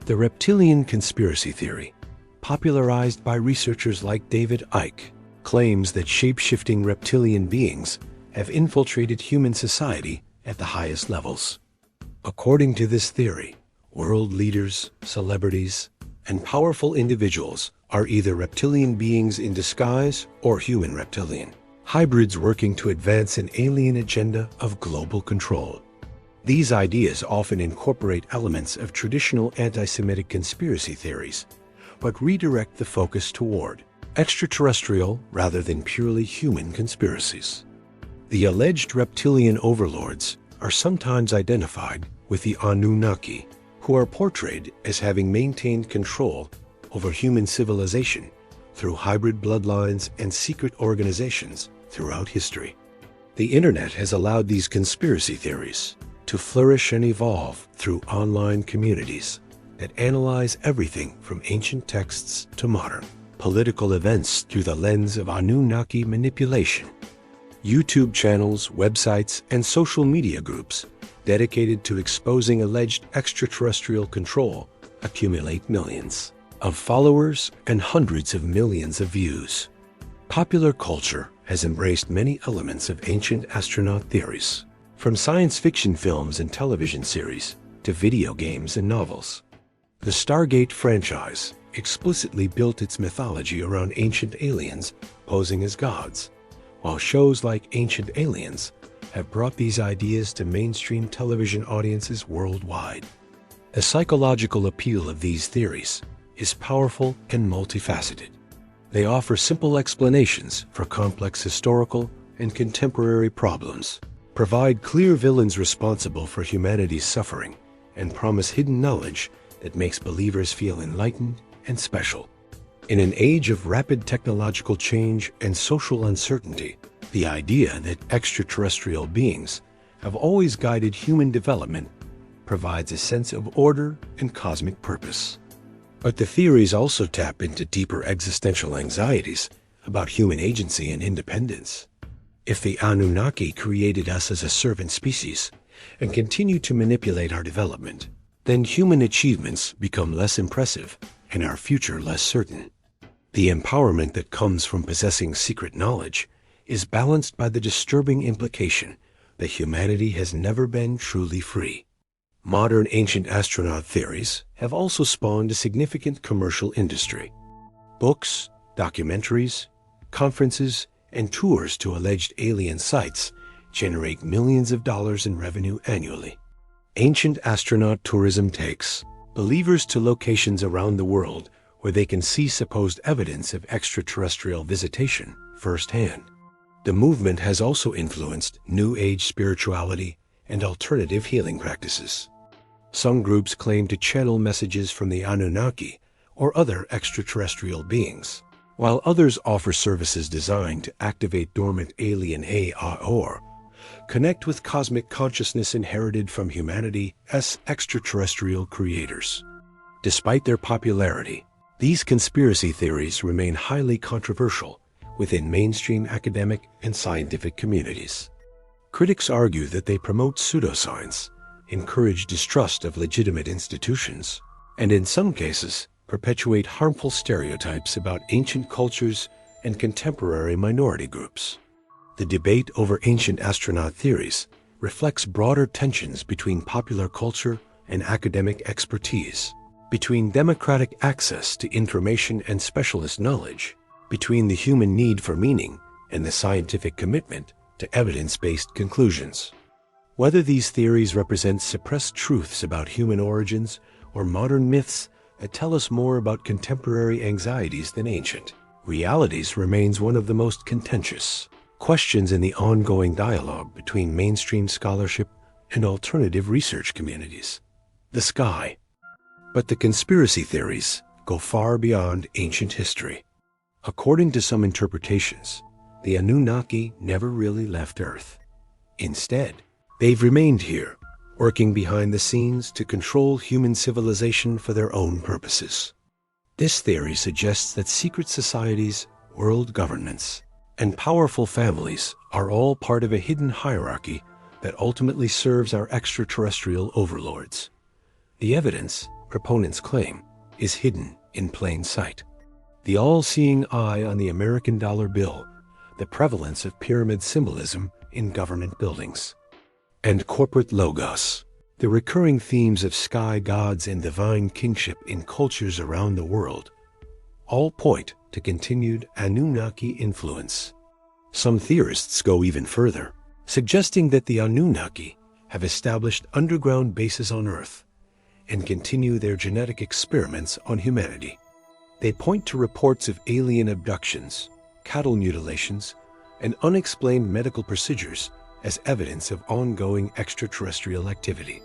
S1: The reptilian conspiracy theory, popularized by researchers like David Icke, claims that shape-shifting reptilian beings have infiltrated human society at the highest levels. According to this theory, world leaders, celebrities, and powerful individuals are either reptilian beings in disguise or human reptilian hybrids working to advance an alien agenda of global control. These ideas often incorporate elements of traditional anti-Semitic conspiracy theories, but redirect the focus toward extraterrestrial rather than purely human conspiracies. The alleged reptilian overlords are sometimes identified with the Anunnaki, who are portrayed as having maintained control over human civilization through hybrid bloodlines and secret organizations throughout history. The internet has allowed these conspiracy theories to flourish and evolve through online communities that analyze everything from ancient texts to modern political events through the lens of Anunnaki manipulation. YouTube channels, websites, and social media groups dedicated to exposing alleged extraterrestrial control accumulate millions of followers and hundreds of millions of views. Popular culture has embraced many elements of ancient astronaut theories, from science fiction films and television series to video games and novels. The Stargate franchise explicitly built its mythology around ancient aliens posing as gods, while shows like Ancient Aliens have brought these ideas to mainstream television audiences worldwide. The psychological appeal of these theories is powerful and multifaceted. They offer simple explanations for complex historical and contemporary problems, provide clear villains responsible for humanity's suffering, and promise hidden knowledge that makes believers feel enlightened and special. In an age of rapid technological change and social uncertainty, the idea that extraterrestrial beings have always guided human development provides a sense of order and cosmic purpose. But the theories also tap into deeper existential anxieties about human agency and independence. If the Anunnaki created us as a servant species and continue to manipulate our development, then human achievements become less impressive and our future less certain. The empowerment that comes from possessing secret knowledge is balanced by the disturbing implication that humanity has never been truly free. Modern ancient astronaut theories have also spawned a significant commercial industry. Books, documentaries, conferences, and tours to alleged alien sites generate millions of dollars in revenue annually. Ancient astronaut tourism takes believers to locations around the world where they can see supposed evidence of extraterrestrial visitation firsthand. The movement has also influenced New Age spirituality and alternative healing practices. Some groups claim to channel messages from the Anunnaki or other extraterrestrial beings, while others offer services designed to activate dormant alien or connect with cosmic consciousness inherited from humanity's extraterrestrial creators. Despite their popularity, these conspiracy theories remain highly controversial within mainstream academic and scientific communities. Critics argue that they promote pseudoscience, encourage distrust of legitimate institutions, and in some cases, perpetuate harmful stereotypes about ancient cultures and contemporary minority groups. The debate over ancient astronaut theories reflects broader tensions between popular culture and academic expertise, between democratic access to information and specialist knowledge, between the human need for meaning and the scientific commitment to evidence-based conclusions. Whether these theories represent suppressed truths about human origins or modern myths that tell us more about contemporary anxieties than ancient realities remains one of the most contentious. questions in the ongoing dialogue between mainstream scholarship and alternative research communities. The sky. But the conspiracy theories go far beyond ancient history. According to some interpretations, the Anunnaki never really left Earth. Instead, they've remained here, working behind the scenes to control human civilization for their own purposes. This theory suggests that secret societies, world governments, and powerful families are all part of a hidden hierarchy that ultimately serves our extraterrestrial overlords. The evidence, proponents claim, is hidden in plain sight. The all-seeing eye on the American dollar bill, the prevalence of pyramid symbolism in government buildings, and corporate logos, the recurring themes of sky gods and divine kingship in cultures around the world, all point to continued Anunnaki influence. Some theorists go even further, suggesting that the Anunnaki have established underground bases on Earth and continue their genetic experiments on humanity. They point to reports of alien abductions, cattle mutilations, and unexplained medical procedures as evidence of ongoing extraterrestrial activity.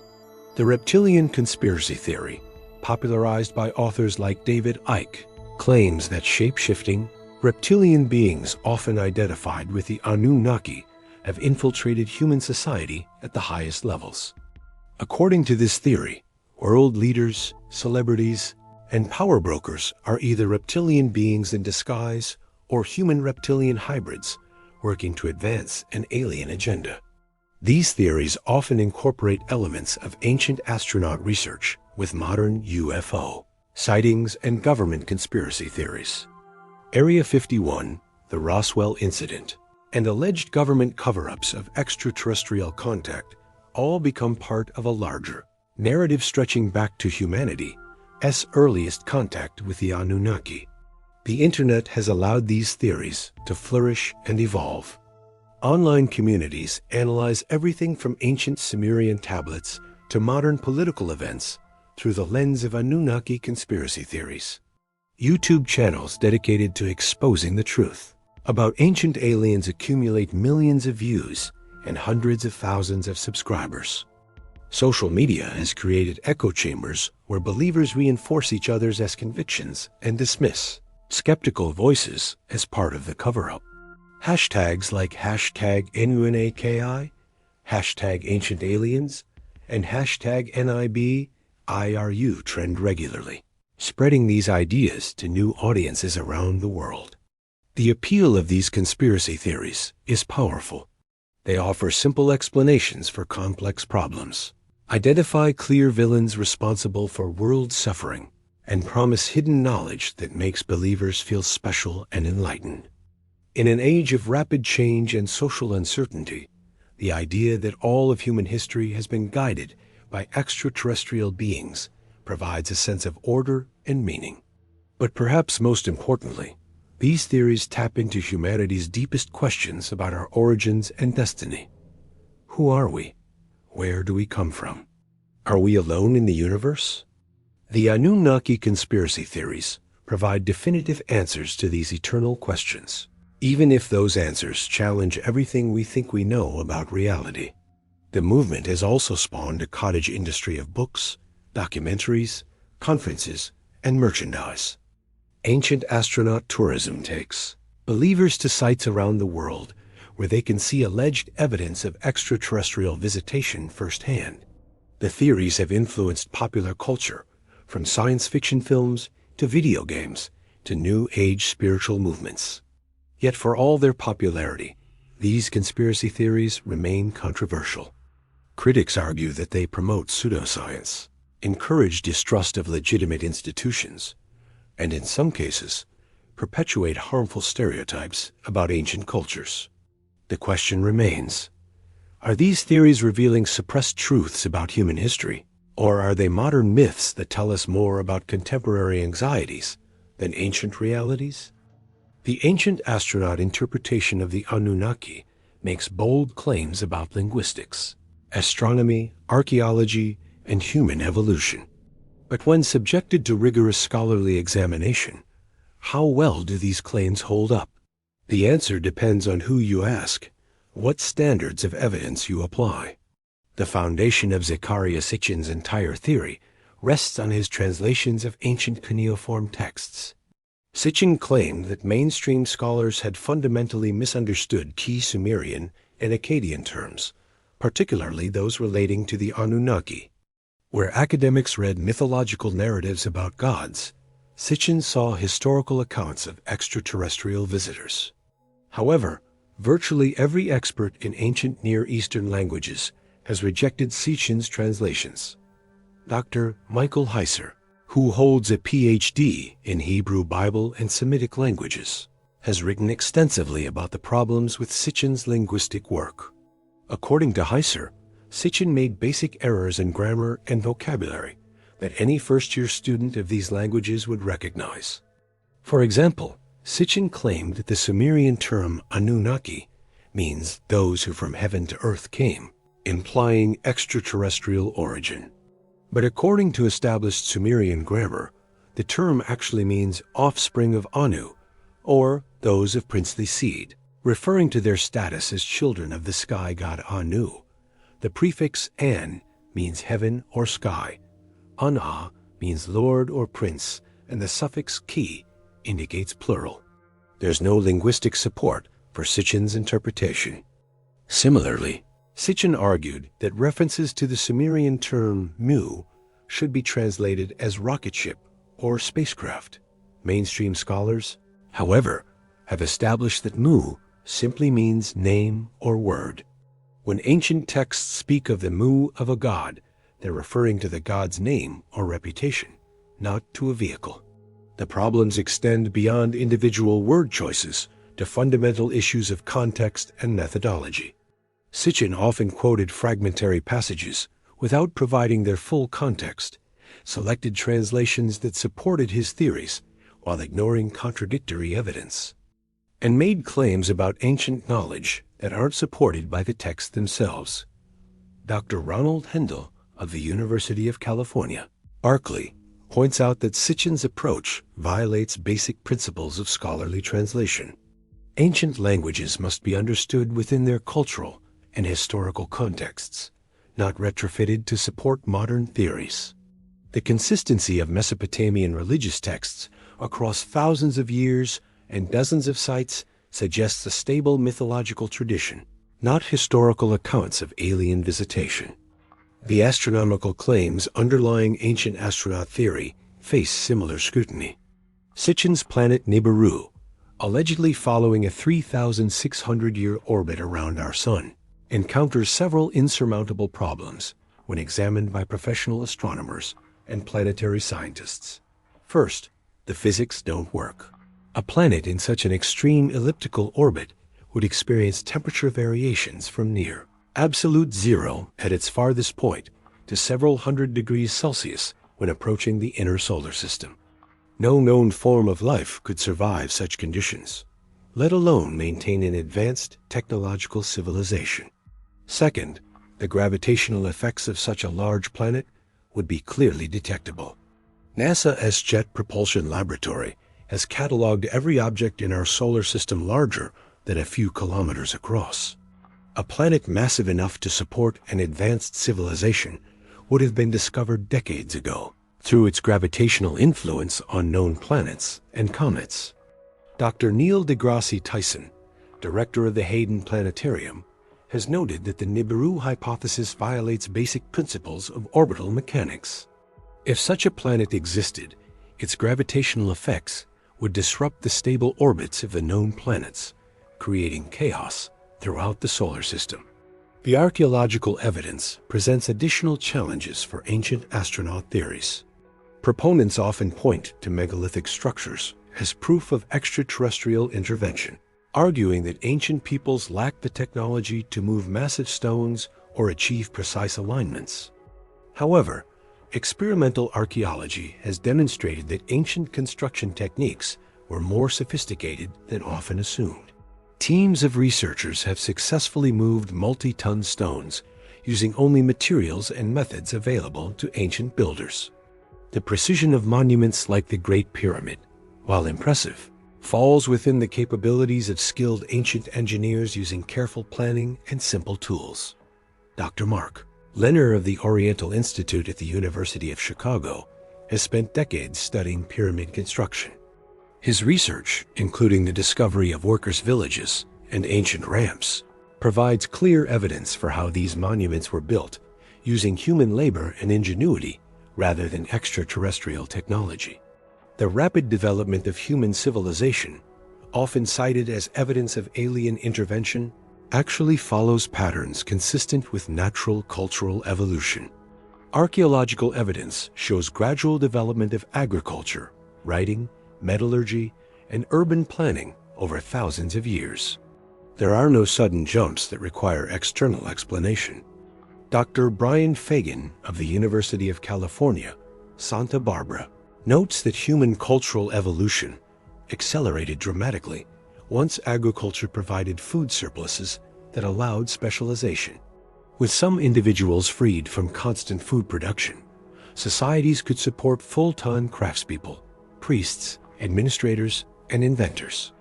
S1: The reptilian conspiracy theory, popularized by authors like David Icke, claims that shape-shifting, reptilian beings often identified with the Anunnaki have infiltrated human society at the highest levels. According to this theory, world leaders, celebrities, and power brokers are either reptilian beings in disguise or human-reptilian hybrids working to advance an alien agenda. These theories often incorporate elements of ancient astronaut research with modern UFO sightings and government conspiracy theories. Area 51, the Roswell incident, and alleged government cover-ups of extraterrestrial contact all become part of a larger narrative stretching back to humanity's earliest contact with the Anunnaki. The internet has allowed these theories to flourish and evolve. Online communities analyze everything from ancient Sumerian tablets to modern political events through the lens of Anunnaki conspiracy theories. YouTube channels dedicated to exposing the truth about ancient aliens accumulate millions of views and hundreds of thousands of subscribers. Social media has created echo chambers where believers reinforce each other's convictions and dismiss skeptical voices as part of the cover-up. Hashtags like hashtag #NUNAKI, hashtag Ancient Aliens, and hashtag NIBIRU trend regularly, spreading these ideas to new audiences around the world. The appeal of these conspiracy theories is powerful. They offer simple explanations for complex problems, identify clear villains responsible for world suffering, and promise hidden knowledge that makes believers feel special and enlightened. In an age of rapid change and social uncertainty, the idea that all of human history has been guided by extraterrestrial beings provides a sense of order and meaning. But perhaps most importantly, these theories tap into humanity's deepest questions about our origins and destiny. Who are we? Where do we come from? Are we alone in the universe? The Anunnaki conspiracy theories provide definitive answers to these eternal questions, even if those answers challenge everything we think we know about reality. The movement has also spawned a cottage industry of books, documentaries, conferences, and merchandise. Ancient astronaut tourism takes believers to sites around the world where they can see alleged evidence of extraterrestrial visitation firsthand. The theories have influenced popular culture, from science fiction films to video games to New Age spiritual movements. Yet for all their popularity, these conspiracy theories remain controversial. Critics argue that they promote pseudoscience, encourage distrust of legitimate institutions, and in some cases, perpetuate harmful stereotypes about ancient cultures. The question remains, are these theories revealing suppressed truths about human history, or are they modern myths that tell us more about contemporary anxieties than ancient realities? The ancient astronaut interpretation of the Anunnaki makes bold claims about linguistics, astronomy, archaeology, and human evolution. But when subjected to rigorous scholarly examination, how well do these claims hold up? The answer depends on who you ask, what standards of evidence you apply. The foundation of Zecharia Sitchin's entire theory rests on his translations of ancient cuneiform texts. Sitchin claimed that mainstream scholars had fundamentally misunderstood key Sumerian and Akkadian terms, particularly those relating to the Anunnaki. Where academics read mythological narratives about gods, Sitchin saw historical accounts of extraterrestrial visitors. However, virtually every expert in ancient Near Eastern languages has rejected Sitchin's translations. Dr. Michael Heiser, who holds a Ph.D. in Hebrew Bible and Semitic languages, has written extensively about the problems with Sitchin's linguistic work. According to Heiser, Sitchin made basic errors in grammar and vocabulary that any first-year student of these languages would recognize. For example, Sitchin claimed that the Sumerian term Anunnaki means those who from heaven to earth came, implying extraterrestrial origin. But according to established Sumerian grammar, the term actually means offspring of Anu, or those of princely seed, referring to their status as children of the sky god Anu. The prefix an means heaven or sky, Ana means lord or prince, and the suffix ki indicates plural. There's no linguistic support for Sitchin's interpretation. Similarly, Sitchin argued that references to the Sumerian term mu should be translated as rocket ship or spacecraft. Mainstream scholars, however, have established that mu simply means name or word. When ancient texts speak of the mu of a god, they're referring to the god's name or reputation, not to a vehicle. The problems extend beyond individual word choices to fundamental issues of context and methodology. Sitchin often quoted fragmentary passages without providing their full context, selected translations that supported his theories while ignoring contradictory evidence, and made claims about ancient knowledge that aren't supported by the texts themselves. Dr. Ronald Hendel of the University of California, Berkeley, points out that Sitchin's approach violates basic principles of scholarly translation. Ancient languages must be understood within their cultural and historical contexts, not retrofitted to support modern theories. The consistency of Mesopotamian religious texts across thousands of years and dozens of sites suggests a stable mythological tradition, not historical accounts of alien visitation. The astronomical claims underlying ancient astronaut theory face similar scrutiny. Sitchin's planet Nibiru, allegedly following a 3,600-year orbit around our Sun, encounters several insurmountable problems when examined by professional astronomers and planetary scientists. First, the physics don't work. A planet in such an extreme elliptical orbit would experience temperature variations from near absolute zero at its farthest point to several hundred degrees Celsius when approaching the inner solar system. No known form of life could survive such conditions, let alone maintain an advanced technological civilization. Second, the gravitational effects of such a large planet would be clearly detectable. NASA's Jet Propulsion Laboratory has cataloged every object in our solar system larger than a few kilometers across. A planet massive enough to support an advanced civilization would have been discovered decades ago through its gravitational influence on known planets and comets. Dr. Neil deGrasse Tyson, director of the Hayden Planetarium, has noted that the Nibiru hypothesis violates basic principles of orbital mechanics. If such a planet existed, its gravitational effects would disrupt the stable orbits of the known planets, creating chaos throughout the solar system. The archaeological evidence presents additional challenges for ancient astronaut theories. Proponents often point to megalithic structures as proof of extraterrestrial intervention, arguing that ancient peoples lacked the technology to move massive stones or achieve precise alignments. However, experimental archaeology has demonstrated that ancient construction techniques were more sophisticated than often assumed. Teams of researchers have successfully moved multi-ton stones using only materials and methods available to ancient builders. The precision of monuments like the Great Pyramid, while impressive, falls within the capabilities of skilled ancient engineers using careful planning and simple tools. Dr. Mark Lehner of the Oriental Institute at the University of Chicago has spent decades studying pyramid construction. His research, including the discovery of workers' villages and ancient ramps, provides clear evidence for how these monuments were built using human labor and ingenuity rather than extraterrestrial technology. The rapid development of human civilization, often cited as evidence of alien intervention, actually follows patterns consistent with natural cultural evolution. Archaeological evidence shows gradual development of agriculture, writing, metallurgy, and urban planning over thousands of years. There are no sudden jumps that require external explanation. Dr. Brian Fagan of the University of California, Santa Barbara, notes that human cultural evolution accelerated dramatically once agriculture provided food surpluses that allowed specialization. With some individuals freed from constant food production, societies could support full-time craftspeople, priests, administrators, and inventors.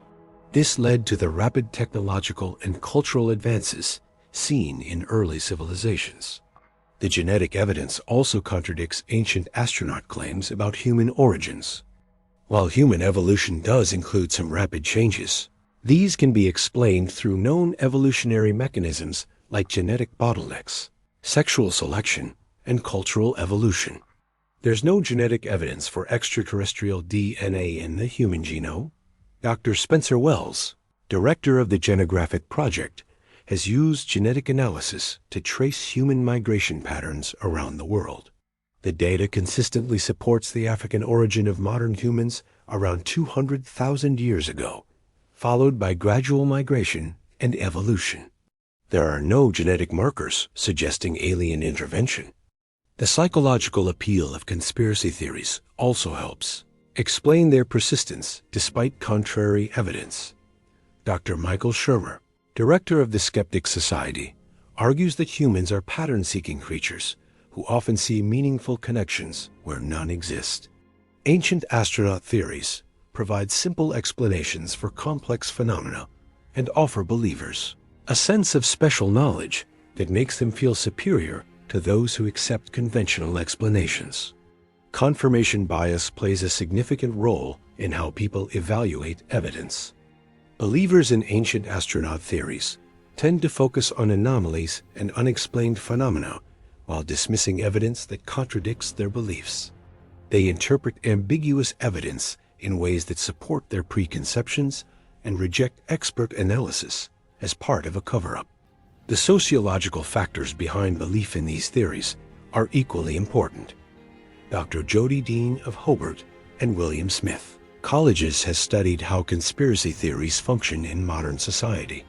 S1: This led to the rapid technological and cultural advances seen in early civilizations. The genetic evidence also contradicts ancient astronaut claims about human origins. While human evolution does include some rapid changes, these can be explained through known evolutionary mechanisms like genetic bottlenecks, sexual selection, and cultural evolution. There's no genetic evidence for extraterrestrial DNA in the human genome. Dr. Spencer Wells, director of the Genographic Project, has used genetic analysis to trace human migration patterns around the world. The data consistently supports the African origin of modern humans around 200,000 years ago, followed by gradual migration and evolution. There are no genetic markers suggesting alien intervention. The psychological appeal of conspiracy theories also helps explain their persistence despite contrary evidence. Dr. Michael Shermer, director of the Skeptic Society, argues that humans are pattern-seeking creatures who often see meaningful connections where none exist. Ancient astronaut theories provide simple explanations for complex phenomena and offer believers a sense of special knowledge that makes them feel superior to those who accept conventional explanations. Confirmation bias plays a significant role in how people evaluate evidence. Believers in ancient astronaut theories tend to focus on anomalies and unexplained phenomena while dismissing evidence that contradicts their beliefs. They interpret ambiguous evidence in ways that support their preconceptions and reject expert analysis as part of a cover-up. The sociological factors behind belief in these theories are equally important. Dr. Jody Dean of Hobart and William Smith Colleges has studied how conspiracy theories function in modern society.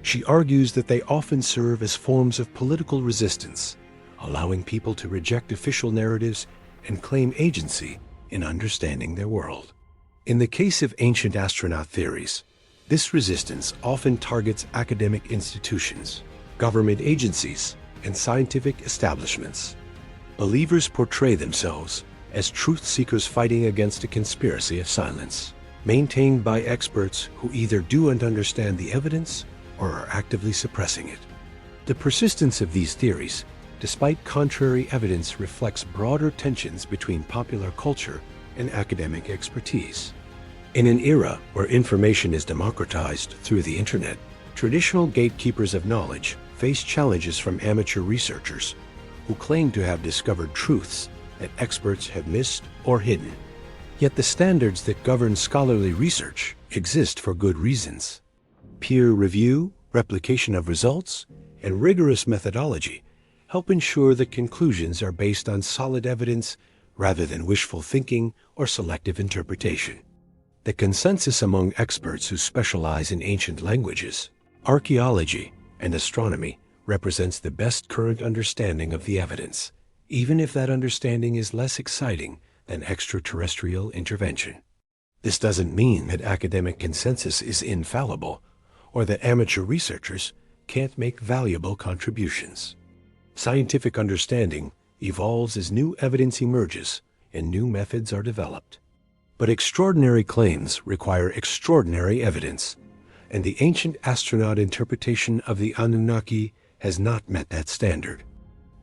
S1: She argues that they often serve as forms of political resistance, allowing people to reject official narratives and claim agency in understanding their world. In the case of ancient astronaut theories, this resistance often targets academic institutions, government agencies, and scientific establishments. Believers portray themselves as truth seekers fighting against a conspiracy of silence, maintained by experts who either don't understand the evidence or are actively suppressing it. The persistence of these theories, despite contrary evidence, reflects broader tensions between popular culture and academic expertise. In an era where information is democratized through the internet, traditional gatekeepers of knowledge face challenges from amateur researchers who claim to have discovered truths that experts have missed or hidden. Yet the standards that govern scholarly research exist for good reasons. Peer review, replication of results, and rigorous methodology help ensure that conclusions are based on solid evidence rather than wishful thinking or selective interpretation. The consensus among experts who specialize in ancient languages, archaeology, and astronomy represents the best current understanding of the evidence, even if that understanding is less exciting than extraterrestrial intervention. This doesn't mean that academic consensus is infallible, or that amateur researchers can't make valuable contributions. Scientific understanding evolves as new evidence emerges and new methods are developed. But extraordinary claims require extraordinary evidence, and the ancient astronaut interpretation of the Anunnaki has not met that standard.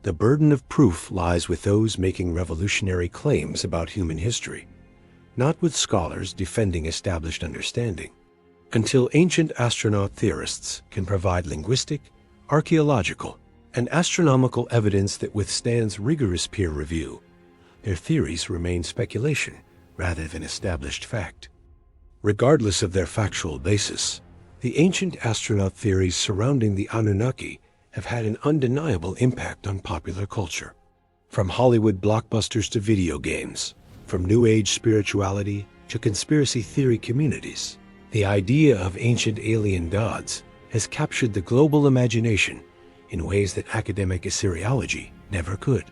S1: The burden of proof lies with those making revolutionary claims about human history, not with scholars defending established understanding. Until ancient astronaut theorists can provide linguistic, archaeological, and astronomical evidence that withstands rigorous peer review, their theories remain speculation rather than established fact. Regardless of their factual basis, the ancient astronaut theories surrounding the Anunnaki have had an undeniable impact on popular culture. From Hollywood blockbusters to video games, from New Age spirituality to conspiracy theory communities, the idea of ancient alien gods has captured the global imagination in ways that academic Assyriology never could.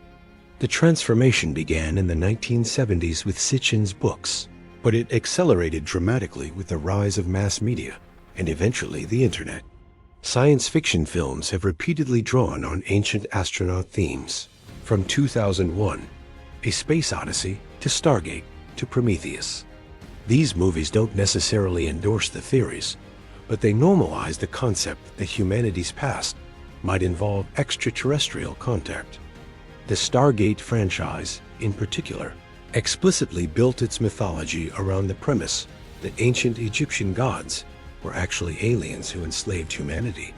S1: The transformation began in the 1970s with Sitchin's books, but it accelerated dramatically with the rise of mass media and eventually the internet. Science fiction films have repeatedly drawn on ancient astronaut themes, from 2001, A Space Odyssey, to Stargate, to Prometheus. These movies don't necessarily endorse the theories, but they normalize the concept that humanity's past might involve extraterrestrial contact. The Stargate franchise, in particular, explicitly built its mythology around the premise that ancient Egyptian gods were actually aliens who enslaved humanity.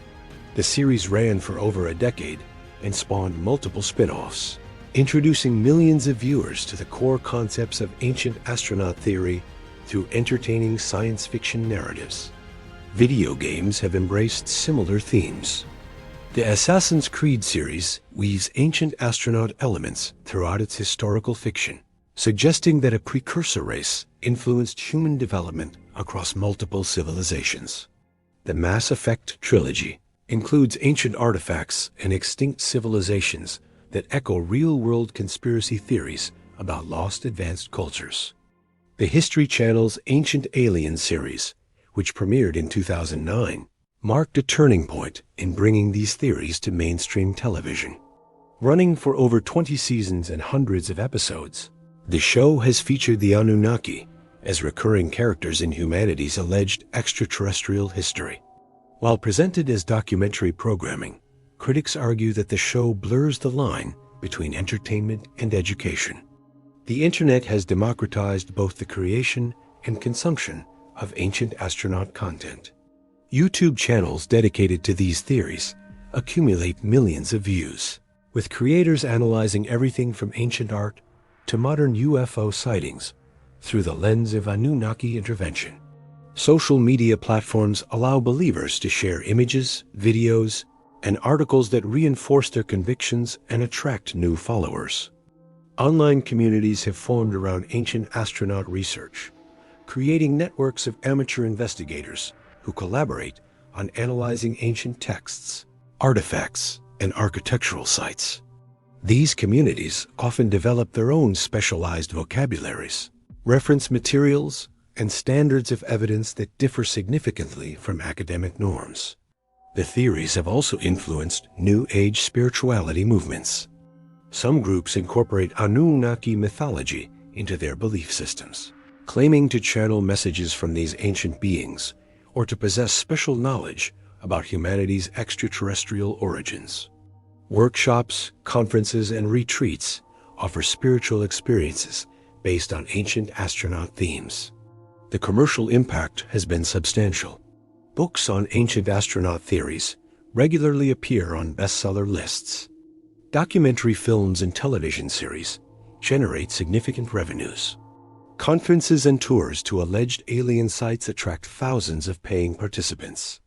S1: The series ran for over a decade and spawned multiple spin-offs, introducing millions of viewers to the core concepts of ancient astronaut theory through entertaining science fiction narratives. Video games have embraced similar themes. The Assassin's Creed series weaves ancient astronaut elements throughout its historical fiction, suggesting that a precursor race influenced human development across multiple civilizations. The Mass Effect trilogy includes ancient artifacts and extinct civilizations that echo real-world conspiracy theories about lost advanced cultures. The History Channel's Ancient Aliens series, which premiered in 2009, marked a turning point in bringing these theories to mainstream television. Running for over 20 seasons and hundreds of episodes, the show has featured the Anunnaki as recurring characters in humanity's alleged extraterrestrial history. While presented as documentary programming, critics argue that the show blurs the line between entertainment and education. The internet has democratized both the creation and consumption of ancient astronaut content. YouTube channels dedicated to these theories accumulate millions of views, with creators analyzing everything from ancient art to modern UFO sightings through the lens of Anunnaki intervention. Social media platforms allow believers to share images, videos, and articles that reinforce their convictions and attract new followers. Online communities have formed around ancient astronaut research, creating networks of amateur investigators who collaborate on analyzing ancient texts, artifacts, and architectural sites. These communities often develop their own specialized vocabularies, reference materials, and standards of evidence that differ significantly from academic norms. The theories have also influenced New Age spirituality movements. Some groups incorporate Anunnaki mythology into their belief systems, claiming to channel messages from these ancient beings or to possess special knowledge about humanity's extraterrestrial origins. Workshops, conferences, and retreats offer spiritual experiences based on ancient astronaut themes. The commercial impact has been substantial. Books on ancient astronaut theories regularly appear on bestseller lists. Documentary films and television series generate significant revenues. Conferences and tours to alleged alien sites attract thousands of paying participants.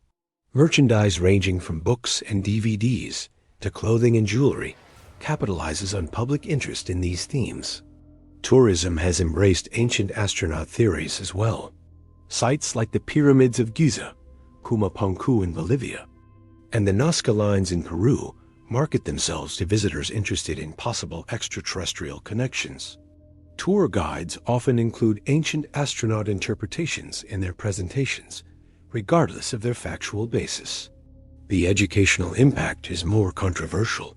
S1: Merchandise ranging from books and DVDs to clothing and jewelry capitalizes on public interest in these themes. Tourism has embraced ancient astronaut theories as well. Sites like the Pyramids of Giza, Pumapunku in Bolivia, and the Nazca Lines in Peru market themselves to visitors interested in possible extraterrestrial connections. Tour guides often include ancient astronaut interpretations in their presentations, regardless of their factual basis. The educational impact is more controversial.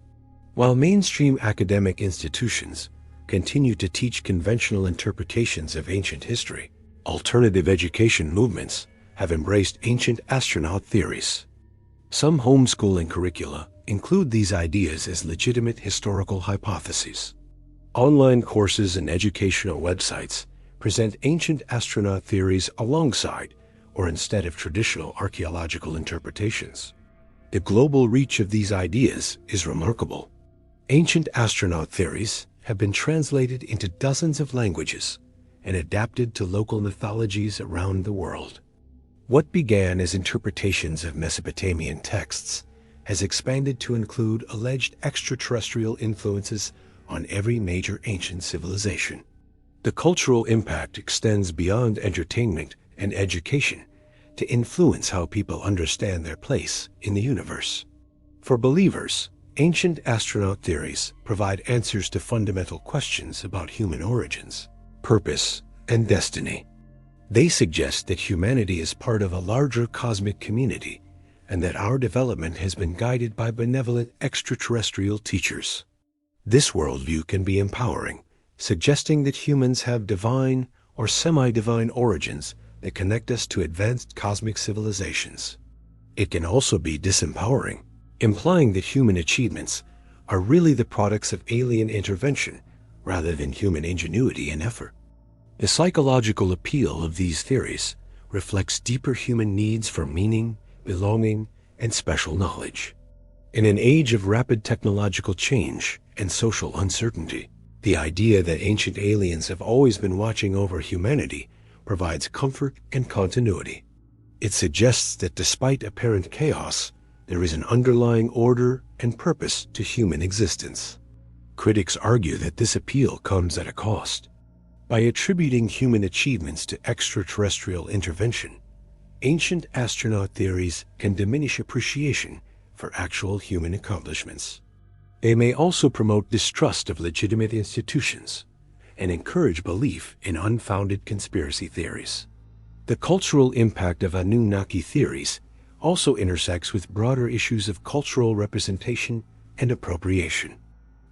S1: While mainstream academic institutions continue to teach conventional interpretations of ancient history. Alternative education movements have embraced ancient astronaut theories. Some homeschooling curricula include these ideas as legitimate historical hypotheses. Online courses and educational websites present ancient astronaut theories alongside or instead of traditional archaeological interpretations. The global reach of these ideas is remarkable. Ancient astronaut theories have been translated into dozens of languages and adapted to local mythologies around the world. What began as interpretations of Mesopotamian texts has expanded to include alleged extraterrestrial influences on every major ancient civilization. The cultural impact extends beyond entertainment and education to influence how people understand their place in the universe. For believers, ancient astronaut theories provide answers to fundamental questions about human origins, purpose, and destiny. They suggest that humanity is part of a larger cosmic community and that our development has been guided by benevolent extraterrestrial teachers. This worldview can be empowering, suggesting that humans have divine or semi-divine origins that connect us to advanced cosmic civilizations. It can also be disempowering, implying that human achievements are really the products of alien intervention rather than human ingenuity and effort. The psychological appeal of these theories reflects deeper human needs for meaning, belonging, and special knowledge. In an age of rapid technological change and social uncertainty, the idea that ancient aliens have always been watching over humanity provides comfort and continuity. It suggests that despite apparent chaos, there is an underlying order and purpose to human existence. Critics argue that this appeal comes at a cost. By attributing human achievements to extraterrestrial intervention, ancient astronaut theories can diminish appreciation for actual human accomplishments. They may also promote distrust of legitimate institutions and encourage belief in unfounded conspiracy theories. The cultural impact of Anunnaki theories also intersects with broader issues of cultural representation and appropriation.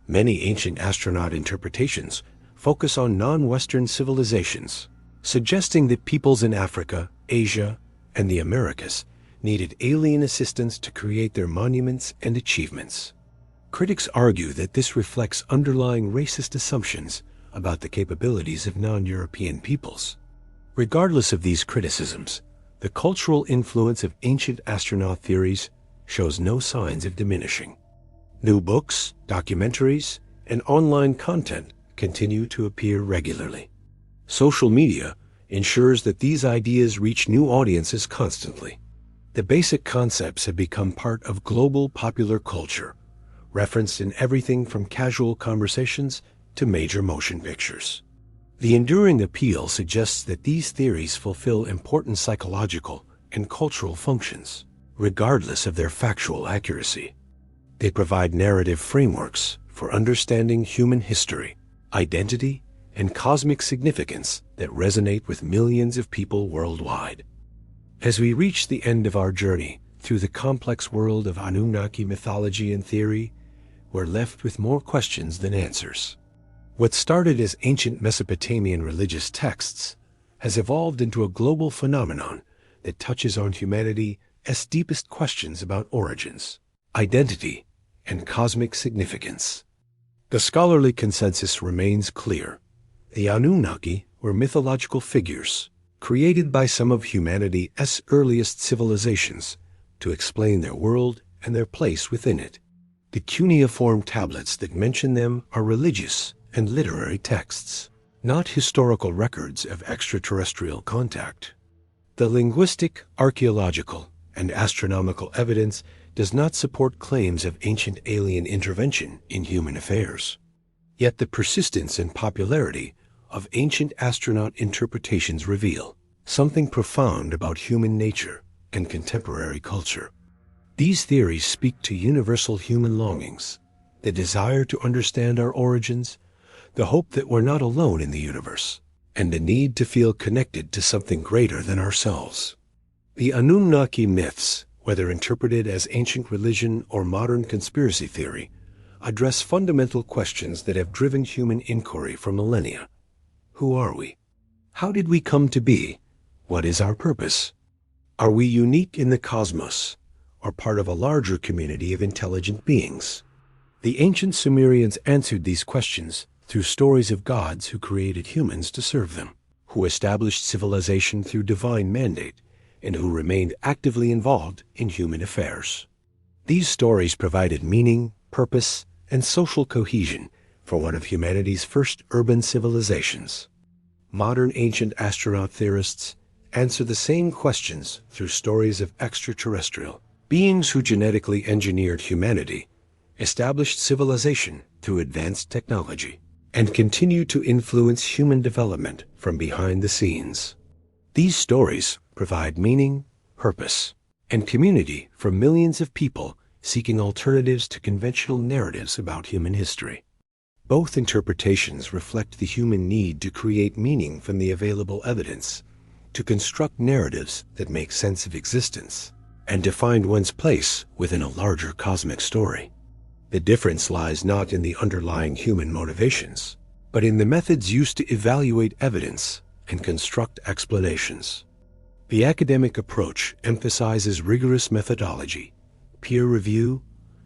S1: Many ancient astronaut interpretations focus on non-Western civilizations, suggesting that peoples in Africa, Asia, and the Americas needed alien assistance to create their monuments and achievements. Critics argue that this reflects underlying racist assumptions about the capabilities of non-European peoples. Regardless of these criticisms, the cultural influence of ancient astronaut theories shows no signs of diminishing. New books, documentaries, and online content continue to appear regularly. Social media ensures that these ideas reach new audiences constantly. The basic concepts have become part of global popular culture, referenced in everything from casual conversations to major motion pictures. The enduring appeal suggests that these theories fulfill important psychological and cultural functions, regardless of their factual accuracy. They provide narrative frameworks for understanding human history, identity, and cosmic significance that resonate with millions of people worldwide. As we reach the end of our journey through the complex world of Anunnaki mythology and theory, we're left with more questions than answers. What started as ancient Mesopotamian religious texts has evolved into a global phenomenon that touches on humanity's deepest questions about origins, identity, and cosmic significance. The scholarly consensus remains clear. The Anunnaki were mythological figures created by some of humanity's earliest civilizations to explain their world and their place within it. The cuneiform tablets that mention them are religious and literary texts, not historical records of extraterrestrial contact. The linguistic, archaeological, and astronomical evidence does not support claims of ancient alien intervention in human affairs. Yet the persistence and popularity of ancient astronaut interpretations reveal something profound about human nature and contemporary culture. These theories speak to universal human longings, the desire to understand our origins, the hope that we're not alone in the universe, and the need to feel connected to something greater than ourselves. The Anunnaki myths, whether interpreted as ancient religion or modern conspiracy theory, address fundamental questions that have driven human inquiry for millennia. Who are we? How did we come to be? What is our purpose? Are we unique in the cosmos, or part of a larger community of intelligent beings? The ancient Sumerians answered these questions through stories of gods who created humans to serve them, who established civilization through divine mandate, and who remained actively involved in human affairs. These stories provided meaning, purpose, and social cohesion for one of humanity's first urban civilizations. Modern ancient astronaut theorists answer the same questions through stories of extraterrestrial beings who genetically engineered humanity, established civilization through advanced technology, and continue to influence human development from behind the scenes. These stories provide meaning, purpose, and community for millions of people seeking alternatives to conventional narratives about human history. Both interpretations reflect the human need to create meaning from the available evidence, to construct narratives that make sense of existence, and to find one's place within a larger cosmic story. The difference lies not in the underlying human motivations, but in the methods used to evaluate evidence and construct explanations. The academic approach emphasizes rigorous methodology, peer review,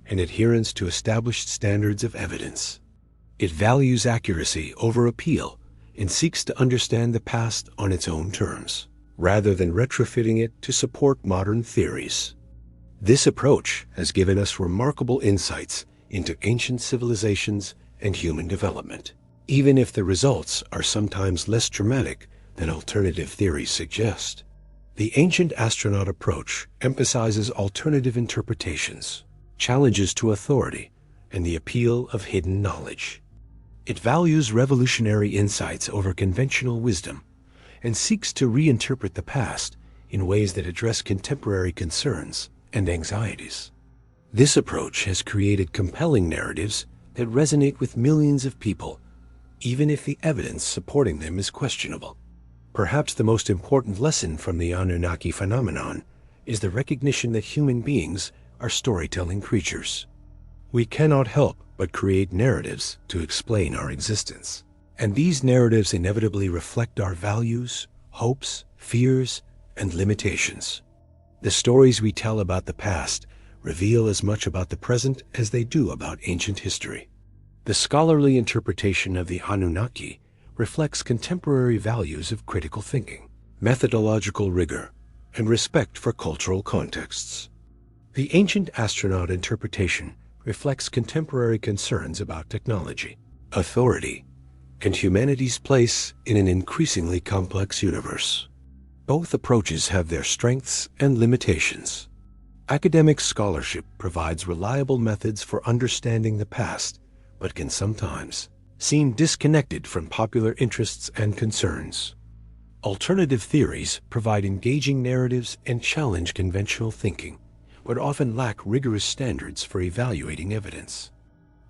S1: and adherence to established standards of evidence. It values accuracy over appeal and seeks to understand the past on its own terms, rather than retrofitting it to support modern theories. This approach has given us remarkable insights into ancient civilizations and human development, even if the results are sometimes less dramatic than alternative theories suggest. The ancient astronaut approach emphasizes alternative interpretations, challenges to authority, and the appeal of hidden knowledge. It values revolutionary insights over conventional wisdom and seeks to reinterpret the past in ways that address contemporary concerns and anxieties. This approach has created compelling narratives that resonate with millions of people, even if the evidence supporting them is questionable. Perhaps the most important lesson from the Anunnaki phenomenon is the recognition that human beings are storytelling creatures. We cannot help but create narratives to explain our existence, and these narratives inevitably reflect our values, hopes, fears, and limitations. The stories we tell about the past reveal as much about the present as they do about ancient history. The scholarly interpretation of the Anunnaki reflects contemporary values of critical thinking, methodological rigor, and respect for cultural contexts. The ancient astronaut interpretation reflects contemporary concerns about technology, authority, and humanity's place in an increasingly complex universe. Both approaches have their strengths and limitations. Academic scholarship provides reliable methods for understanding the past, but can sometimes seem disconnected from popular interests and concerns. Alternative theories provide engaging narratives and challenge conventional thinking, but often lack rigorous standards for evaluating evidence.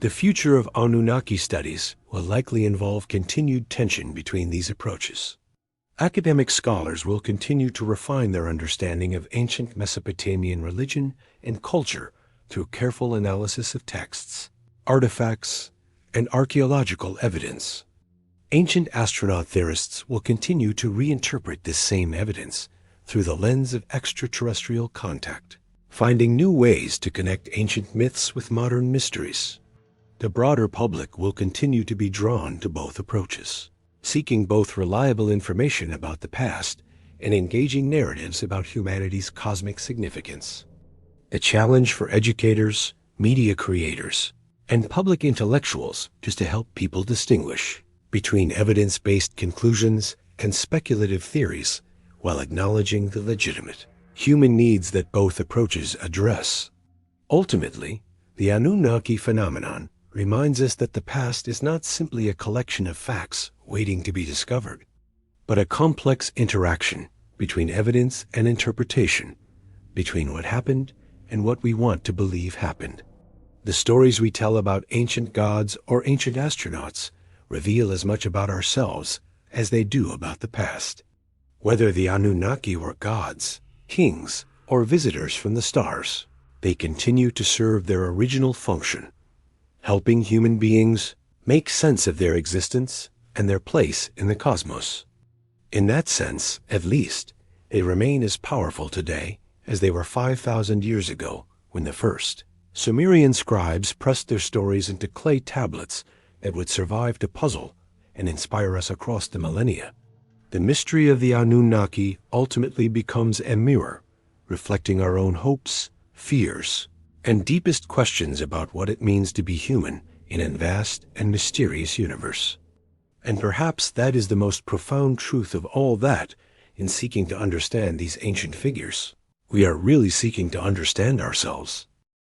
S1: The future of Anunnaki studies will likely involve continued tension between these approaches. Academic scholars will continue to refine their understanding of ancient Mesopotamian religion and culture through careful analysis of texts, artifacts, and archaeological evidence. Ancient astronaut theorists will continue to reinterpret this same evidence through the lens of extraterrestrial contact, finding new ways to connect ancient myths with modern mysteries. The broader public will continue to be drawn to both approaches, seeking both reliable information about the past and engaging narratives about humanity's cosmic significance. The challenge for educators, media creators, and public intellectuals is to help people distinguish between evidence-based conclusions and speculative theories while acknowledging the legitimate human needs that both approaches address. Ultimately, the Anunnaki phenomenon reminds us that the past is not simply a collection of facts waiting to be discovered, but a complex interaction between evidence and interpretation, between what happened and what we want to believe happened. The stories we tell about ancient gods or ancient astronauts reveal as much about ourselves as they do about the past. Whether the Anunnaki were gods, kings, or visitors from the stars, they continue to serve their original function: helping human beings make sense of their existence and their place in the cosmos. In that sense, at least, they remain as powerful today as they were 5,000 years ago when the first Sumerian scribes pressed their stories into clay tablets that would survive to puzzle and inspire us across the millennia. The mystery of the Anunnaki ultimately becomes a mirror, reflecting our own hopes, fears, and deepest questions about what it means to be human in a vast and mysterious universe. And perhaps that is the most profound truth of all that in seeking to understand these ancient figures. We are really seeking to understand ourselves.